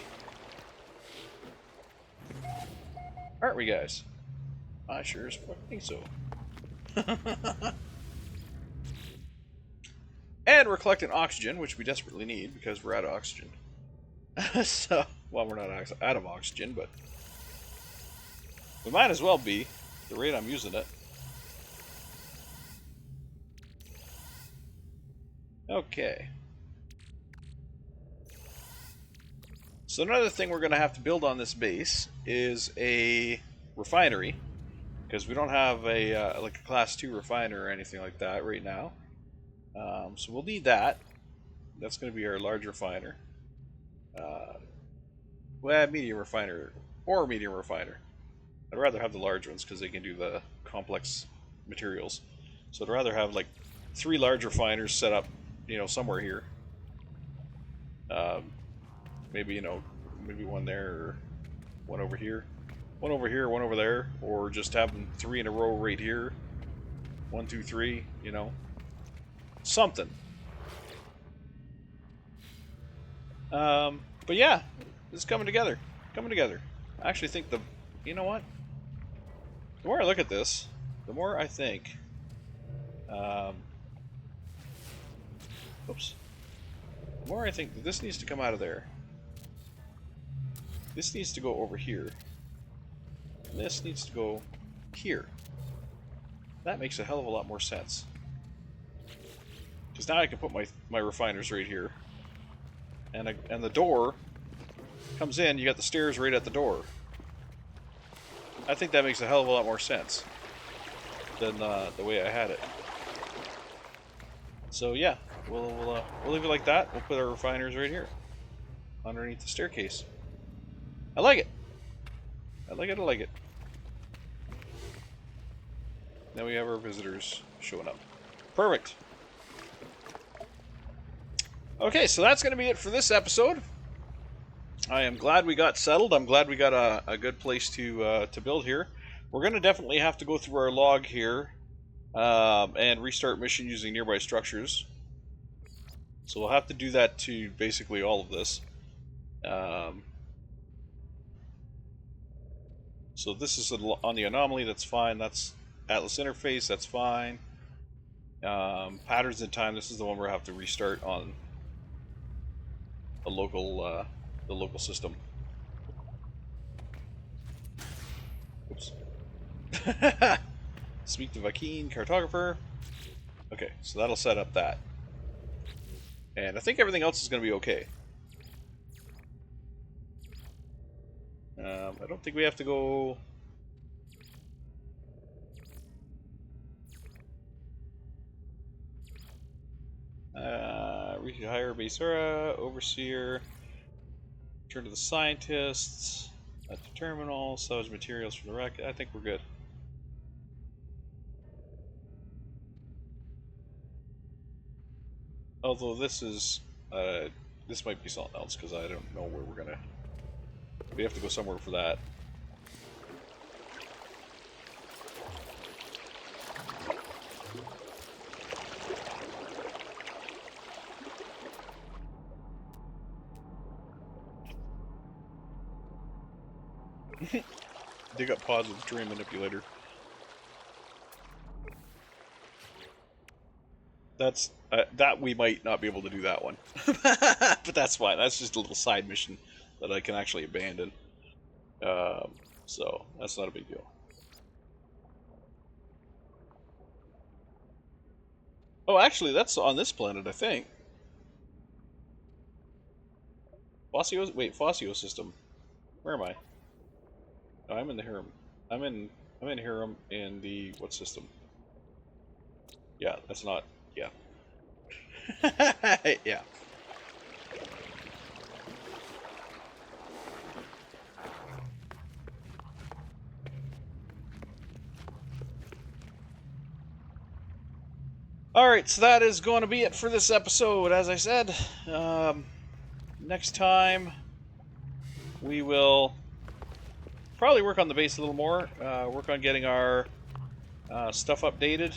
Aren't we, guys? I sure as fuck think so. And we're collecting oxygen, which we desperately need because we're out of oxygen. So, well, we're not out of oxygen, but we might as well be, the rate I'm using it. Okay. So another thing we're going to have to build on this base is a refinery, because we don't have a like a class 2 refiner or anything like that right now. So we'll need that. That's going to be our large refiner. Well, medium refiner or medium refiner. I'd rather have the large ones because they can do the complex materials. So I'd rather have like 3 large refiners set up, you know, somewhere here. Maybe, you know, maybe one there, or one over here, one over here, one over there, or just have them 3 in a row right here. 1, 2, 3, you know, something. But yeah, it's coming together. I actually think you know what? The more I look at this, the more I think, oops. the more I think that this needs to come out of there. This needs to go over here. And this needs to go here. That makes a hell of a lot more sense. Because now I can put my refiners right here. And the door comes in, you got the stairs right at the door. I think that makes a hell of a lot more sense than the way I had it. So yeah, we'll leave it like that. We'll put our refiners right here, underneath the staircase. I like it. I like it. I like it. Now we have our visitors showing up. Perfect. Okay, so that's going to be it for this episode. I am glad we got settled. I'm glad we got a good place to build here. We're going to definitely have to go through our log here and restart mission using nearby structures. So we'll have to do that to basically all of this. So this is on the anomaly, that's fine. That's Atlas interface, that's fine. Patterns in time, this is the one where I have to restart on the local system. Oops. Speak to Vakeen, cartographer. Okay, so that'll set up that. And I think everything else is going to be okay. I don't think we have to go... Rehire Basura, Overseer, turn to the Scientists, at the Terminal, salvage materials from the wreck. I think we're good. Although this is, this might be something else, because I don't know where we're gonna... We have to go somewhere for that. Dig up pods with the terrain manipulator. That's that we might not be able to do that one, but that's fine. That's just a little side mission that I can actually abandon. So that's not a big deal. Oh, actually, that's on this planet, I think. Fossio system. Where am I? Oh, I'm in the Hiram. I'm in Hiram in the what system? Yeah, that's not. Yeah. Yeah. Alright, so that is going to be it for this episode. As I said, next time we will probably work on the base a little more, work on getting our stuff updated.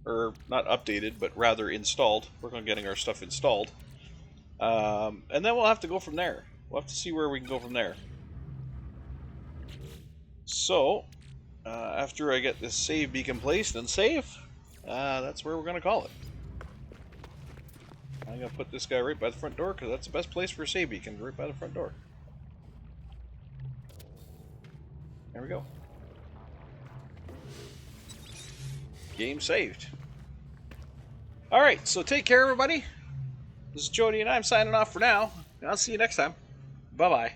Or not updated, but rather installed. Work on getting our stuff installed. And then we'll have to go from there. We'll have to see where we can go from there. So, after I get this save beacon placed and save, that's where we're going to call it. I'm going to put this guy right by the front door, because that's the best place for a save beacon, right by the front door. There we go. Game saved. Alright, so take care, everybody. This is Jody, and I'm signing off for now. I'll see you next time. Bye-bye.